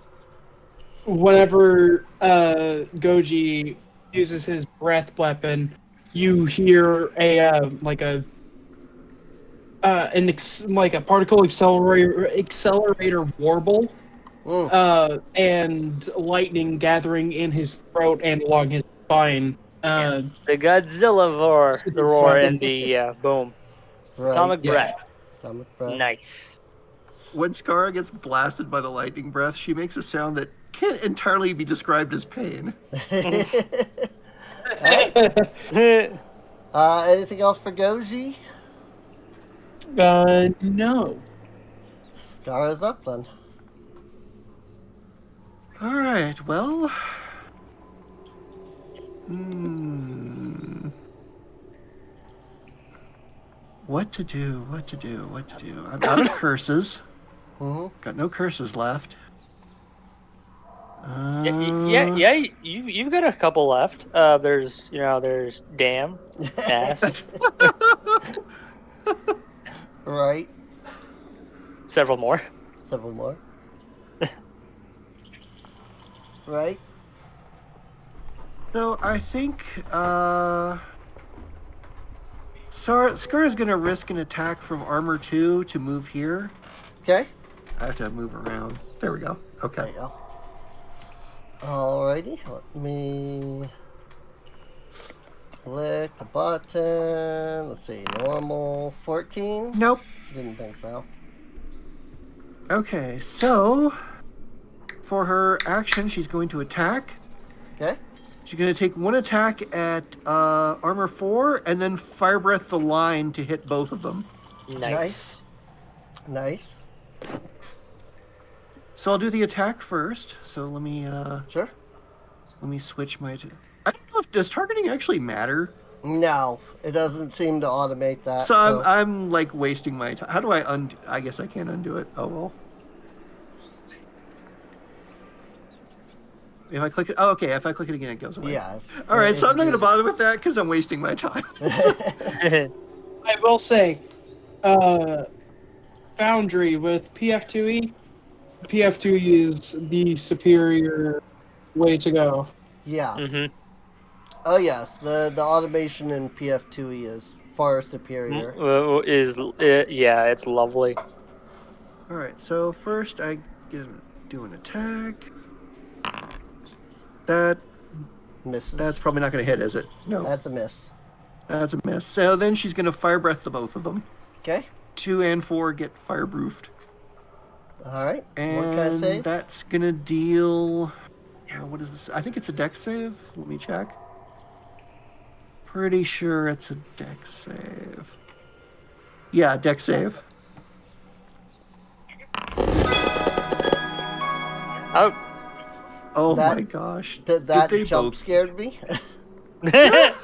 Whenever Goji uses his breath weapon, you hear like a particle accelerator warble, and lightning gathering in his throat and along his spine. The Godzilla roar, the roar, and the boom. Right. Atomic Yeah. breath. Atomic breath. Nice. When Skara gets blasted by the lightning breath, she makes a sound that can't entirely be described as pain. Anything else for Goji? No. Scara's up then. All right, well. What to do? I'm out of curses. Got no curses left. Yeah. You've got a couple left. There's damn, ass, Right. several more. Several more. Right. So I think Skara's gonna risk an attack from armor 2 to move here. Okay. I have to move around. There we go. There Okay. you go. Alrighty, let me click the button. Let's see, normal 14? Nope. Didn't think so. Okay, so for her action, she's going to attack. Okay. She's going to take one attack at armor 4 and then fire breath the line to hit both of them. Nice. Nice. So I'll do the attack first. So let me Sure. let me switch my. I don't know if does targeting actually matter. No, it doesn't seem to automate that. So I'm like wasting my time. How do I undo? I guess I can't undo it. Oh well. If I click it, oh okay. If I click it again, it goes away. Yeah. All right, so I'm not going to bother with that because I'm wasting my time. I will say, Foundry with PF2E. PF2E is the superior way to go. Yeah. Mm-hmm. Oh yes, the automation in PF2E is far superior. Yeah, it's lovely. All right, so first I do an attack. Misses. That's probably not going to hit, is it? No. That's a miss. That's a miss. So then she's going to fire breath the both of them. Okay. 2 and 4 get fireproofed. All right. And What can I save? that's going to deal... what is this? I think it's a dex save. Let me check. Pretty sure it's a dex save. Yeah, dex save. Oh. Oh That- my gosh. That Did they jump both- scared me. It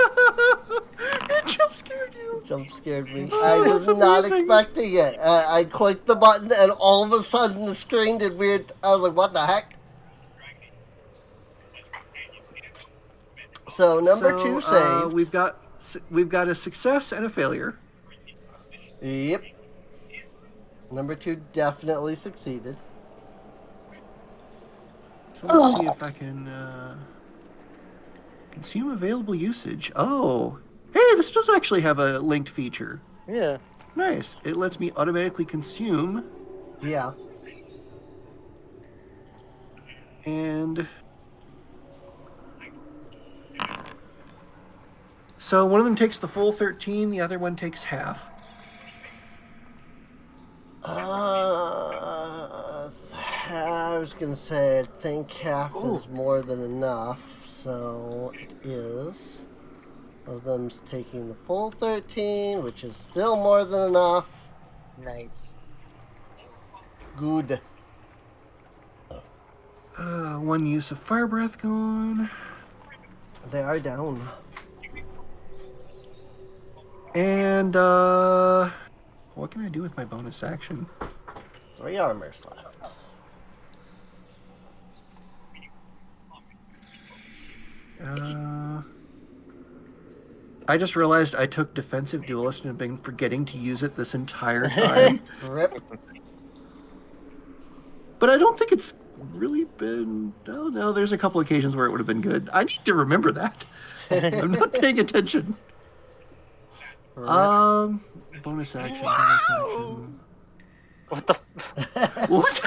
jump scared you. Jump scared me. Oh, I was that's not amazing. expecting it. I clicked the button and all of a sudden the screen did weird. I was like, what the heck? So number 2 saved. We've got a success and a failure. Yep. Number 2 definitely succeeded. So let's see if I can consume available usage. Oh, hey, this does actually have a linked feature. Yeah. Nice. It lets me automatically consume, Yeah. and so one of them takes the full 13, the other one takes half. I was gonna say I think half is more than enough, so it is of them's taking the full 13, which is still more than enough. Nice. Good. One use of fire breath gone. They are down. And, what can I do with my bonus action? 3 armors left. I just realized I took defensive duelist and have been forgetting to use it this entire time. Rip. But I don't think it's really been... No, there's a couple occasions where it would have been good. I need to remember that. I'm not paying attention. Rip. Bonus action. What the? What?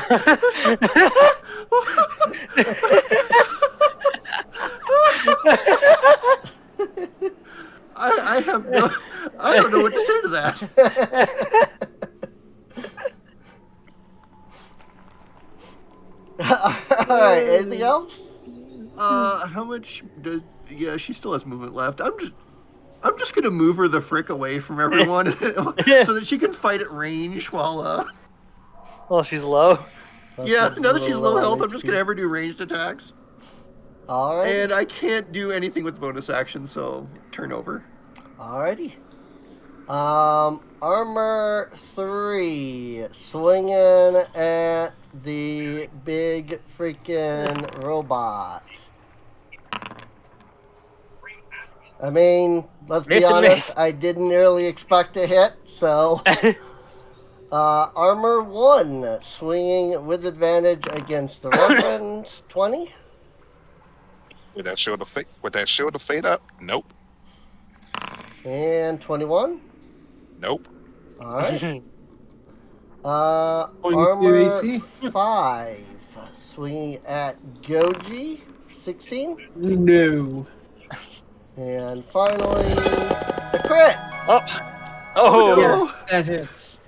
I have no... I don't know what to say to that. Alright, anything else? How much does... Yeah, she still has movement left. I'm just gonna move her the frick away from everyone so that she can fight at range while, Well, she's low. Yeah, now that she's low health, I'm just gonna have her do ranged attacks. Alright. And I can't do anything with bonus action, so turnover. Alrighty. Armor 3, swinging at the big freaking robot. I mean, let's be Miss and honest, miss. I didn't really expect a hit, so... Armor 1, swinging with advantage against the Reverend, 20. With that shield of fate up? Nope. And 21. Nope. Alright. 22 Armor AC? 5, swinging at Goji, 16. No. And finally, the crit! Oh. Yeah, that hits.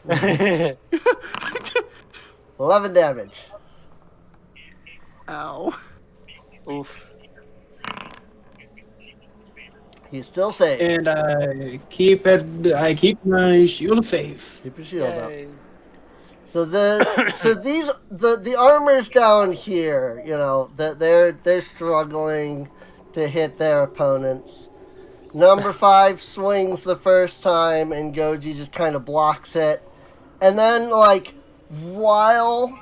11 damage. Ow. Oof. He's still safe. And I keep my shield of faith. Keep your shield up. Yay. So the armors down here, you know, that they're struggling to hit their opponents. Number 5 swings the first time and Goji just kind of blocks it. And then like while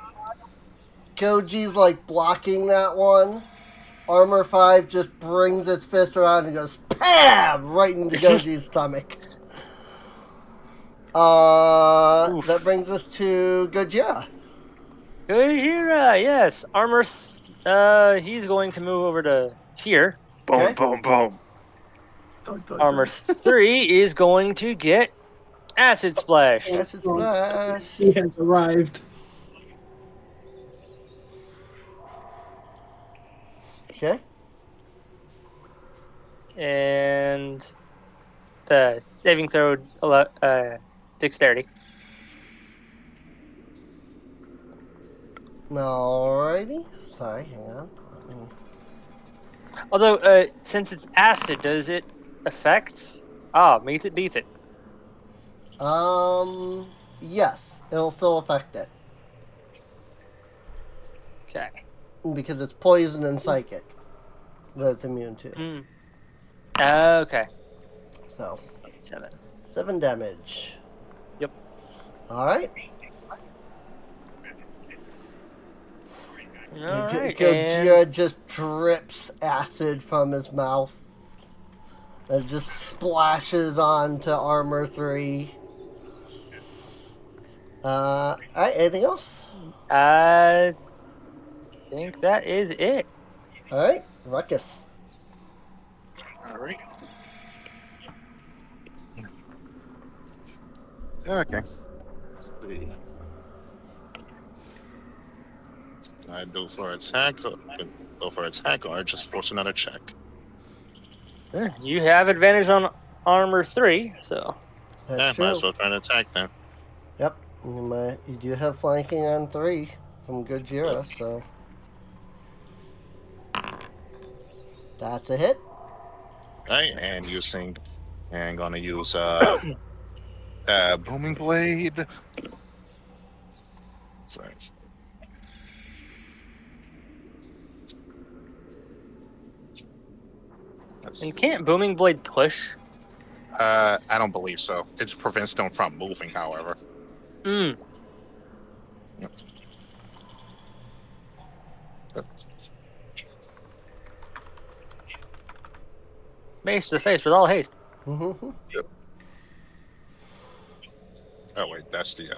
Goji's like blocking that one, Armor 5 just brings its fist around and goes PAM! Right into Goji's stomach. That brings us to Gojira. Gojira, yes. Armor. He's going to move over to here. Boom, Okay. boom, boom. Dun, dun, Armor dun. 3 is going to get Acid Splash. Acid Splash. He has arrived. Okay. And the saving throw, dexterity. Alrighty. Sorry, hang on. Although, since it's acid, does it affect? Meet it, beat it. Yes, it'll still affect it Okay. because it's poison and psychic that it's immune to. Mm. Okay. So 7. 7 damage. Yep. All right. All right. Gojira just drips acid from his mouth. It just splashes onto Armor 3. Alright, anything else? I think that is it. Alright, Ruckus. All right. Okay. Let's see. I go for attack, or just force another check. You have advantage on armor 3, so. That's Might true. as well try to attack then. Yep, you do have flanking on 3 from Gojira, so. That's a hit. Right, and gonna use booming blade. Sorry. And can't Booming Blade push? I don't believe so. It prevents them from moving, however. Mm. Yep. Face to face with all haste. Mm-hmm. Yep. Oh wait, that's the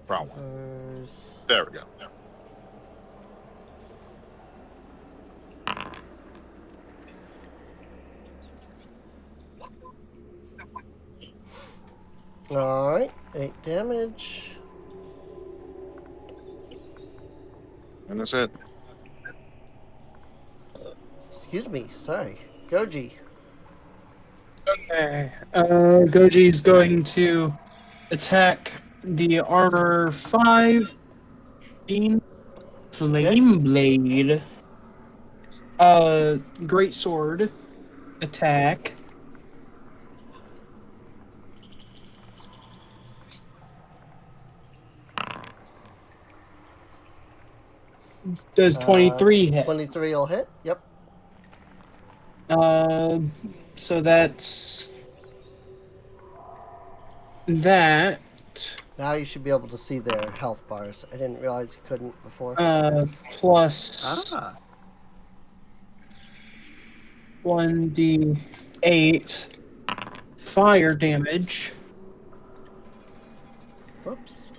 wrong one. There we go. Alright, 8 damage. And that's it. Excuse me, sorry. Goji. Okay. Goji's going to attack the armor 5. Flame Blade. Great Sword. Attack. Does 23 hit? 23 will hit, yep. So that's that. Now you should be able to see their health bars. I didn't realize you couldn't before. Plus 1d8 fire damage. Whoops.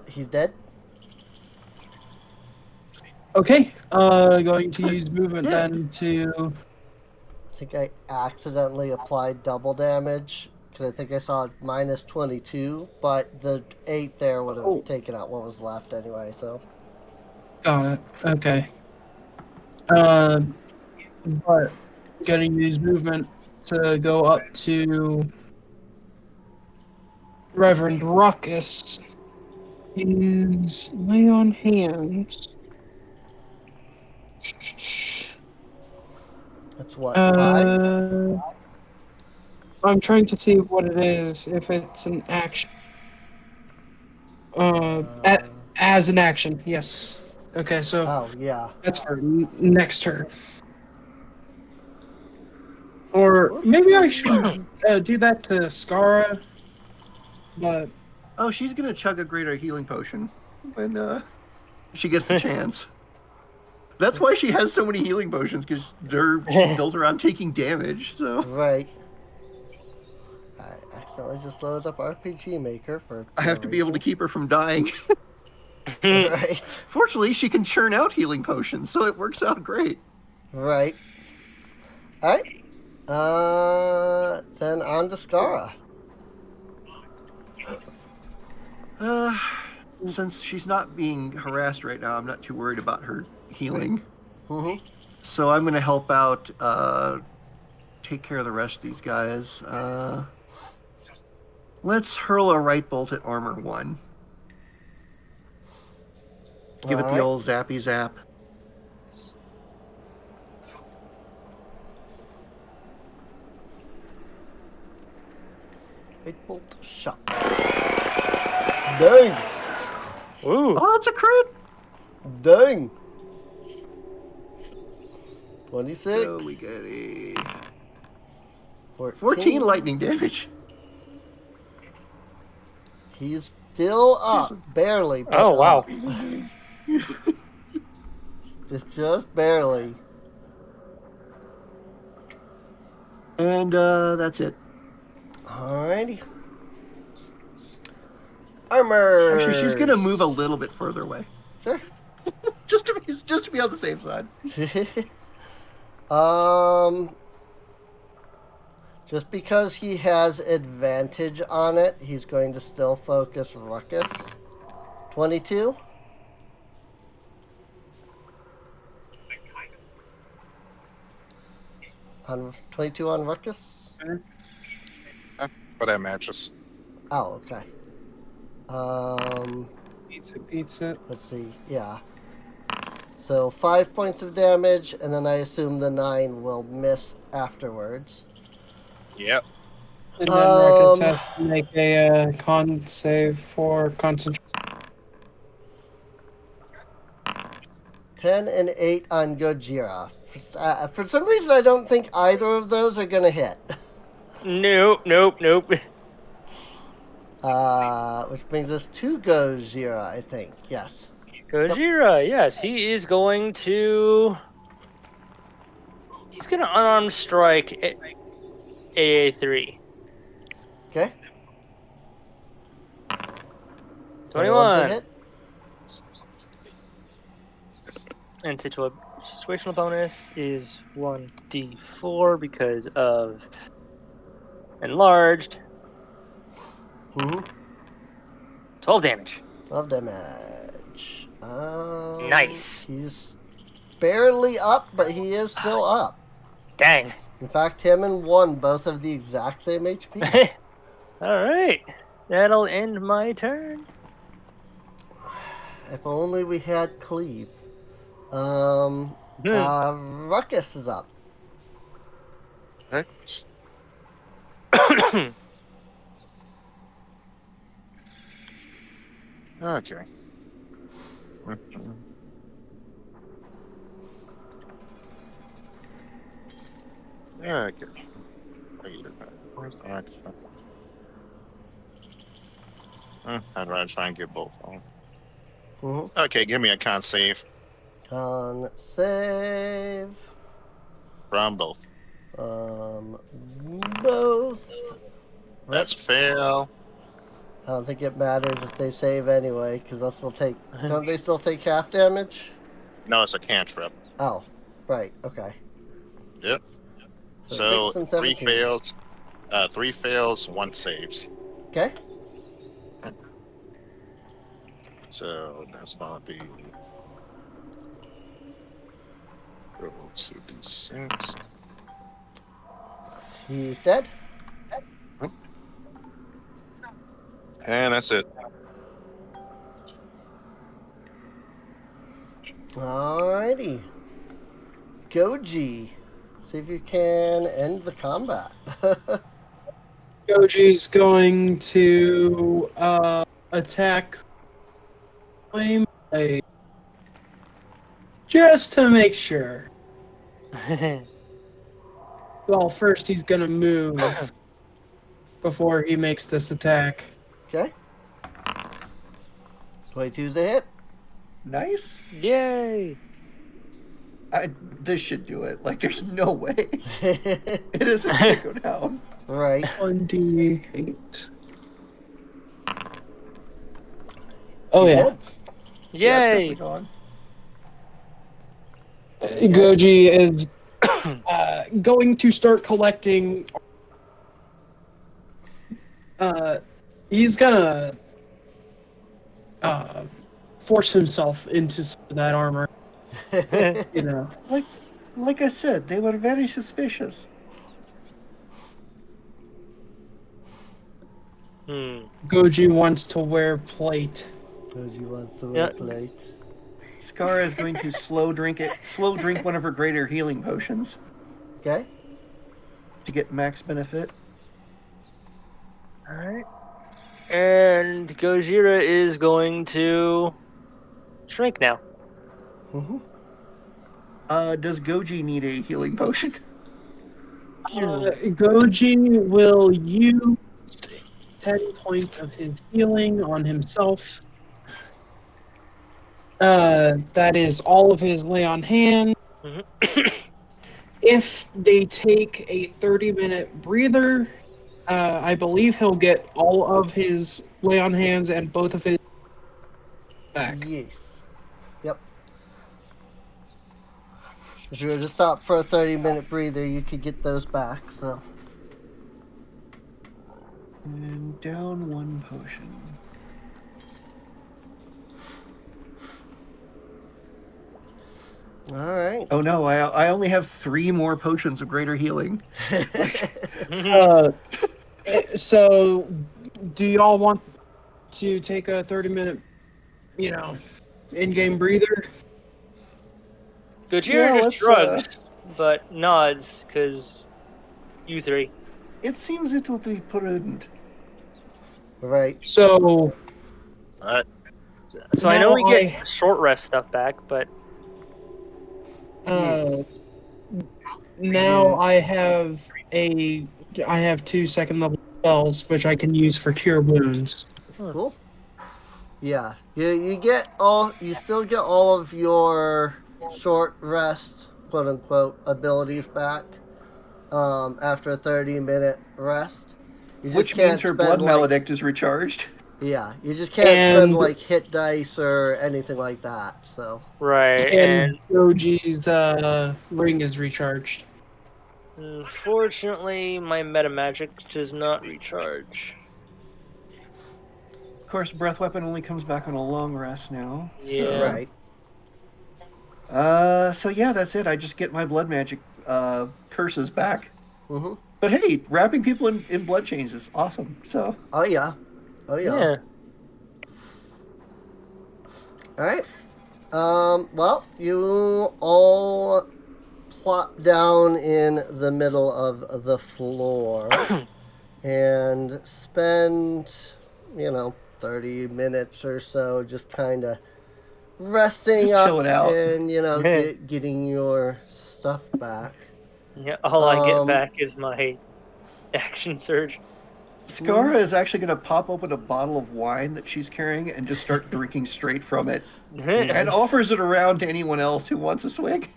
He's dead? Okay. Going to use movement then to. I think I accidentally applied double damage because I think I saw minus 22, but the 8 there would have taken out what was left anyway, so. Got it. Okay. But gonna use movement to go up to Reverend Ruckus. Is lay on hands. That's what, 5? I'm trying to see what it is, if it's an action. As an action, yes. Okay, so Oh, yeah. that's for next turn. Or maybe I should do that to Skara, but... Oh, she's gonna chug a greater healing potion when she gets the chance. That's why she has so many healing potions, because she's built around taking damage. So Right. I accidentally just loaded up RPG Maker for. I have to be able to keep her from dying. Right. Fortunately, she can churn out healing potions, so it works out great. Right. Alright. Then on to Skara. Since she's not being harassed right now, I'm not too worried about her healing. Mm-hmm. So I'm going to help out, take care of the rest of these guys. Let's hurl a right bolt at armor 1. Give it the old zappy zap. Right bolt shot. Dang! Ooh. Oh, it's a crit! Dang! 26. So we get a 14 lightning damage. He's still up, barely. But Oh, wow. up. Just barely. And that's it. Alrighty. Armor. Actually, she's gonna move a little bit further away, Sure. just to be on the safe side. Just because he has advantage on it, he's going to still focus Ruckus. 22. On 22 on Ruckus. But that matches. Oh, okay. Beats it. Let's see. Yeah. So 5 points of damage, and then I assume the 9 will miss afterwards. Yep. And then Ruckus has to make a con save for concentration. 10 and 8 on Gojira. For some reason, I don't think either of those are going to hit. Nope. Which brings us to Gojira, I think. Yes. Gojira, yes, he is going to. He's going to unarmed strike AA3. Okay. 21. Hit. And situational bonus is 1d4 because of enlarged. 12 damage. 12 damage. Nice. He's barely up, but he is still up. Dang. In fact, him and 1 both have the exact same HP. All right. That'll end my turn. If only we had cleave. Ruckus is up. Right. Okay. Okay. I'd rather try and get both of them. Okay, give me a con save Con save. from both. Both. That's fail. I don't think it matters if they save anyway, because they'll still take. Don't they still take half damage? No, it's a cantrip. Oh, right. Okay. Yep. So So 6 and 3 17. fails. 3 fails, 1 saves. Okay. So that's gonna be 2d6. He's dead. And that's it. Alrighty. Goji. See if you can end the combat. Goji's going to attack Flame Blade. Just to make sure. Well, first he's gonna move before he makes this attack. Okay. 22's a hit. Nice. Yay. This should do it. Like, there's no way it isn't going to go down. Right. 1d8. Oh, He's yeah. dead. Yay. Gone. Goji is going to start collecting. He's gonna force himself into that armor. You know. Like I said, they were very suspicious. Goji wants to wear plate. Goji wants to Yeah. plate. Skara is going to slow drink one of her greater healing potions Okay. to get max benefit. Alright. And Gojira is going to shrink now. Does Goji need a healing potion? Goji will use 10 points of his healing on himself. That is all of his lay on hand. If they take a 30-minute breather, I believe he'll get all of his lay on hands and both of his back. Yes. Yep. If you were to stop for a 30-minute breather, you could get those back, so. And down 1 potion. Alright. Oh no, I only have 3 more potions of greater healing. So, do y'all want to take a 30-minute, in-game breather? Gojira just shrugs, but nods, because you three. It seems it would be prudent. Right. So So I know we Now get short rest stuff back, but uh, now I have 2 second level spells which I can use for cure wounds. Cool. Yeah. You still get all of your short rest, quote unquote, abilities back after a 30-minute rest. You just Which can't means her spend, blood like, maledict is recharged. Yeah, you just can't spend And- like hit dice or anything like that. So right, And Goji's ring is recharged. unfortunately, my meta magic does not recharge. Of course, breath weapon only comes back on a long rest now. Yeah. right. So yeah, that's it. I just get my blood magic curses back. Mhm. But hey, wrapping people in blood chains is awesome. So Oh yeah. Oh yeah. Yeah. All right. Well, you all plop down in the middle of the floor and spend, 30 minutes or so just kind of resting Just up chilling out. and, getting your stuff back. Yeah, all I get Um, back is my action surge. Skara is actually going to pop open a bottle of wine that she's carrying and just start drinking straight from it, and offers it around to anyone else who wants a swig.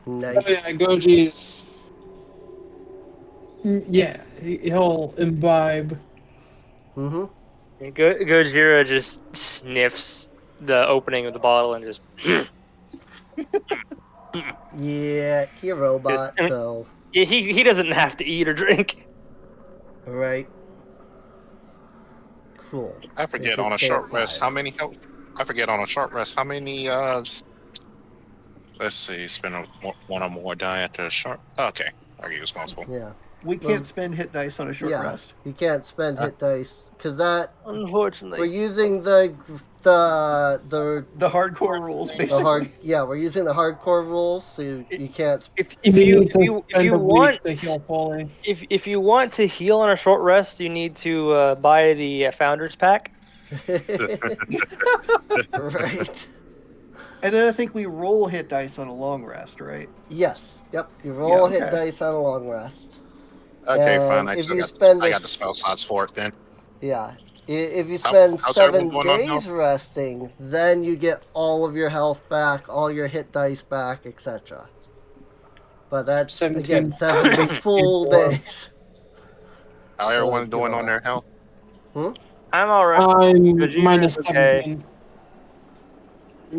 Nice. Oh yeah, Goji's. Yeah, he'll imbibe. Mm-hmm. Gojira just sniffs the opening of the bottle and just. Yeah, he a robot, Just- so Yeah, he doesn't have to eat or drink. right. Cool. I forget It on a did say short it rest five. how many health. I forget on a short rest how many. Let's see. Spend one or more die after a short. Okay, I get responsible. Yeah. We can't spend hit dice on a short Yeah. rest. You can't spend hit dice because we're Unfortunately. using the The hardcore rules, basically. we're using the hardcore rules, so you can't. If You you need if to you if spend you a week want to heal fully. if you want to heal on a short rest, you need to buy the Founders Pack. Right. And then I think we roll hit dice on a long rest, right? Yes. Yep. You roll Yeah, hit okay. dice on a long rest. Okay, And fine. I if still you got. spend I a got the spell slots for it then. Yeah. If you spend how's 7 everyone doing on days resting, then you get all of your health back, all your hit dice back, etc. But that's 17 again 7 full Four. days. How everyone doing on their health? I'm alright. I'm Gojira's minus okay. 17.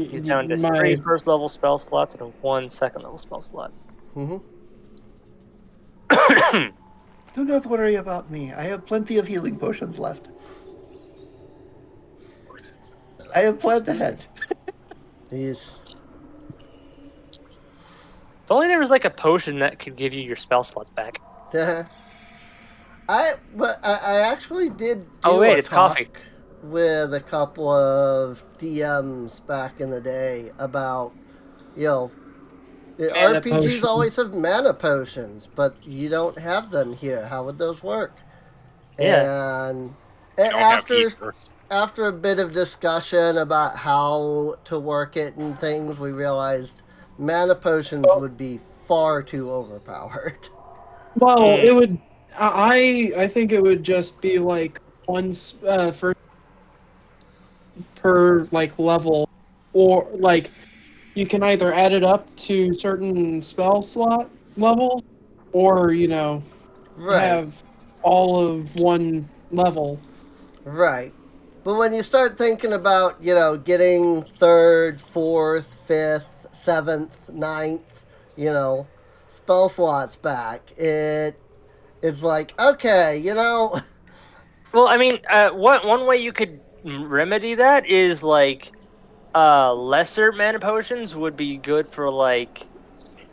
He's down to My- 3 first level spell slots and 1 second level spell slot. Mm-hmm. Do not worry about me. I have plenty of healing potions left. I have planned ahead. He's If only there was like a potion that could give you your spell slots back. I actually did. Oh, do wait, a it's coffee. talk with a couple of DMs back in the day about, the Mana RPGs potions. always have mana potions, but you don't have them here. How would those work? Yeah. And You don't have after either. after a bit of discussion about how to work it and things, we realized mana potions would be far too overpowered. Well, it would. I think it would just be like one for per like level, or like you can either add it up to certain spell slot levels, or Right. have all of one level. Right. But when you start thinking about, getting 3rd, 4th, 5th, 7th, 9th, spell slots back, it's like, okay, Well, I mean, one way you could remedy that is like lesser mana potions would be good for like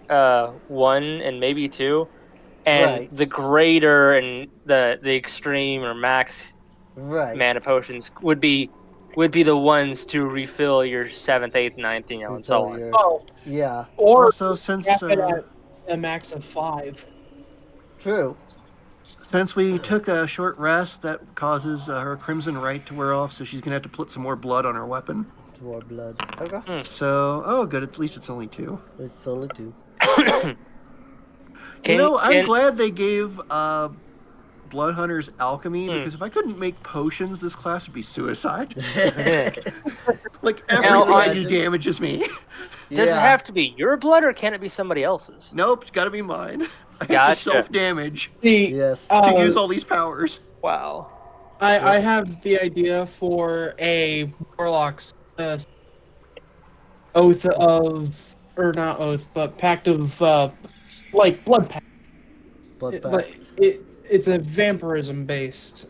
1 and maybe 2, and Right. the greater and the extreme or max right. mana potions would be would be the ones to refill your 7th, 8th, 9th, and so on. Oh, Yeah, or Also, since cap it at a max of 5. true. we took a short rest, that causes her Crimson Right to wear off, so she's gonna have to put some more blood on her weapon. More blood. Okay. So, oh, good. At least it's only 2. It's only 2. I'm glad they gave Blood Hunters alchemy, because if I couldn't make potions, this class would be suicide. Like, everything I do damages me. Does it have to be your blood, or can it be somebody else's? Nope, it's gotta be mine. I have Gotcha. to self-damage Yes. to use all these powers. Wow. I have the idea for a Warlock's oath of, or not oath, but pact of, like, blood pact. Bloodbath. It's a vampirism based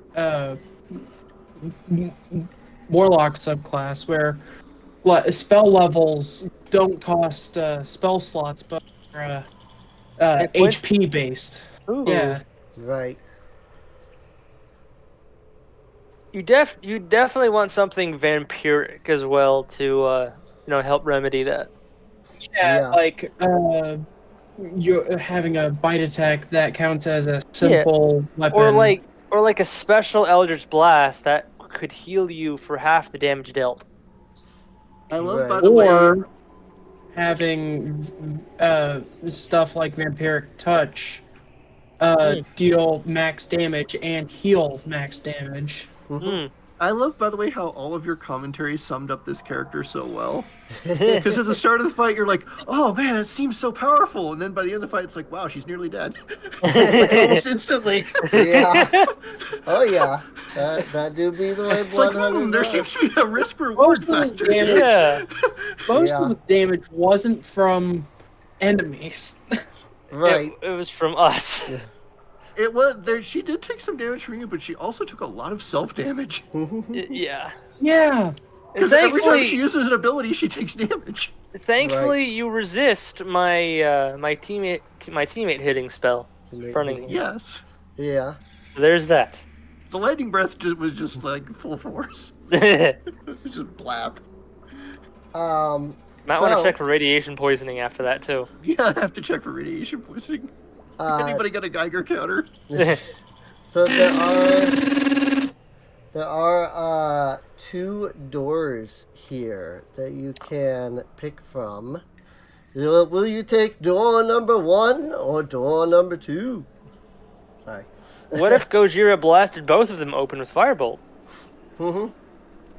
Warlock subclass where spell levels don't cost spell slots, but are HP based. Ooh. Yeah. Right. You definitely want something vampiric as well to help remedy that. Yeah, like you're having a bite attack that counts as a simple weapon. Or like a special Eldritch Blast that could heal you for half the damage dealt. I love, Right. by the way, Or having stuff like Vampiric Touch deal max damage and heal max damage. I love, by the way, how all of your commentary summed up this character so well. Because at the start of the fight, you're like, oh man, it seems so powerful. And then by the end of the fight, it's like, wow, she's nearly dead. Like, almost instantly. Yeah. Oh, yeah. That do be the way It's like, Blood Hunters there are. seems to be a risk-reward factor. Yeah. Most of the damage wasn't from enemies. Right. It was from us. It was there. She did take some damage from you, but she also took a lot of self-damage. Yeah. Because every time Thankfully- she uses an ability, she takes damage. Thankfully, you resist my my teammate hitting spell, burning. Yes. Yeah. There's that. The lightning breath was just like full force. Might Just blap. want to check for radiation poisoning after that too. Yeah, I have to check for radiation poisoning. Anybody got a Geiger counter? So there are 2 doors here that you can pick from. Will you take door number 1 or door number 2? Sorry. What if Gojira blasted both of them open with Firebolt?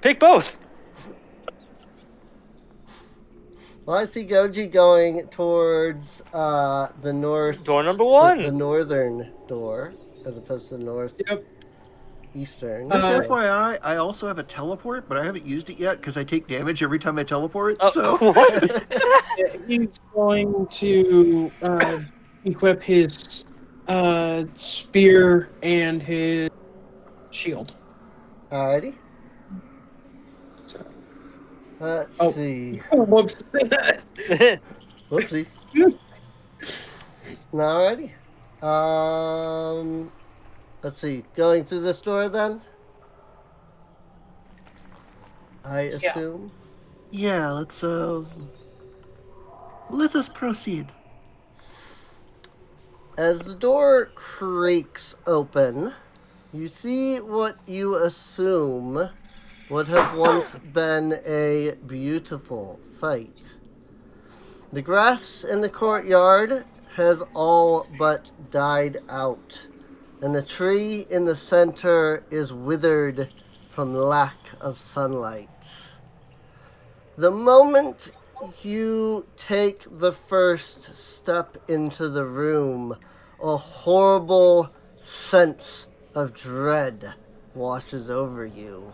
Pick both. Well, I see Goji going towards the north. Door number 1. The northern door, as opposed to the north. Yep. Eastern. Just FYI, I also have a teleport, but I haven't used it yet because I take damage every time I teleport. So What? He's going to equip his spear and his shield. Alrighty. So, Let's see. whoops. Whoopsie. Alrighty. Let's see. Going through this door then? I assume. yeah, let us proceed. As the door creaks open, you see what you assume would have once been a beautiful sight. The grass in the courtyard has all but died out, and the tree in the center is withered from lack of sunlight. The moment you take the first step into the room, a horrible sense of dread washes over you.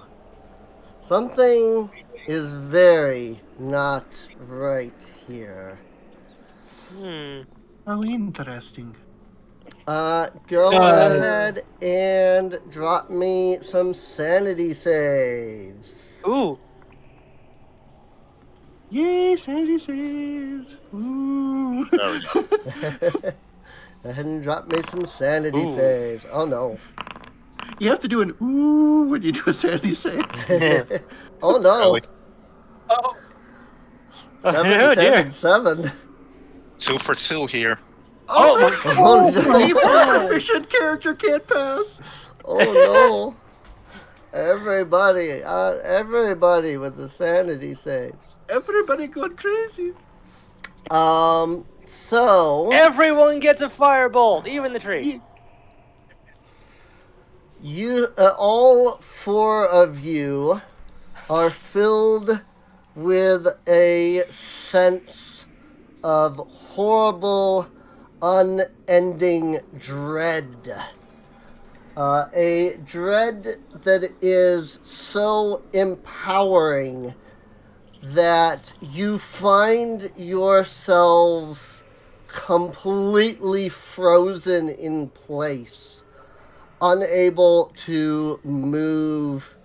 Something is very not right here. How interesting. Go ahead and drop me some sanity saves. Ooh. Yay, sanity saves. Ooh. There we go. Go ahead and drop me some sanity saves. Oh no. You have to do an ooh when you do a sanity save. Oh no. Really? Oh, Seven, Oh, 10, dear. and 7. 2 for 2 here. Oh, my Oh no. Even a proficient character can't pass. Oh no. Everybody with the sanity saves. Everybody going crazy. So Everyone gets a firebolt, even the tree. you, all 4 of you, are filled with a sense of horrible, unending dread. A dread that is so empowering that you find yourselves completely frozen in place, unable to move.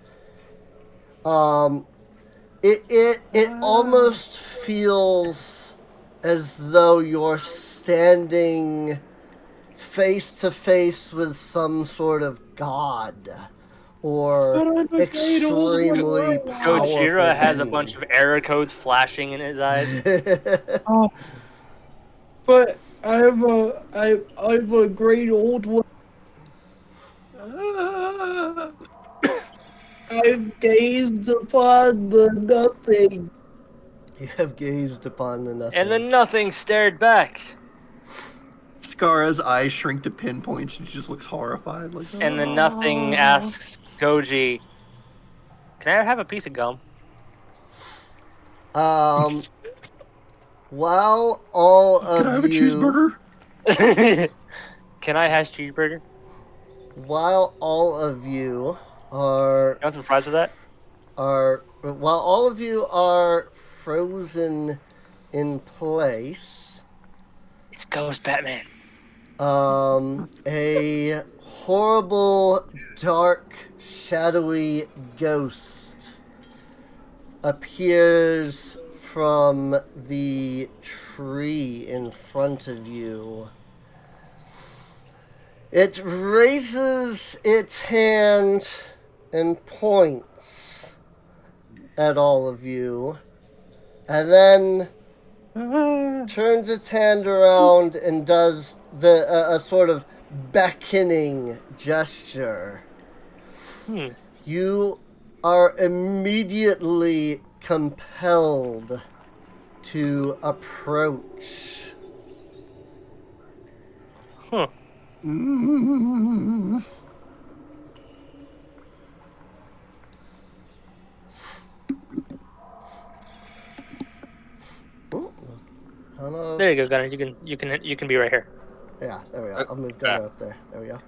It almost feels as though you're standing face to face with some sort of god or But I'm a great old extremely warrior. powerful Gojira has a being. bunch of error codes flashing in his eyes. Oh, but I have a great old one. I've gazed upon the nothing. You have gazed upon the nothing. And then nothing stared back. Scara's eyes shrink to pinpoints and she just looks horrified. Like, And then nothing asks Goji, can I have a piece of gum? While all can I have of a you, cheeseburger? Can I hash cheeseburger? while all of you are You want some fries with that? while all of you are frozen in place, It's Ghost Batman. a horrible, dark, shadowy ghost appears from the tree in front of you. It raises its hand and points at all of you, and then turns its hand around and does a sort of beckoning gesture. You are immediately compelled to approach. Huh. Ooh, I don't know. There you go, Gunner. You can be right here. Yeah, there we go. I'll move Gunner up there. There we go.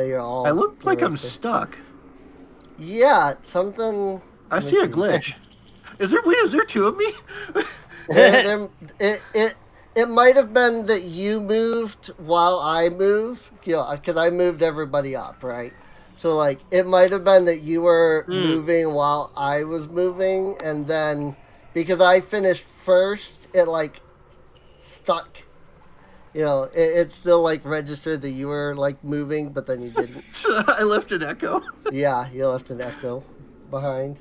You're all. I look like you're I'm right there. stuck. Yeah, something. I see a glitch. Is there 2 of me? It might have been that you moved while I moved, because I moved everybody up, right? So like, it might have been that you were moving while I was moving, and then because I finished first, it like stuck. It still like registered that you were like moving, but then you didn't. I left an echo. Yeah, you left an echo behind.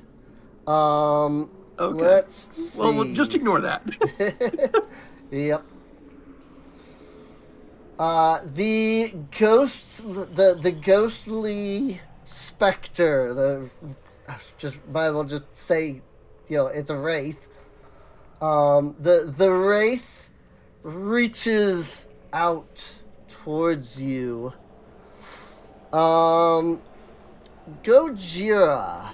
Okay. Okay. Let's see. Well, just ignore that. Yep. The ghostly specter. Might as well just say, it's a wraith. The wraith reaches out towards you. Gojira.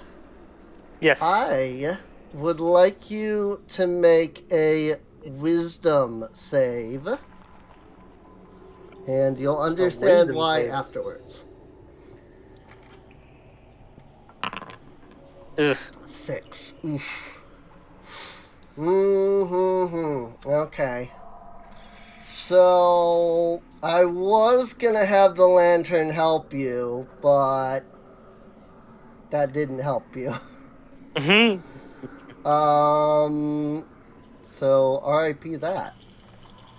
Yes. I would like you to make a wisdom save. And you'll understand wisdom why save. afterwards. Ugh. 6. Oof. Okay. So, I was gonna have the lantern help you, but that didn't help you. So RIP that.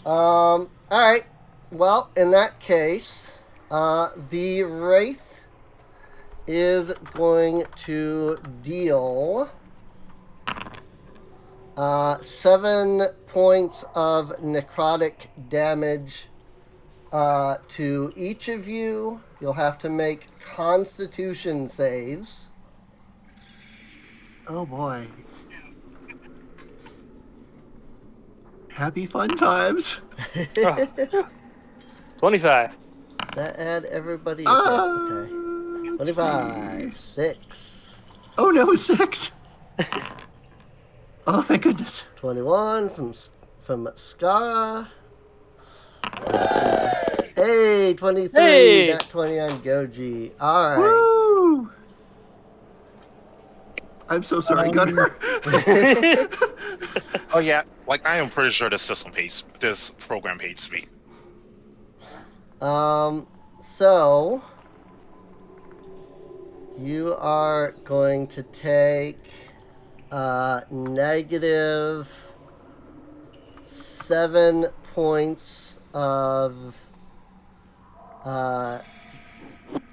Alright. Well, in that case, the wraith is going to deal 7 points of necrotic damage to each of you. You'll have to make Constitution saves. Oh boy. Happy fun times. 25. That add everybody. Okay. 25. 6. Oh no, 6. Oh, thank goodness. 21 from Scar. Hey, 23. Hey! Nat 20 on Goji. All right. Woo! I'm so sorry, Gunner. Oh yeah, like I am pretty sure this program hates me. So you are going to take negative 7 points of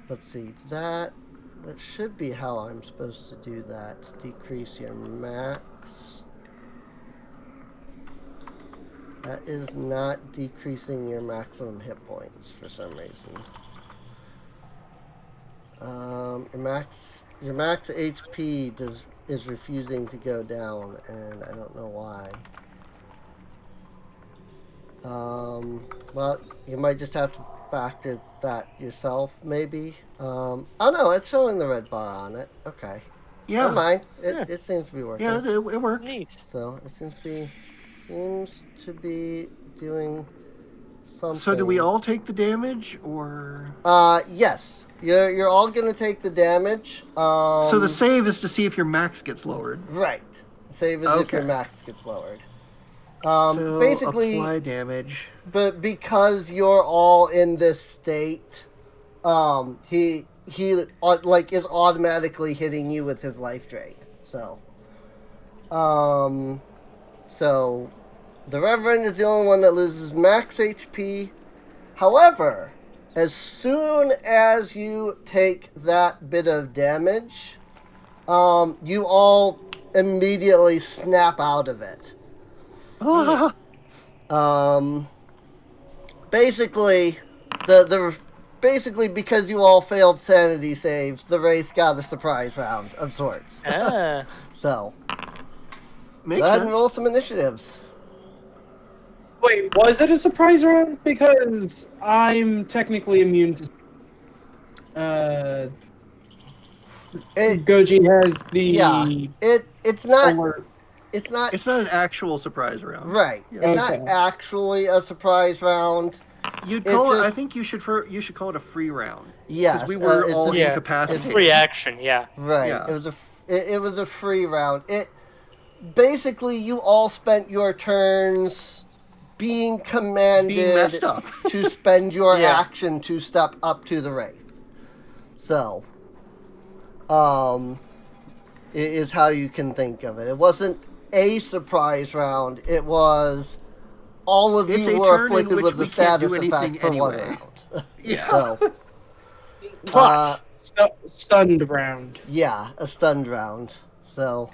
let's see, that should be how I'm supposed to do that. Decrease your max. That is not decreasing your maximum hit points for some reason. Your max HP is refusing to go down, and I don't know why. Well, you might just have to factor that yourself, maybe. Oh no, it's showing the red bar on it. Okay. Yeah. Never mind. It seems to be working. Yeah, it worked. Neat. So it seems to be doing something. So do we all take the damage, or? Yes. You're all gonna take the damage. So the save is to see if your max gets lowered. Right. Save is if Okay. your max gets lowered. So Basically, apply damage. but because you're all in this state, he like is automatically hitting you with his life drain. So, so the Reverend is the only one that loses max HP. However, as soon as you take that bit of damage, you all immediately snap out of it. Basically, basically because you all failed sanity saves, the Wraith got a surprise round of sorts. Ah. So, Makes go ahead and sense. roll some initiatives. Wait, was it a surprise round? Because I'm technically immune to. Goji has the Yeah, it's not alert. it's not It's not an actual surprise round. right. Yeah. It's Okay. not actually a surprise round. You'd It's call it. I just- think you should call it a free round. Yes, Because we were it's all a- Yeah, incapacitated. It's free action, yeah. Right. Yeah. It was a free round. It basically you all spent your turns being commanded Being messed up. to spend your Yeah. action to step up to the Wraith. So, it is how you can think of it. It wasn't a surprise round. It was all of It's you a were turn in afflicted which with we the can't do status effect anything for one anyway. round. Yeah. So, Plot. Stunned round. yeah, a stunned round. So.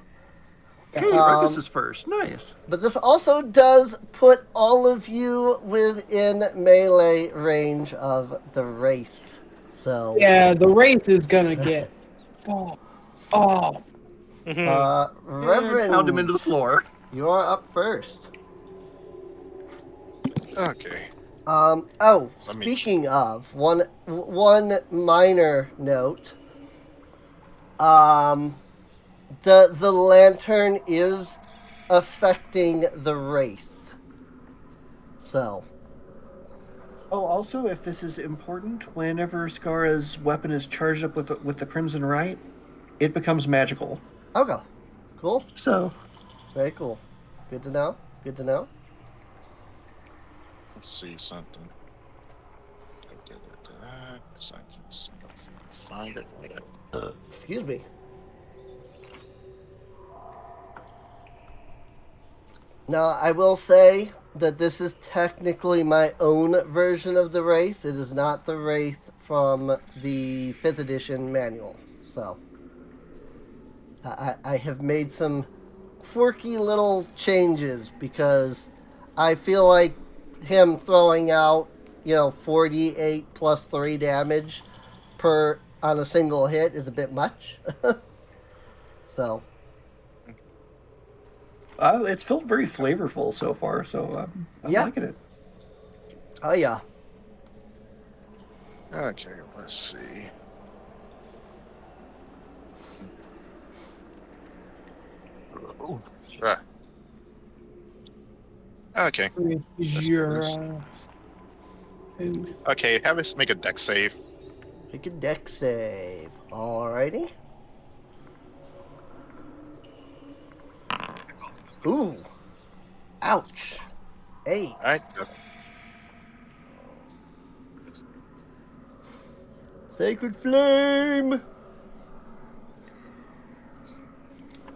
Hey, Ruckus is first. Nice. But this also does put all of you within melee range of the Wraith. So, Yeah, the Wraith is gonna get. Oh. Reverend, Pound him into the floor. you are up first. Okay. Oh, Let me speaking of, one minor note. The lantern is affecting the Wraith. So, Oh, also, if this is important, whenever Skara's weapon is charged up with the Crimson Rite, it becomes magical. okay. Cool. So, Very cool. Good to know. Good to know. Let's see something. So I can find it. Excuse me. Now, I will say that this is technically my own version of the Wraith. It is not the Wraith from the 5th edition manual. So I have made some quirky little changes because I feel like him throwing out, 48 plus 3 damage on a single hit is a bit much. So It's felt very flavorful so far, so I'm Yeah. liking it. oh yeah. Okay, let's see. Ooh, sure. Okay. Your, Okay, have us make a deck save. Make a deck save. Alrighty. Ooh. Ouch. 8. Alright. Sacred Flame.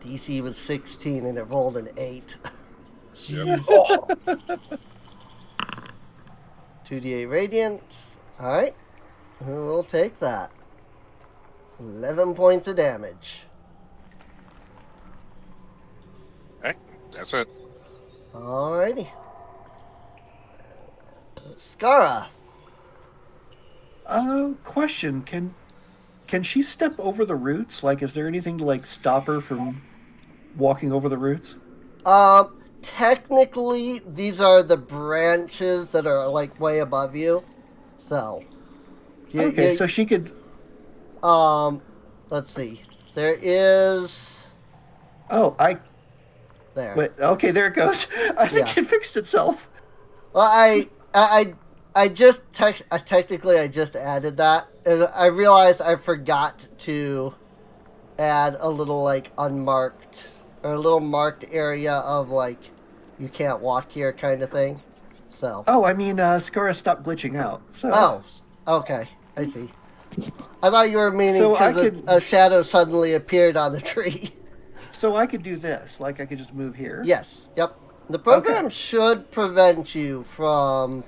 DC was 16 and it rolled an 8. Jeez. 2d8 radiant. Alright. We'll take that. 11 points of damage. Alright, that's it. Alrighty. Skara. Question: Can she step over the roots? Like, is there anything to stop her from walking over the roots? Technically, these are the branches that are way above you. So. So she could. Let's see. There is. Oh, There. Wait, okay, there it goes. I think it fixed itself. Well, I just technically I just added that, and I realized I forgot to add a little unmarked or a little marked area of you can't walk here kind of thing. So. Oh, I mean, Skara stopped glitching out. So. Oh, okay, I see. I thought you were meaning So because a shadow suddenly appeared on the tree. So I could do this. I could just move here. Yes. Yep. The program should prevent you from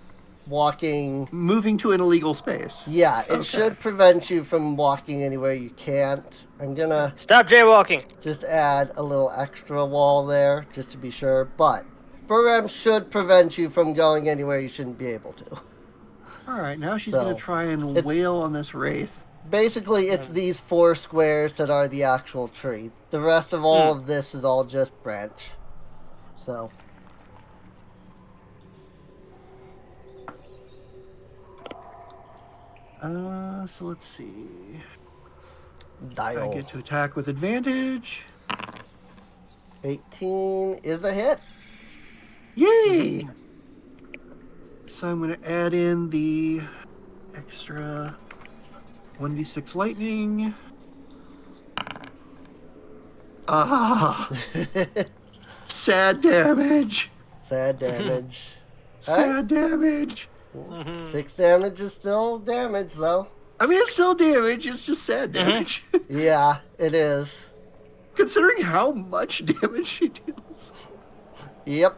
walking. Moving to an illegal space. Yeah, it should prevent you from walking anywhere you can't. I'm gonna Stop jaywalking. just add a little extra wall there, just to be sure. But program should prevent you from going anywhere you shouldn't be able to. All right, now she's So, going to try and it's- wail on this wraith. Basically, it's these 4 squares that are the actual tree. The rest of all of this is all just branch. So. So let's see. Dial. I get to attack with advantage. 18 is a hit. Yay! So I'm going to add in the extra 1d6 lightning. Ah! Sad damage. Sad damage. Sad damage. 6 damage is still damage, though. I mean, it's still damage. It's just sad damage. Yeah, it is. Considering how much damage she deals. Yep.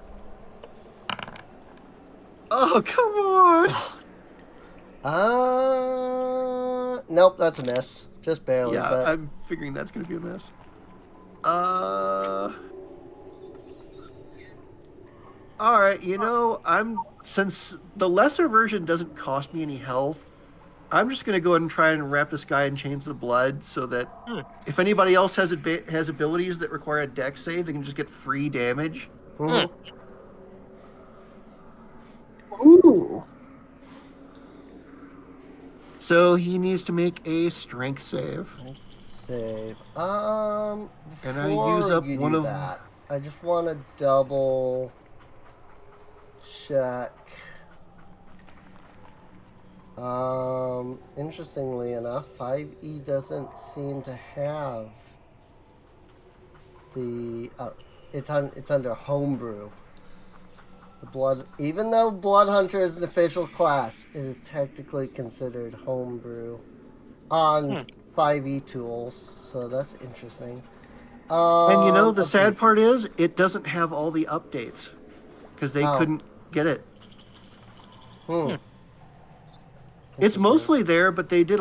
Oh, come on. Nope, that's a miss. Just barely. Yeah, but I'm figuring that's going to be a miss. Alright, since the lesser version doesn't cost me any health, I'm just going to go ahead and try and wrap this guy in chains of blood so that if anybody else has abilities that require a dex save, they can just get free damage. Mhm. Ooh. So he needs to make a strength save. Save. And I before use up you one do of- that, I just want to double check. Interestingly enough, 5e doesn't seem to have the. It's under homebrew. The blood, even though Blood Hunter is an official class, it is technically considered homebrew on 5e tools. So that's interesting. And the let's sad see. part is, it doesn't have all the updates because they couldn't get it. It's mostly there, but they did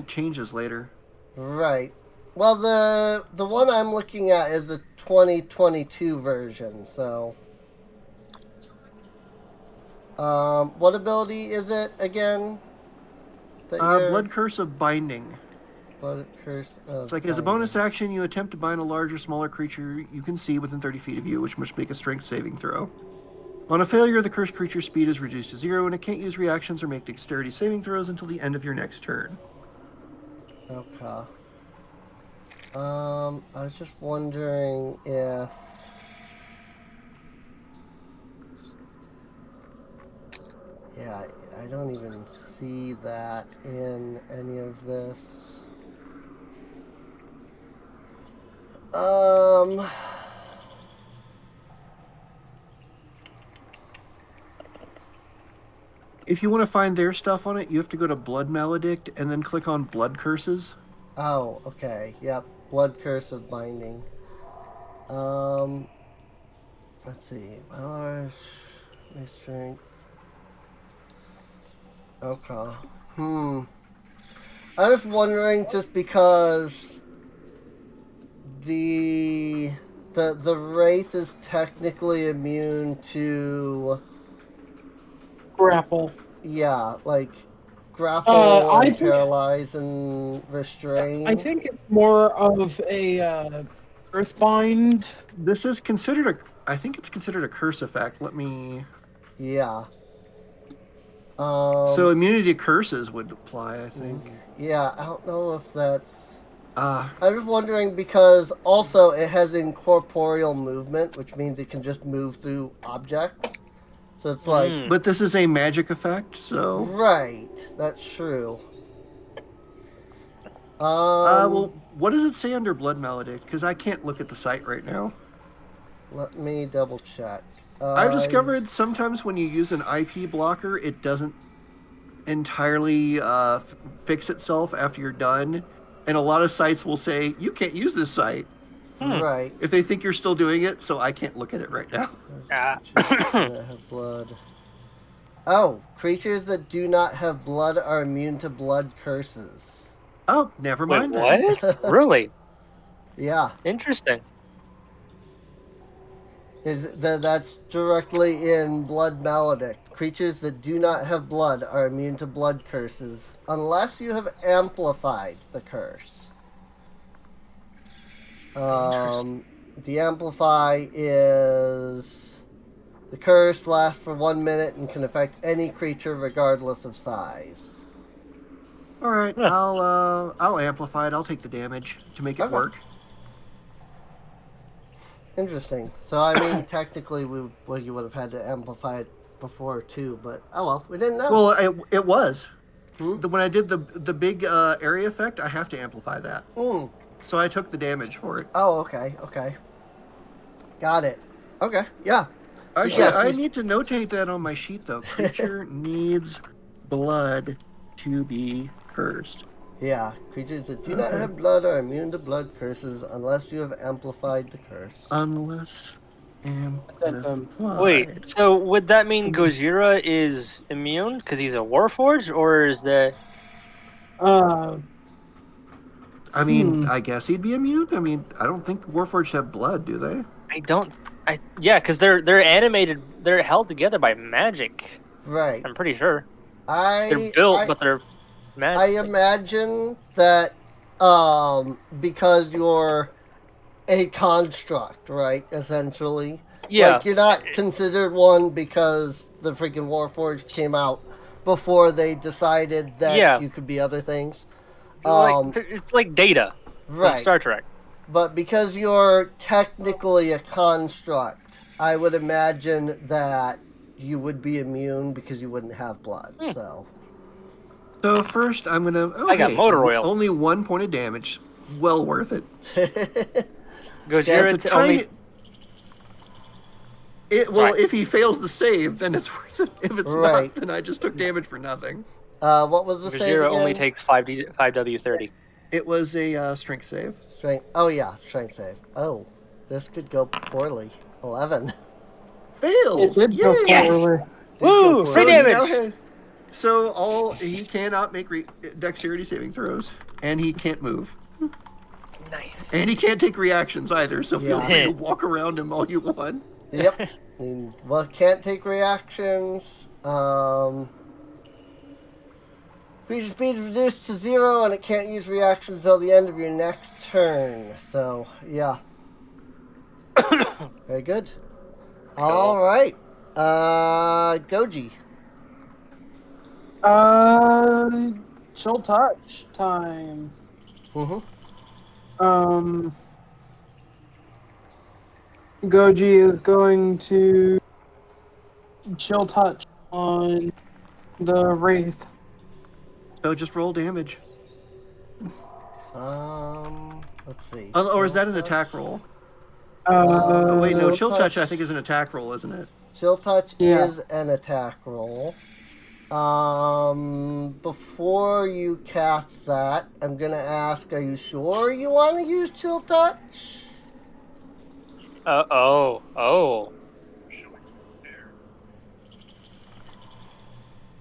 changes later. Right. Well, the one I'm looking at is the 2022 version. So, what ability is it again? Blood Curse of Binding. Blood Curse of It's like, as a bonus action, you attempt to bind a larger, smaller creature you can see within 30 feet of you, which must make a strength saving throw. On a failure, the cursed creature's speed is reduced to 0, and it can't use reactions or make dexterity saving throws until the end of your next turn. Okay. I was just wondering if... Yeah, I don't even see that in any of this. If you want to find their stuff on it, you have to go to Blood Maledict and then click on Blood Curses. Oh, okay. Yep. Blood Curse of Binding. Let's see. Power, strength. Okay. I was wondering, just because the Wraith is technically immune to... Grapple. Yeah, like grapple and paralyze and restrain. I think it's more of a Earthbind. This is considered I think it's considered a curse effect. Let me... Yeah. So immunity to curses would apply, I think. Yeah, I don't know if that's... I was wondering, because also it has incorporeal movement, which means it can just move through objects. So it's like... But this is a magic effect, so... Right, that's true. Well, what does it say under Blood Maledict? Because I can't look at the site right now. Let me double check. I've discovered sometimes when you use an IP blocker, it doesn't entirely fix itself after you're done. And a lot of sites will say, you can't use this site. Right. If they think you're still doing it, so I can't look at it right now. That have blood. Oh, creatures that do not have blood are immune to blood curses. Oh, never mind. Wait, what? Really? Yeah. Interesting. That's directly in Blood Maledict. Creatures that do not have blood are immune to blood curses unless you have amplified the curse. The amplify is the curse lasts for 1 minute and can affect any creature regardless of size. All right, I'll amplify it. I'll take the damage to make it work. Interesting. So I mean, technically, you would have had to amplify it before too, but oh well, we didn't know. Well, it was. When I did the big area effect, I have to amplify that. So I took the damage for it. Oh, okay. Got it. Okay, yeah. I need to notate that on my sheet, though. Creature needs blood to be cursed. Yeah, creatures that do not have blood are immune to blood curses unless you have amplified the curse. Unless amplified. Wait, so would that mean Gojira is immune because he's a Warforged, or is that... I mean, I guess he'd be immune. I mean, I don't think Warforged have blood, do they? Yeah, because they're animated, they're held together by magic. Right. I'm pretty sure. They're built, but they're magic. I imagine that because you're a construct, right, essentially. Yeah. Like, you're not considered one because the freaking Warforged came out before they decided that you could be other things. It's like Data from Star Trek. But because you're technically a construct, I would imagine that you would be immune because you wouldn't have blood. So first, I'm gonna. I got motor oil. Only 1 point of damage. Well worth it. Gojira only. If he fails the save, then it's worth it. If it's not, then I just took damage for nothing. What was the save again? Only takes 5W30. It was a strength save. Strength. Oh yeah, strength save. Oh, this could go poorly. 11. Fails. It did go poorly. Woo! Free damage. So he cannot make dexterity saving throws, and he can't move. Nice. And he can't take reactions either, so feel Yeah. free to walk around him all you want. Yep. Well, can't take reactions. Creature speed is reduced to 0, and it can't use reactions until the end of your next turn. So, yeah. Very good. All right. Goji. Chill touch time. Mm-hmm. Goji is going to chill touch on the wraith. So just roll damage. Let's see. Or is that an attack roll? Wait, no. Chill touch, I think, is an attack roll, isn't it? Chill touch Yeah. is an attack roll. Before you cast that, I'm gonna ask, are you sure you want to use chill touch? Oh.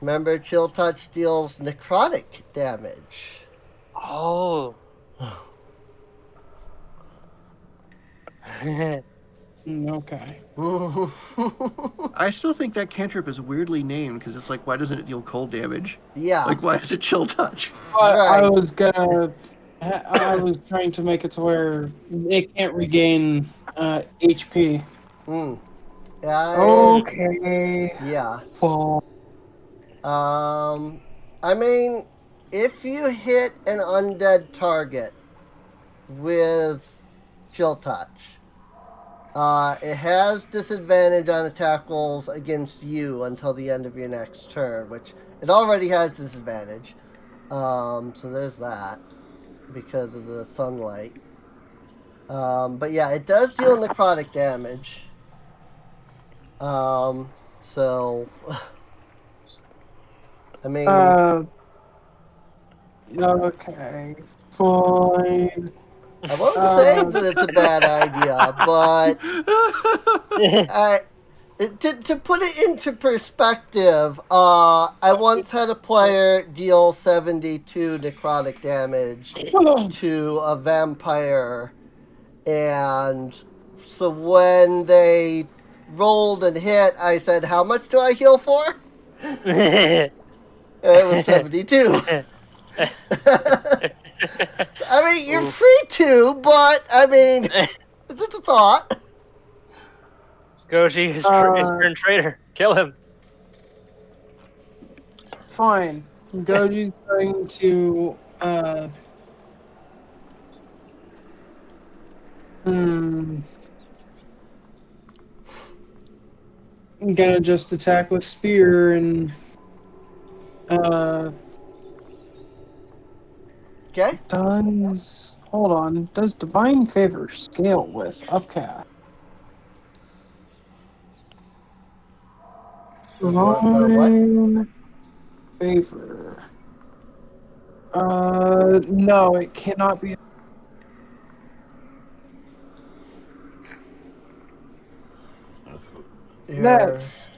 Remember, chill touch deals necrotic damage. Oh. Okay. I still think that cantrip is weirdly named because it's like, why doesn't it deal cold damage? Yeah. Like, why is it chill touch? I was trying to make it to where it can't regain HP. Okay. Yeah. Well, I mean, if you hit an undead target with chill touch, it has disadvantage on attack rolls against you until the end of your next turn, which it already has disadvantage. So there's that because of the sunlight. But yeah, it does deal necrotic damage. So I mean, okay, fine. I won't say that it's a bad idea, but to put it into perspective, I once had a player deal 72 necrotic damage to a vampire, and so when they rolled and hit, I said, "How much do I heal for?" It was 72. I mean, you're free to, but I mean, it's just a thought. Goji is turn traitor. Kill him. Fine. Goji's going to I'm gonna just attack with spear and Okay. does divine favor scale with upcast? Divine favor. No, it cannot be. That's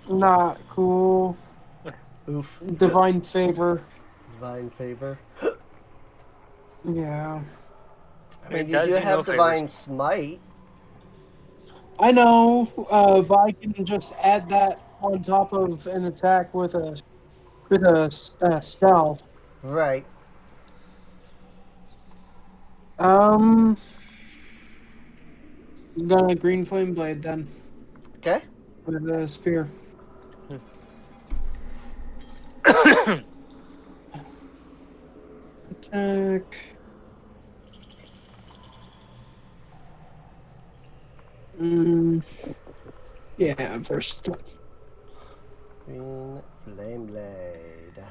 not cool. Oof. Divine favor. Divine favor. Yeah. I mean, you do have divine smite. I know, but I can just add that on top of an attack with a spell. Right. I'm gonna green flame blade then Okay. with a spear. Attack. Yeah, first. Green flame blade.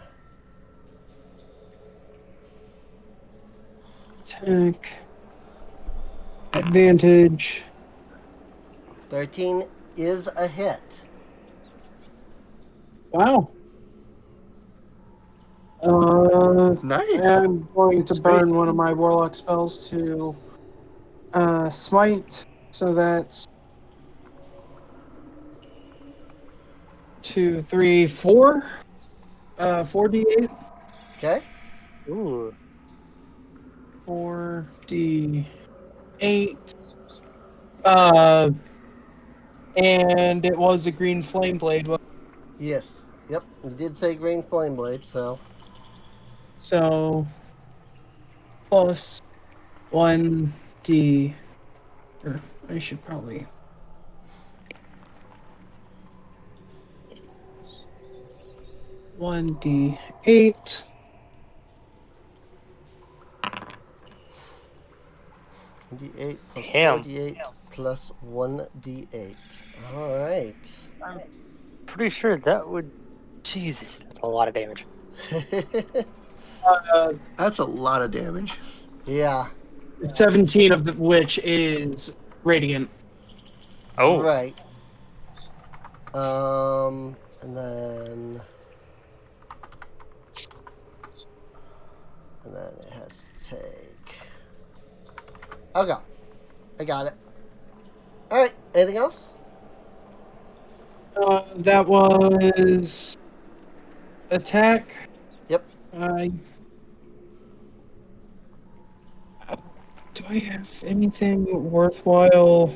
Attack. Advantage. 13 is a hit. Wow. Nice. I'm going to burn one of my warlock spells to smite, so that's 2, 3, 4. 4d8. Okay. Ooh. 4d8. And it was a green flame blade. Yes. Yep. You did say green flame blade, so. So plus 1d. Or I should probably. One d8. D8 plus Damn. 4d8 plus 1d8. All right. Pretty sure that would. Jesus, that's a lot of damage. That's a lot of damage. Yeah. 17 of which is radiant. Oh. Right. And then it has to take. Okay. I got it. All right. Anything else? That was attack. Yep. Do I have anything worthwhile?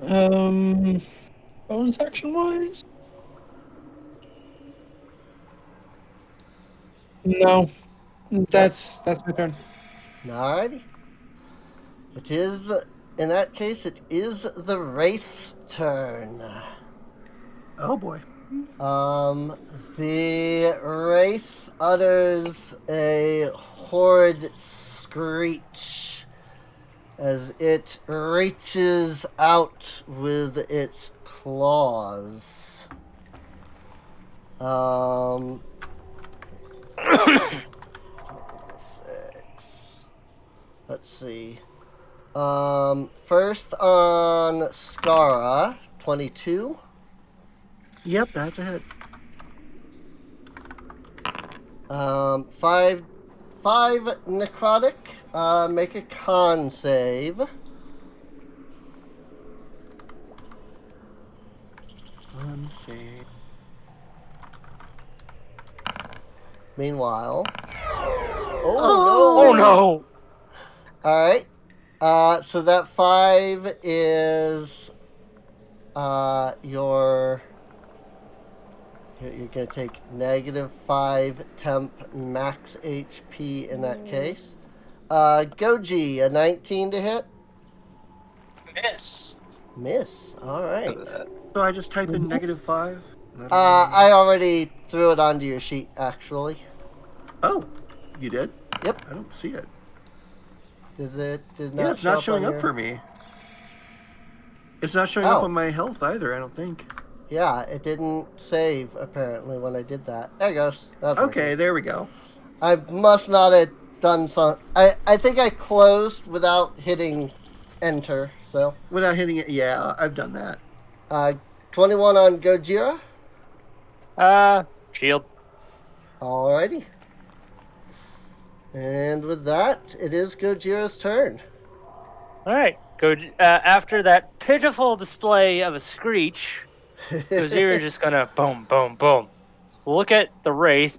Bonus action wise? No. That's my turn. Alrighty. It is, in that case, it is the Wraith's turn. Oh boy. The Wraith utters a horrid screech as it reaches out with its claws. Six. Let's see. First on Skara, 22. Yep, that's a hit. 5 necrotic. Make a con save. One save. Meanwhile. Oh no! Alright. So that 5 is you're gonna take -5 temp max HP in that case. Goji, a 19 to hit? Miss. Alright. So I just type in -5? I already threw it onto your sheet, actually. Oh, you did? Yep. I don't see it. Did not Yeah, it's not show showing on up your... for me. It's not showing up Oh. on my health either, I don't think. Yeah, it didn't save, apparently, when I did that. There it goes. That's Okay, working. there we go. I must not have done some... I think I closed without hitting enter, so... Without hitting it, yeah, I've done that. 21 on Gojira. Shield. Alrighty. And with that, it is Gojira's turn. Alright, go. After that pitiful display of a screech, Gojira just gonna boom, boom, boom. Look at the Wraith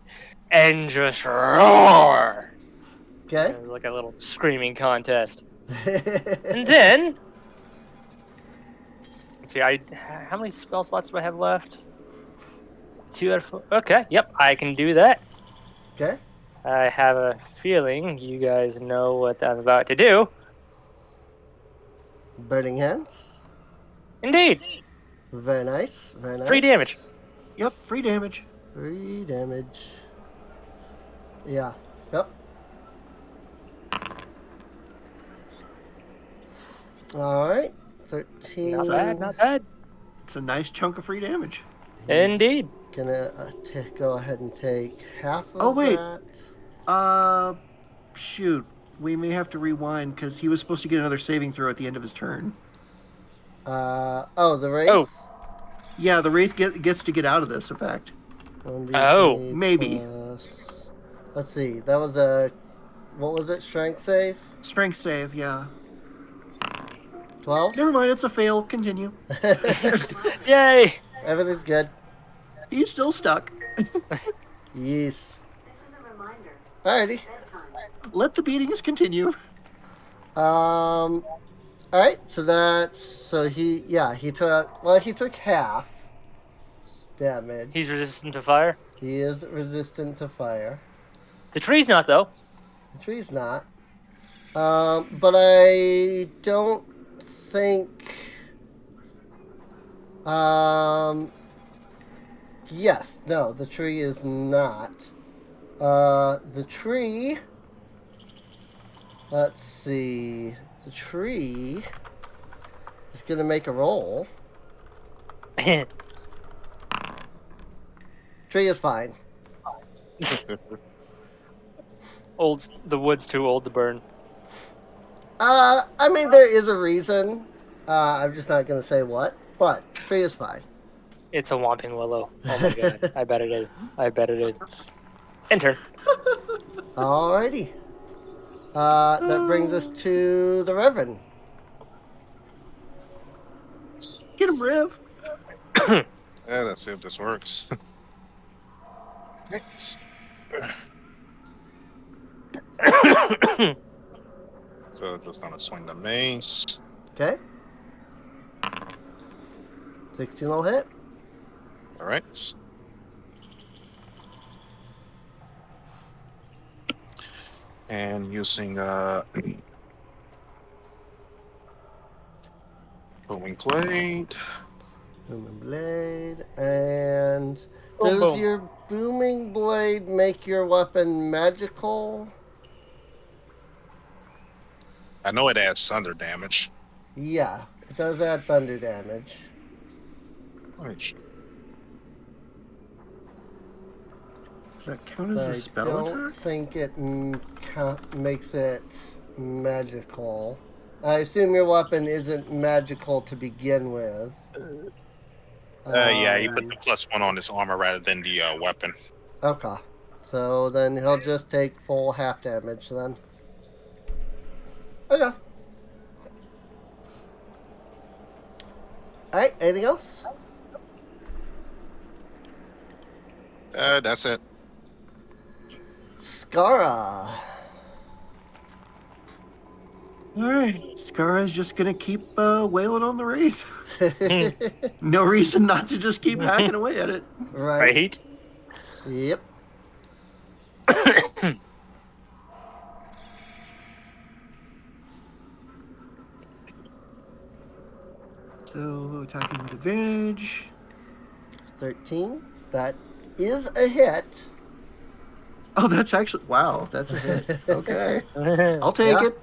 and just roar. Okay. It was like a little screaming contest. And then, let's see, how many spell slots do I have left? 2 out of 4. Okay, yep, I can do that. Okay. I have a feeling you guys know what I'm about to do. Burning Hands. Indeed. Very nice. Very nice. 3 damage. Yep, free damage. 3 damage. Yeah. Yep. Alright. 13. Not bad, not bad. It's a nice chunk of free damage. Indeed. Gonna go ahead and take half of Oh, wait. that. Shoot. We may have to rewind because he was supposed to get another saving throw at the end of his turn. The Wraith? Oh. Yeah, the Wraith gets to get out of this effect. 1d8 Oh. Maybe. plus- Let's see. That was what was it? Strength save? Strength save, yeah. 12? Never mind, it's a fail. Continue. Yay! Everything's good. He's still stuck. Yes. This is a reminder. Alrighty. Bedtime. let the beatings continue. All right. So he took half damage. He's resistant to fire. He is resistant to fire. The tree's not, though. The tree's not. But I don't think. Yes. No, the tree is not. The tree. Let's see. The tree is gonna make a roll. Tree is fine. The wood's too old to burn. I mean, there is a reason. I'm just not gonna say what, but tree is fine. It's a whomping willow. Oh my god. I bet it is. Enter. Alrighty. That brings us to the Reverend. Get him, Rev. Yeah, let's see if this works. Right. So just gonna swing the mace. Okay. 16 will hit. All right. And using booming blade. Booming blade. And Boom, does boom. your booming blade make your weapon magical? I know it adds thunder damage. Yeah, it does add thunder damage. Which, Does that count as But a I spell don't attack? think it makes it magical. I assume your weapon isn't magical to begin with. yeah, you put Um, the +1 on this armor rather than the weapon. Okay. So then he'll just take full half damage then. Okay. Alright, anything else? That's it. Skara. Alright. Skara's just gonna keep wailing on the wraith. No reason not to just keep hacking away at it. Right. Right? Yep. So, attacking with advantage. 13. That is a hit. Oh, that's actually... Wow, that's a hit. Okay. I'll take Yeah. it.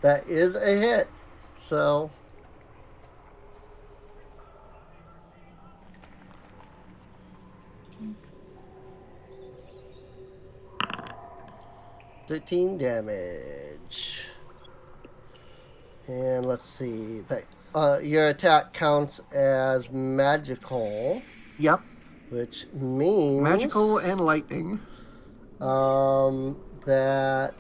That is a hit. So 13 damage. And let's see. Your attack counts as magical, Yep. which means Magical and lightning. that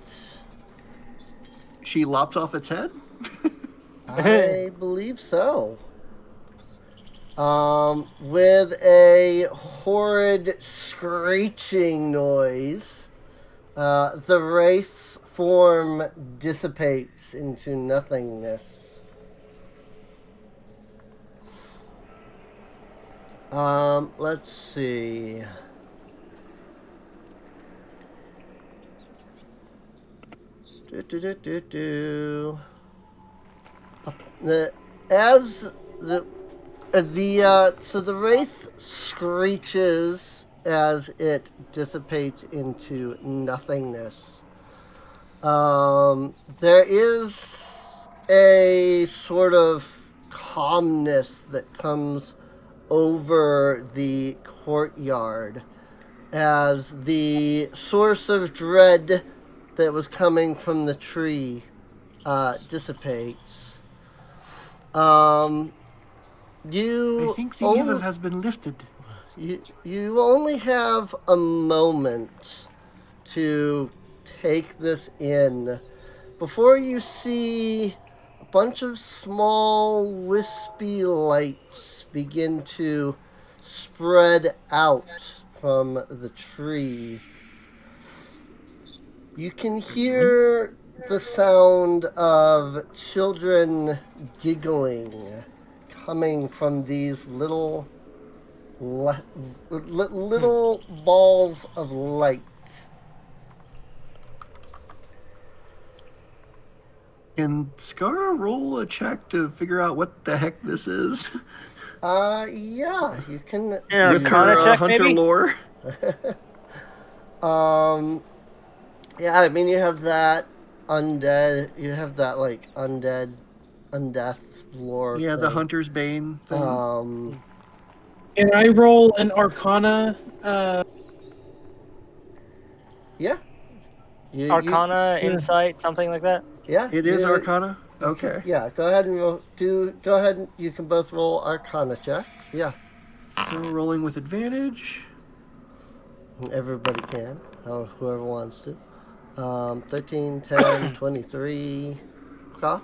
She lops off its head? I believe so. With a horrid screeching noise, the wraith's form dissipates into nothingness. Let's see. So the wraith screeches as it dissipates into nothingness. There is a sort of calmness that comes over the courtyard as the source of dread that was coming from the tree dissipates. I You think the only, evil has been lifted. you only have a moment to take this in before you see a bunch of small wispy lights begin to spread out from the tree. You can hear the sound of children giggling coming from these little little balls of light. Can Scar roll a check to figure out what the heck this is? Yeah, you can. An With Arcana your check, hunter maybe? lore? Yeah, I mean, you have that undead, you have that, like, undeath lore Yeah, the thing. hunter's bane thing. Can I roll an Arcana? Yeah. Arcana, Insight, something like that? Yeah. It is Arcana? Okay. Yeah, go ahead and go ahead and you can both roll Arcana checks. Yeah. So rolling with advantage. Everybody can, or whoever wants to. 13, 10, 23. Okay.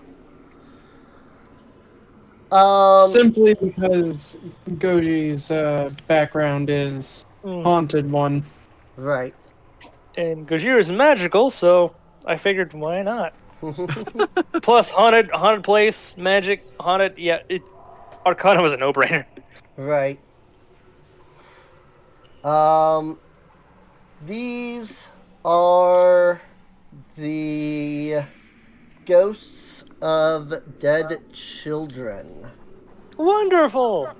Simply because Goji's background is haunted one. Right. And Gojira is magical, so I figured why not? Plus, haunted place, magic, haunted. Yeah, Arcana was a no-brainer. Right. These are the ghosts of dead children. Wonderful.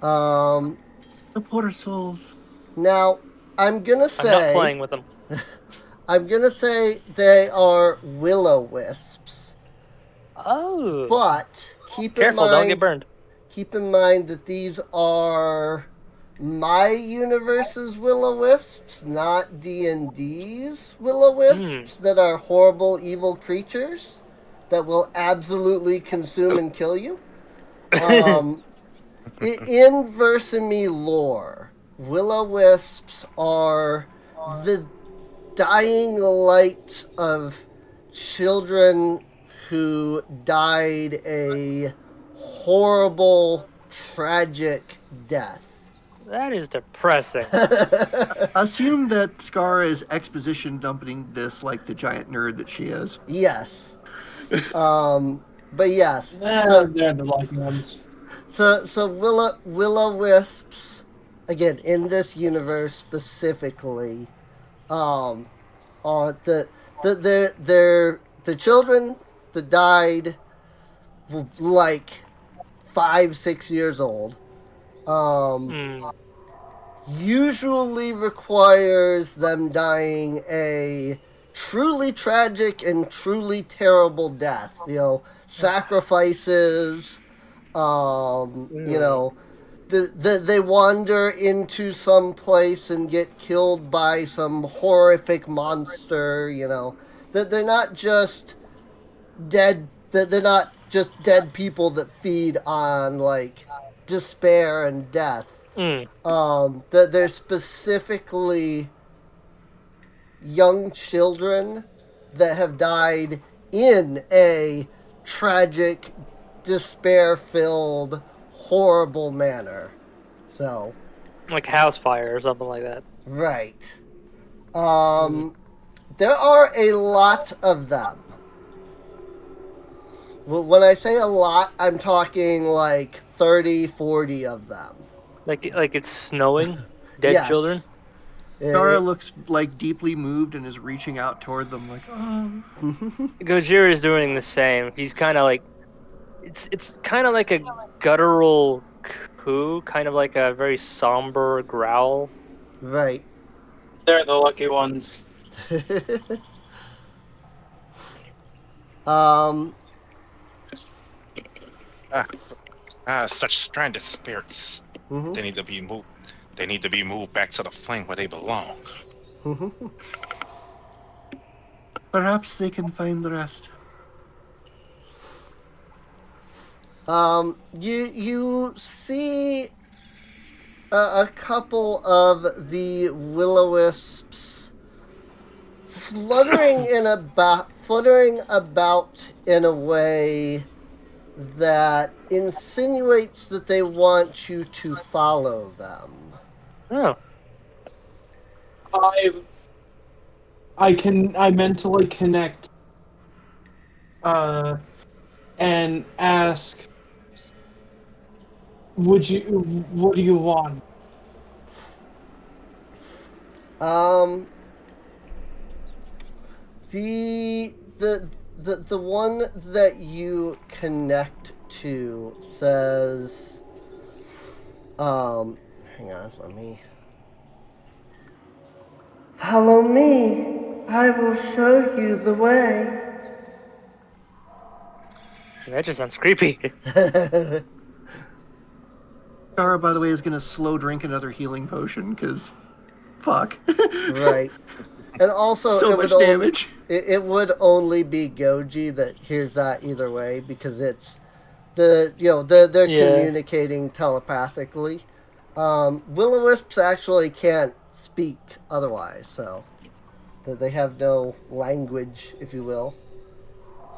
The poor souls. Now, I'm gonna I'm not say playing with them. I'm gonna say they are will-o-wisps, Oh. but keep Careful, in mind, don't get burned. Keep in mind that these are my universe's will-o-wisps, not D&D's will-o-wisps that are horrible, evil creatures that will absolutely consume and kill you. In Versamy lore, will-o-wisps are the dying light of children who died a horrible, tragic death. That is depressing. Assume that Scar is exposition dumping this like the giant nerd that she is. Yes. But yes. They're the lucky ones. So will-o-wisps, again, in this universe specifically, are the children that died like 5-6 years old. Usually requires them dying a truly tragic and truly terrible death. You know, sacrifices. You know, they wander into some place and get killed by some horrific monster. You know, that they're not just dead. That they're not just dead people that feed on like despair and death. That they're specifically young children that have died in a tragic, despair-filled, horrible manner. So, Like house fire or something like that. right. There are a lot of them. When I say a lot, I'm talking like 30, 40 of them. Like it's snowing? Dead Yes. children? Scar looks like deeply moved and is reaching out toward them like, oh. Gojira is doing the same. He's kind of like... It's kind of like a guttural coo, kind of like a very somber growl. Right. They're the lucky ones. Such stranded spirits. Mhm. They need to be moved. They need to be moved back to the flame where they belong. Perhaps they can find the rest. You see a couple of the will-o-wisps fluttering about in a way that insinuates that they want you to follow them. Oh. I mentally connect and ask, what do you want? Um, the one that you connect to says, hang on, let me. Follow me. I will show you the way. That just sounds creepy. Kara, by the way, is going to slow drink another healing potion because, fuck. Right. And also, So it much would damage. It would only be Goji that hears that either way because it's they're Yeah. communicating telepathically. Will-o-wisps actually can't speak otherwise, so they have no language, if you will.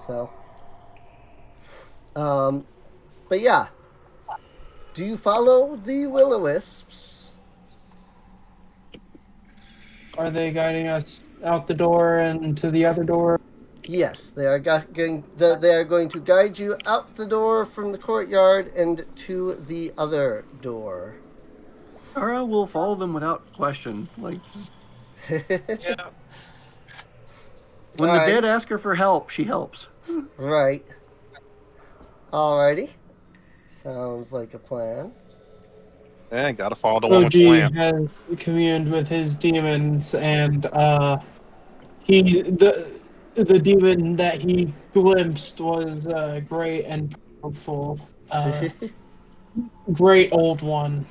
So, but yeah, do you follow the will-o-wisps? Are they guiding us out the door and to the other door? Yes, they are they are going to guide you out the door from the courtyard and to the other door. Kara will follow them without question. Like, Yeah. when the Alright. dead ask her for help, she helps. Right. Alrighty. Sounds like a plan. Yeah, gotta follow the one with OG the lamp. has communed with his demons, and the demon that he glimpsed was great and powerful. Great old one.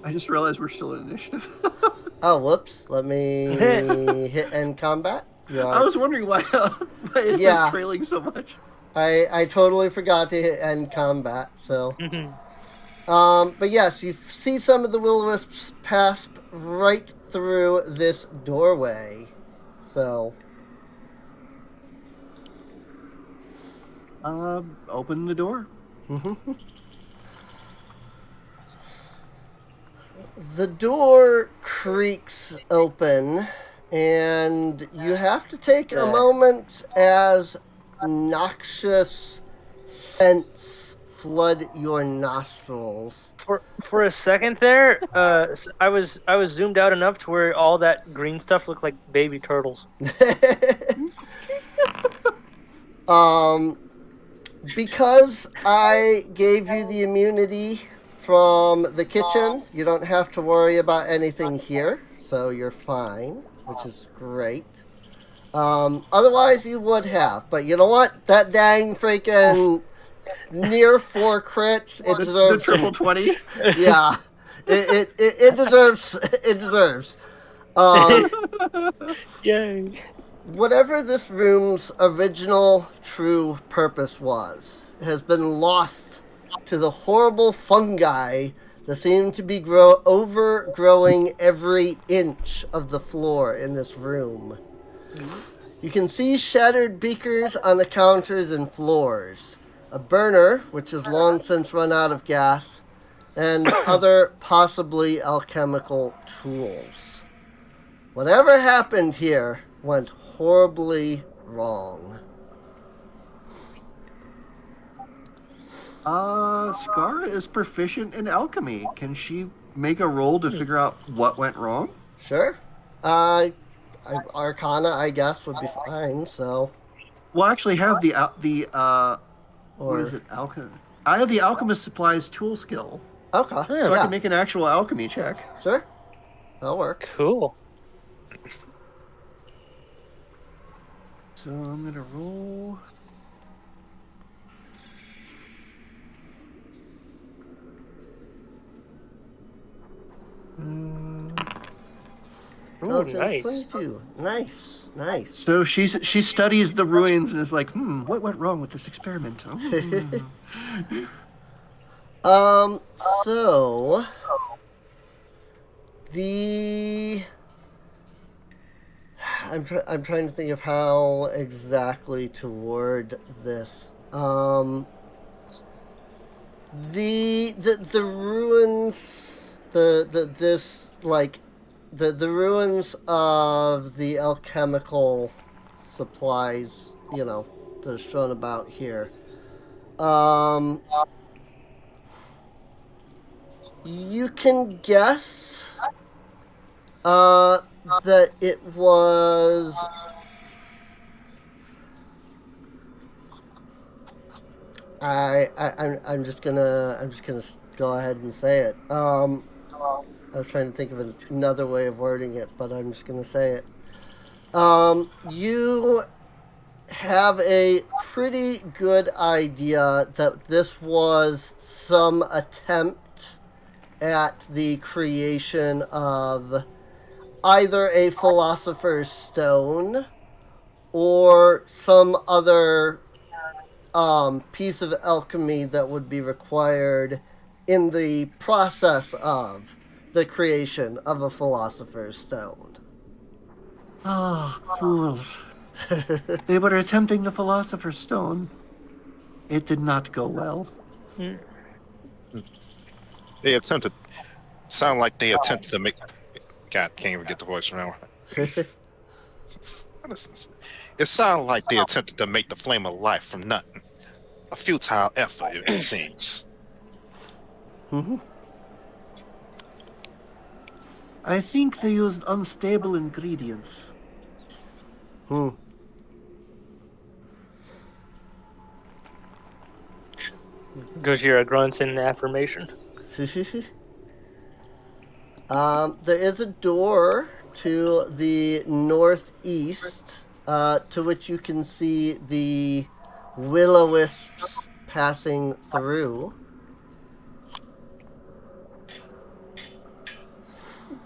I just realized we're still in initiative. Oh, whoops. Let me hit end combat. I was wondering why it Yeah. was trailing so much. I totally forgot to hit end combat, so. But yes, you see some of the will-o-wisps pass right through this doorway. So, Open the door. the door creaks open, and you have to take a moment as noxious scents flood your nostrils. For a second there, I was zoomed out enough to where all that green stuff looked like baby turtles. Because I gave you the immunity from the kitchen, you don't have to worry about anything here, so you're fine, which is great. Otherwise, you would have, but you know what? That dang freaking near 4 crits, it The deserves triple 20. Yeah, it deserves. Yay! Whatever this room's original true purpose was has been lost to the horrible fungi that seem to be overgrowing every inch of the floor in this room. You can see shattered beakers on the counters and floors, a burner which has long since run out of gas, and other possibly alchemical tools. Whatever happened here went horribly wrong. Scar is proficient in alchemy. Can she make a roll to figure out what went wrong? Sure. Arcana, I guess, would be fine, so. Well, I actually have the Or, what is it? I have the alchemist supplies tool skill, Okay. so I can make an actual alchemy check. Sure. That'll work. Cool. So I'm gonna roll. Ooh, nice. 22. Nice. So she studies the ruins and is like, what went wrong with this experiment? So the I'm trying to think of how exactly to word this. The ruins, this like the ruins of the alchemical supplies, that are shown about here. You can guess that it was I'm just gonna go ahead and say it. I was trying to think of another way of wording it, but I'm just gonna say it. You have a pretty good idea that this was some attempt at the creation of either a philosopher's stone or some other piece of alchemy that would be required in the process of the creation of a philosopher's stone. Ah, fools. They were attempting the philosopher's stone. It did not go well. They attempted. Sound like they attempted to make. God, can't even get the voice around. It sounded like they attempted to make the flame of life from nothing. A futile effort, it seems. I think they used unstable ingredients. Gojira grunts in affirmation. There is a door to the northeast, to which you can see the will-o-wisps passing through.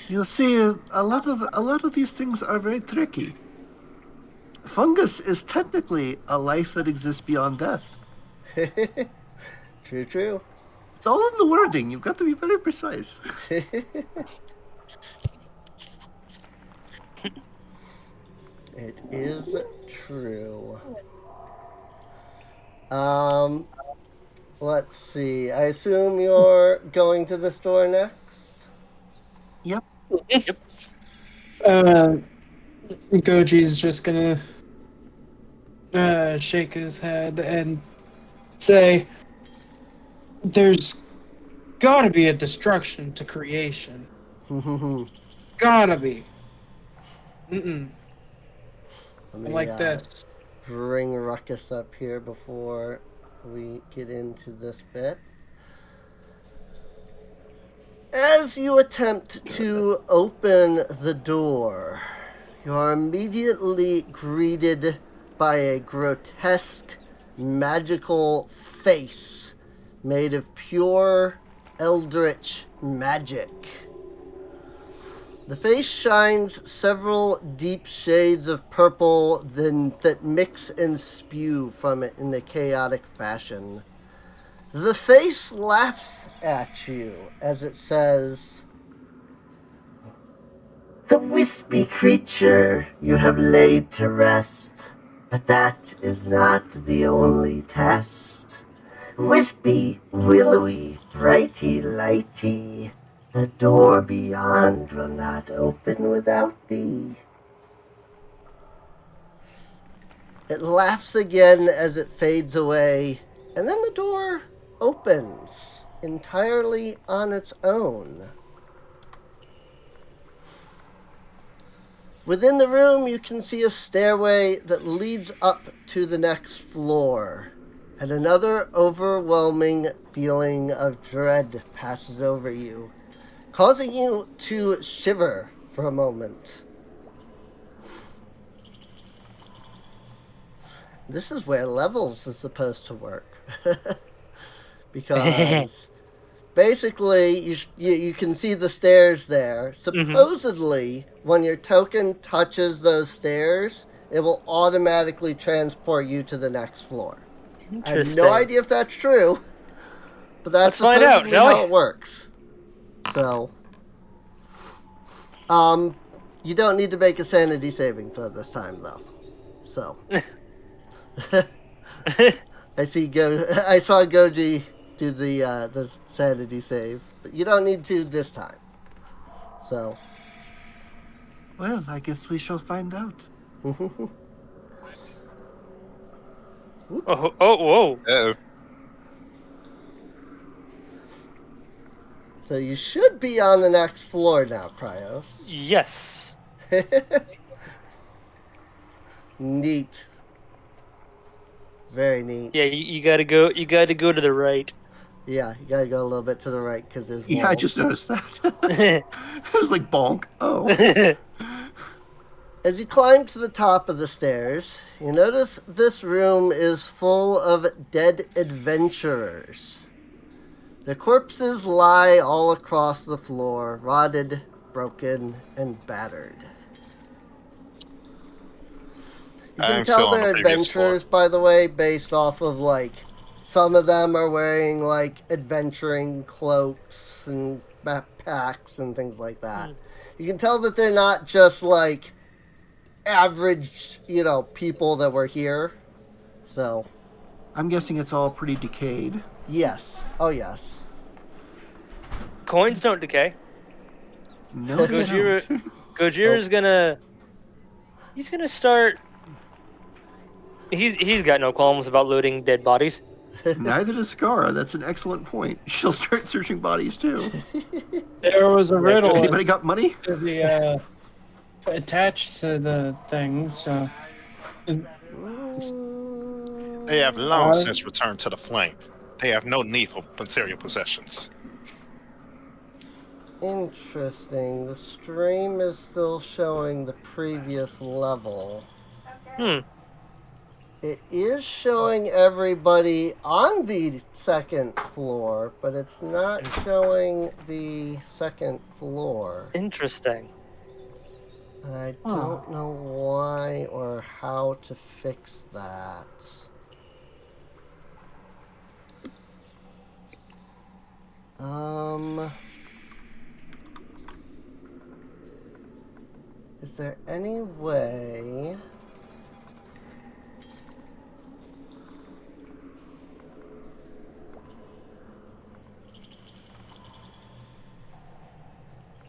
You see, a lot of these things are very tricky. Fungus is technically a life that exists beyond death. True. It's all in the wording. You've got to be very precise. It is true. Let's see. I assume you're going to this door next? Yep. Goji's just gonna shake his head and say, "There's gotta be a destruction to creation. Gotta be. Like this." Bring Ruckus up here before we get into this bit. As you attempt to open the door, you are immediately greeted by a grotesque, magical face made of pure, eldritch magic. The face shines several deep shades of purple that mix and spew from it in a chaotic fashion. The face laughs at you as it says, "The wispy creature you have laid to rest, but that is not the only test. Wispy, willowy, brighty, lighty, the door beyond will not open without thee." It laughs again as it fades away, and then the door opens entirely on its own. Within the room, you can see a stairway that leads up to the next floor, and another overwhelming feeling of dread passes over you, causing you to shiver for a moment. This is where levels is supposed to work. Because basically you can see the stairs there. Supposedly, when your token touches those stairs, it will automatically transport you to the next floor. I have no idea if that's true, but that's supposedly how it works. So, you don't need to make a sanity saving throw this time, though. So, I saw Goji do the sanity save, but you don't need to this time. So, Well, I guess we shall find out. Whoa. Oh, So you should be on the next floor now, Cryos. Yes. Neat. Very neat. Yeah, you gotta go. You gotta go to the right. Yeah, you gotta go a little bit to the right because there's Yeah, I walls. just noticed that. I was like, bonk. Oh. As you climb to the top of the stairs, you notice this room is full of dead adventurers. Their corpses lie all across the floor, rotted, broken, and battered. You can I'm still tell on the they're previous floor. adventurers, by the way, based off of, like, some of them are wearing, like, adventuring cloaks and backpacks and things like that. You can tell that they're not just, like, average, people that were here. So, I'm guessing it's all pretty decayed. yes. Oh, yes. Coins don't decay. No, they Gojira, don't. Gojira's gonna. He's gonna start. He's got no qualms about looting dead bodies. Neither does Skara. That's an excellent point. She'll start searching bodies too. There was a riddle Anybody got money? to the attached to the thing, so they have long since returned to the flame. They have no need for material possessions. Interesting. The stream is still showing the previous level. It is showing everybody on the second floor, but it's not showing the second floor. Interesting. And I don't know why or how to fix that. Is there any way...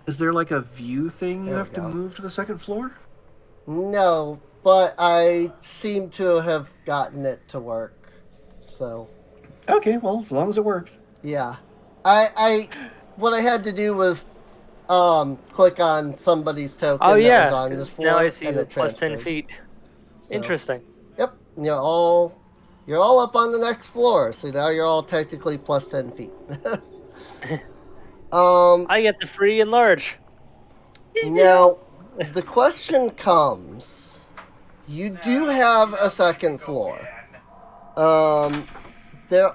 Is there like a view thing you There we have to go. move to the second floor? No, but I seem to have gotten it to work. So, Okay, well, as long as it works. yeah. What I had to do was click on somebody's token Oh that yeah. was on this floor. Now I see and the it plus 10 transferred. feet. So, Interesting. Yep. You're all up on the next floor, so now you're all technically plus 10 feet. I get the free and large. Now, the question comes, you do have a second floor. There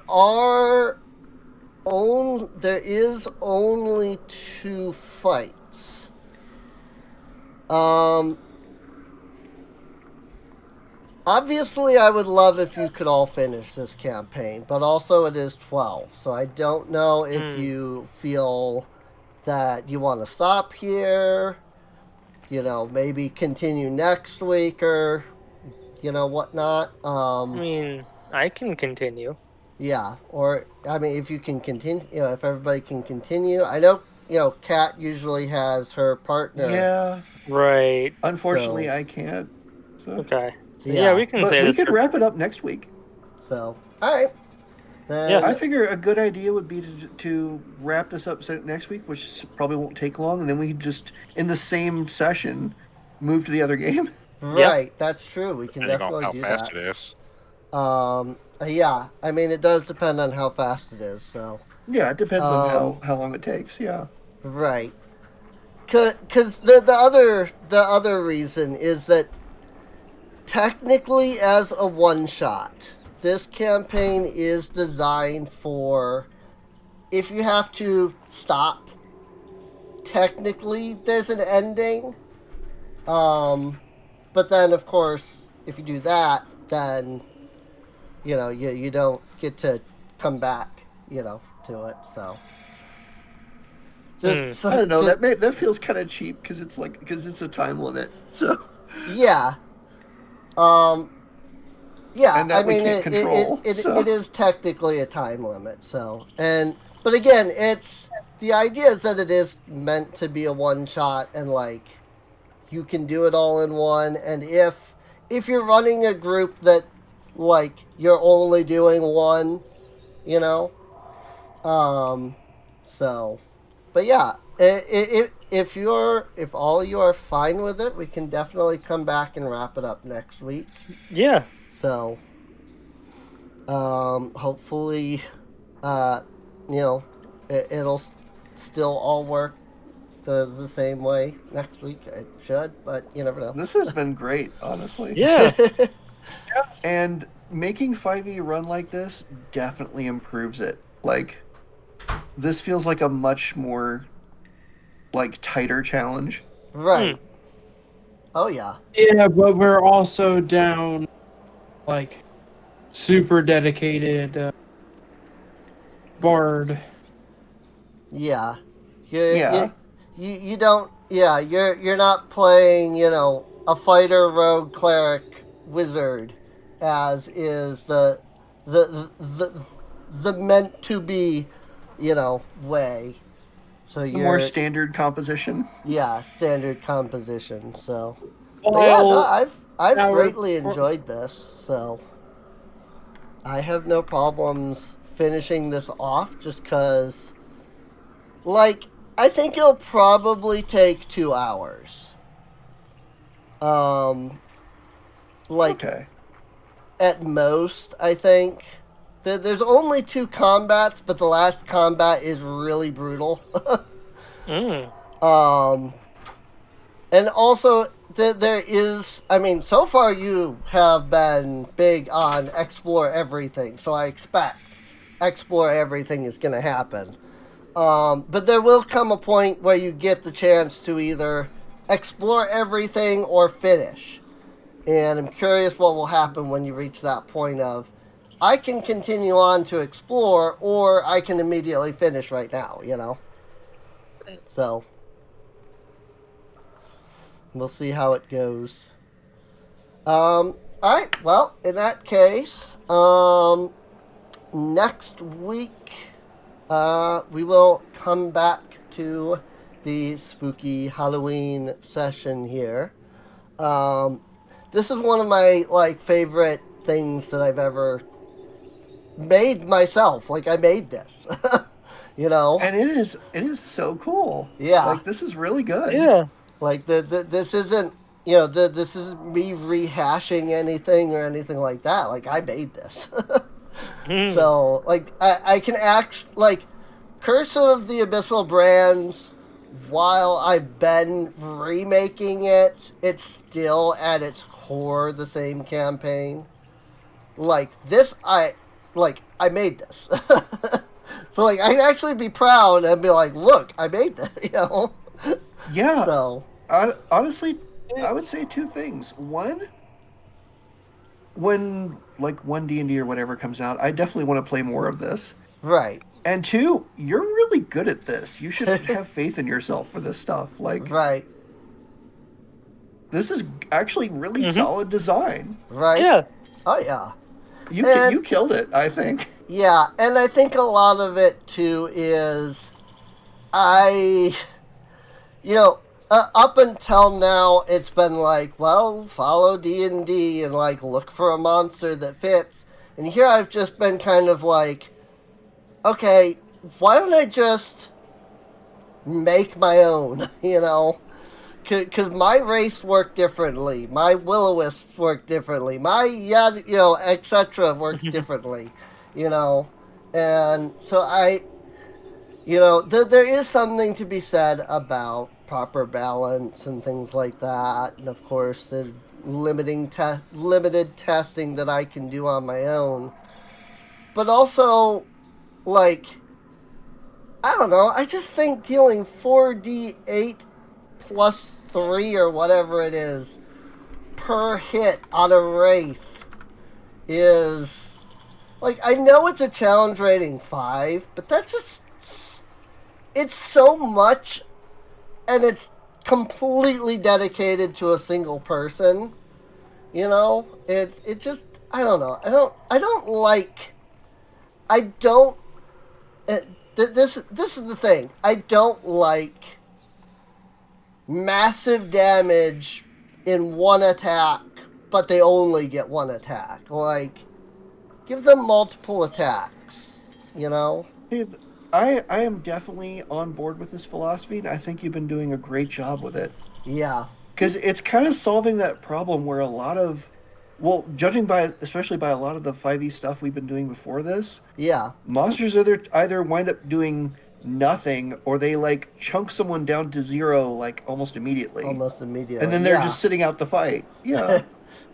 is only 2 fights. Obviously, I would love if you could all finish this campaign, but also it is 12, so I don't know if you feel that you want to stop here, maybe continue next week or, whatnot. I mean, I can continue. Yeah, or, if you can continue, if everybody can continue. I know, Kat usually has her partner. Yeah. Right. Unfortunately, So- I can't. So. Okay. So, Yeah. yeah, we can But say we this. could wrap it up next week. So, alright. Then, Yeah. I figure a good idea would be to wrap this up next week, which probably won't take long, and then we just, in the same session, move to the other game. right, that's true. We can Depending on definitely how do fast that. it is. Yeah, it does depend on how fast it is, so. Yeah, it depends on how long it takes, yeah. Right. Because the other reason is that technically as a one-shot, this campaign is designed for if you have to stop, technically there's an ending. But then, of course, if you do that, then, you don't get to come back, to it, so. Just, I don't know, that feels kind of cheap because it's a time limit, so. Yeah. Yeah, And that we can't control, so. it is technically a time limit, so. But again, the idea is that it is meant to be a one-shot and, you can do it all in one. And if you're running a group that like you're only doing one, you know, so, but yeah, if all you are fine with it, we can definitely come back and wrap it up next week. Yeah. So, hopefully, it'll still all work the same way next week. It should, but you never know. This has been great, honestly. Yeah. And making 5e run like this definitely improves it. Like, this feels like a much more, like, tighter challenge. Right. Oh, yeah. Yeah, but we're also down, like, super dedicated bard. Yeah. Yeah. You don't. Yeah, you're not playing, a fighter, rogue, cleric, wizard, as is the meant to be, way. So The you're more standard composition. Yeah, standard composition. So, Well, but yeah, no, I've now greatly we're- enjoyed this. So, I have no problems finishing this off, just because, like, I think it'll probably take 2 hours. Like, Okay. at most, I think. There's only 2 combats, but the last combat is really brutal. And also, there is, so far you have been big on explore everything, so I expect explore everything is going to happen. But there will come a point where you get the chance to either explore everything or finish. And I'm curious what will happen when you reach that point of, I can continue on to explore, or I can immediately finish right now, So, we'll see how it goes. Alright, well, in that case, next week, we will come back to the spooky Halloween session here. This is one of my, favorite things that I've ever made myself. Like, I made this, And it is so cool. Yeah. Like, this is really good. Yeah. Like, this isn't, this isn't me rehashing anything or anything like that. Like, I made this. So, like, I can act, like, Curse of the Abyssal Brands, while I've been remaking it, it's still at its core the same campaign. Like, this, I made this. So, like, I can actually be proud and be like, look, I made this, Yeah. So, Honestly, I would say 2 things. One, when, like, 1 D&D or whatever comes out, I definitely want to play more of this. right. And 2, you're really good at this. You should have faith in yourself for this stuff. Like, Right. this is actually really solid design. Right. Yeah. Oh, yeah. You killed it, I think. Yeah, and I think a lot of it, too, is up until now, it's been like, well, follow D&D and, like, look for a monster that fits. And here I've just been kind of like, okay, why don't I just make my own, Because my race worked differently. My will-o-wisps work differently. My, etc. works differently, And so there is something to be said about proper balance and things like that. And, of course, the limited testing that I can do on my own. But also, like, I don't know, I just think dealing 4d8 plus 3 or whatever it is per hit on a wraith is, like, I know it's a challenge rating 5, but that's just, it's so much, and it's completely dedicated to a single person, it just, I don't know, this is the thing, I don't like massive damage in one attack, but they only get one attack. Like, give them multiple attacks, you know? Hey, I am definitely on board with this philosophy, and I think you've been doing a great job with it. Yeah. Because it's kind of solving that problem where a lot of, well, judging by, especially by a lot of the 5e stuff we've been doing before this, Yeah. monsters either wind up doing nothing or they like chunk someone down to 0 like almost immediately. Almost immediately. And then they're yeah. just sitting out the fight. Yeah.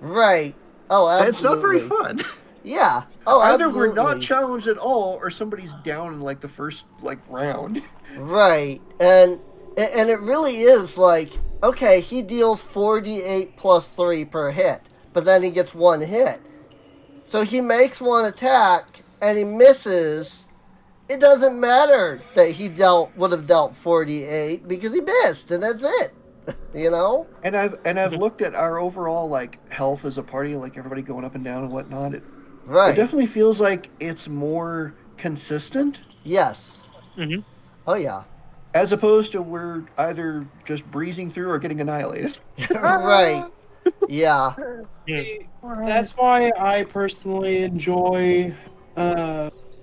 Right. Oh, absolutely. It's not very fun. Yeah. Oh, Either absolutely. we're not challenged at all or somebody's down in like the first like round. Right. And it really is like, okay, he deals 4d8 plus 3 per hit, but then he gets one hit. So he makes one attack and he misses. It doesn't matter that he would have dealt 4d8 because he missed, and that's it. You know? And I've looked at our overall like health as a party, like everybody going up and down and whatnot. It definitely feels like it's more consistent. Yes. Mm-hmm. Oh yeah. As opposed to we're either just breezing through or getting annihilated. Right. Yeah. That's why I personally enjoy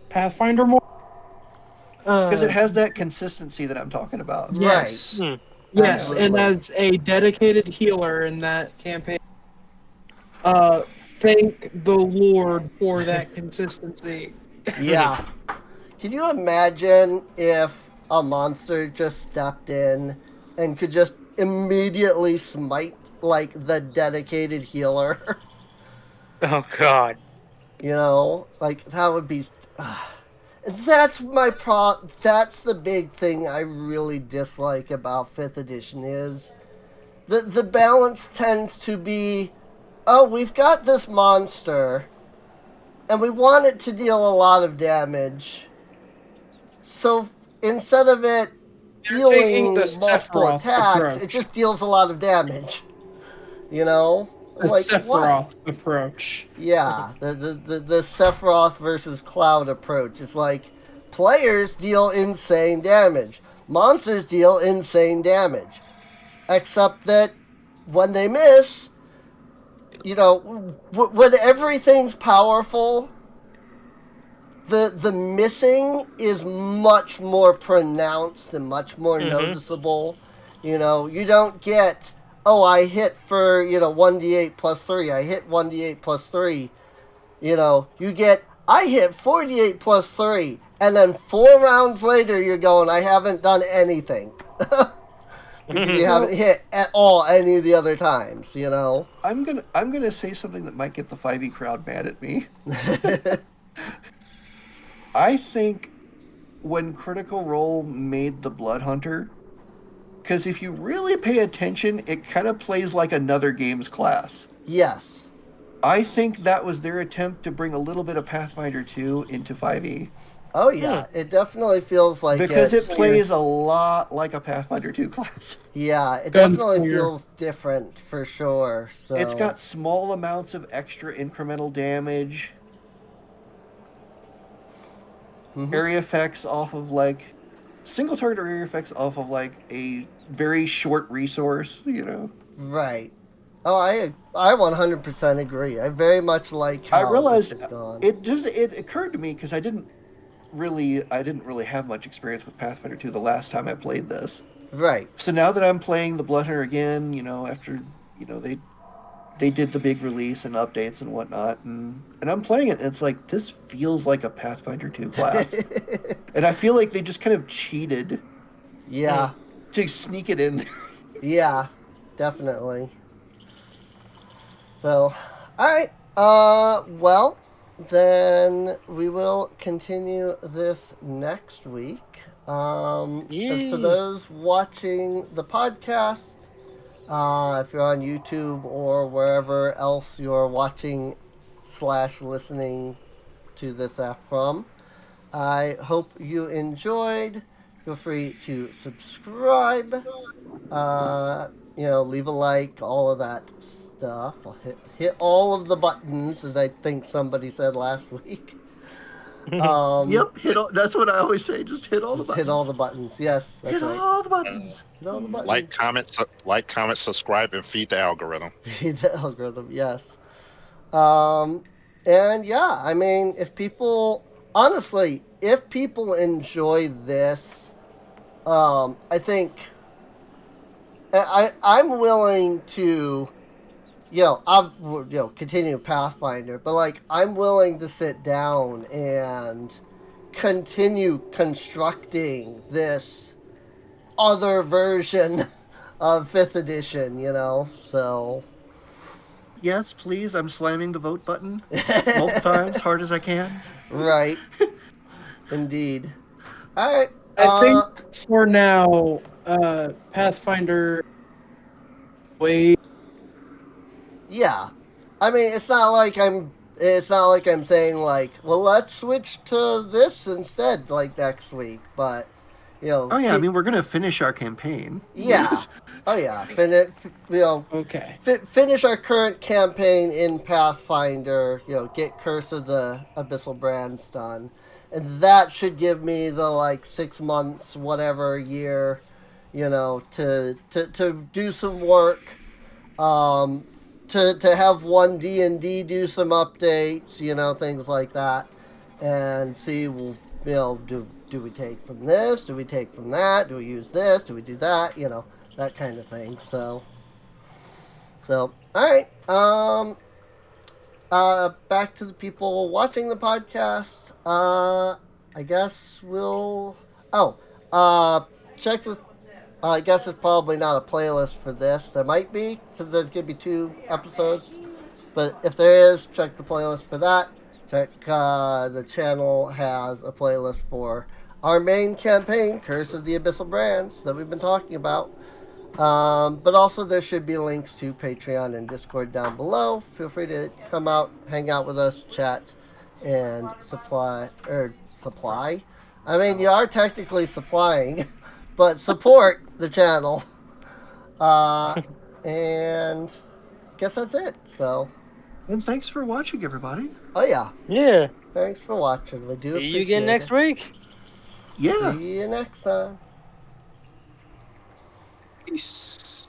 Pathfinder more. Because it has that consistency that I'm talking about. Yes. Right. Yes, Absolutely. and as a dedicated healer in that campaign, thank the Lord for that consistency. Yeah. Can you imagine if a monster just stepped in and could just immediately smite like the dedicated healer? Oh God. You know, like that would be. That's That's the big thing I really dislike about 5th edition is the balance tends to be, oh, we've got this monster, and we want it to deal a lot of damage. So instead of it dealing multiple Sephiroth attacks, approach. it just deals a lot of damage. You know? The Like, Sephiroth why? approach. Yeah, the Sephiroth versus Cloud approach. It's like, players deal insane damage. Monsters deal insane damage. Except that when they miss, you know, when everything's powerful, the missing is much more pronounced and much more noticeable. You know, you don't get, oh, I hit for, 1d8 plus 3. I hit 1d8 plus 3. You know, you get, I hit 4d8 plus 3. And then 4 rounds later, you're going, I haven't done anything. Because you haven't hit at all any of the other times, you know? I'm gonna say something that might get the 5e crowd mad at me. I think when Critical Role made the Blood Hunter, because if you really pay attention, it kind of plays like another game's class. Yes. I think that was their attempt to bring a little bit of Pathfinder 2 into 5e. Oh, yeah. It definitely feels like Because it it's- plays a lot like a Pathfinder 2 class. Yeah, it Guns definitely clear. feels different for sure. So It's got small amounts of extra incremental damage. Area effects off of like single target area effects off of like a very short resource, you know. right. Oh, I 100% agree. I very much like how I realized this has gone. it occurred to me because I didn't really have much experience with Pathfinder 2 the last time I played this. Right. So now that I'm playing the Blood Hunter again, you know, after they did the big release and updates and whatnot, and I'm playing it, and it's like, this feels like a Pathfinder 2 class. And I feel like they just kind of cheated Yeah. to sneak it in. Yeah. Definitely. So, alright. Well, then we will continue this next week. As for those watching the podcast, if you're on YouTube or wherever else you're watching / listening to this app from, I hope you enjoyed. Feel free to subscribe, leave a like, all of that stuff. I'll hit all of the buttons, as I think somebody said last week. Yep, that's what I always say. Just hit all the Just buttons. hit all the buttons. Yes, that's Hit right. all the buttons. Hit all the buttons. Like, comment, subscribe, and feed the algorithm. Feed the algorithm. Yes. And yeah, I mean, if people enjoy this, I think I'm willing to, continue Pathfinder, but like I'm willing to sit down and continue constructing this other version of 5th edition, so. Yes, please. I'm slamming the vote button multiple times, hard as I can. Right. Indeed. All right. I think for now, Pathfinder. Wait. Yeah. I mean, it's not like I'm saying like, well, let's switch to this instead, like next week. But Oh yeah, I mean, we're gonna finish our campaign. Yeah. Oh yeah. Okay. Finish our current campaign in Pathfinder. Get Curse of the Abyssal Brands done, and that should give me the like 6 months, whatever year, to do some work. To have one D&D do some updates, things like that, and see, do we take from this? Do we take from that? Do we use this? Do we do that? That kind of thing. So all right. Back to the people watching the podcast. I guess we'll. Check the. I guess it's probably not a playlist for this. There might be, since there's going to be 2 episodes. But if there is, check the playlist for that. Check the channel has a playlist for our main campaign, Curse of the Abyssal Brands, that we've been talking about. But also there should be links to Patreon and Discord down below. Feel free to come out, hang out with us, chat, and supply. I mean, you are technically supplying, but support the channel. And guess that's it. So. And thanks for watching, everybody. Oh yeah. Yeah. Thanks for watching. We do See appreciate you again next it. week. Yeah. See you next time. Peace.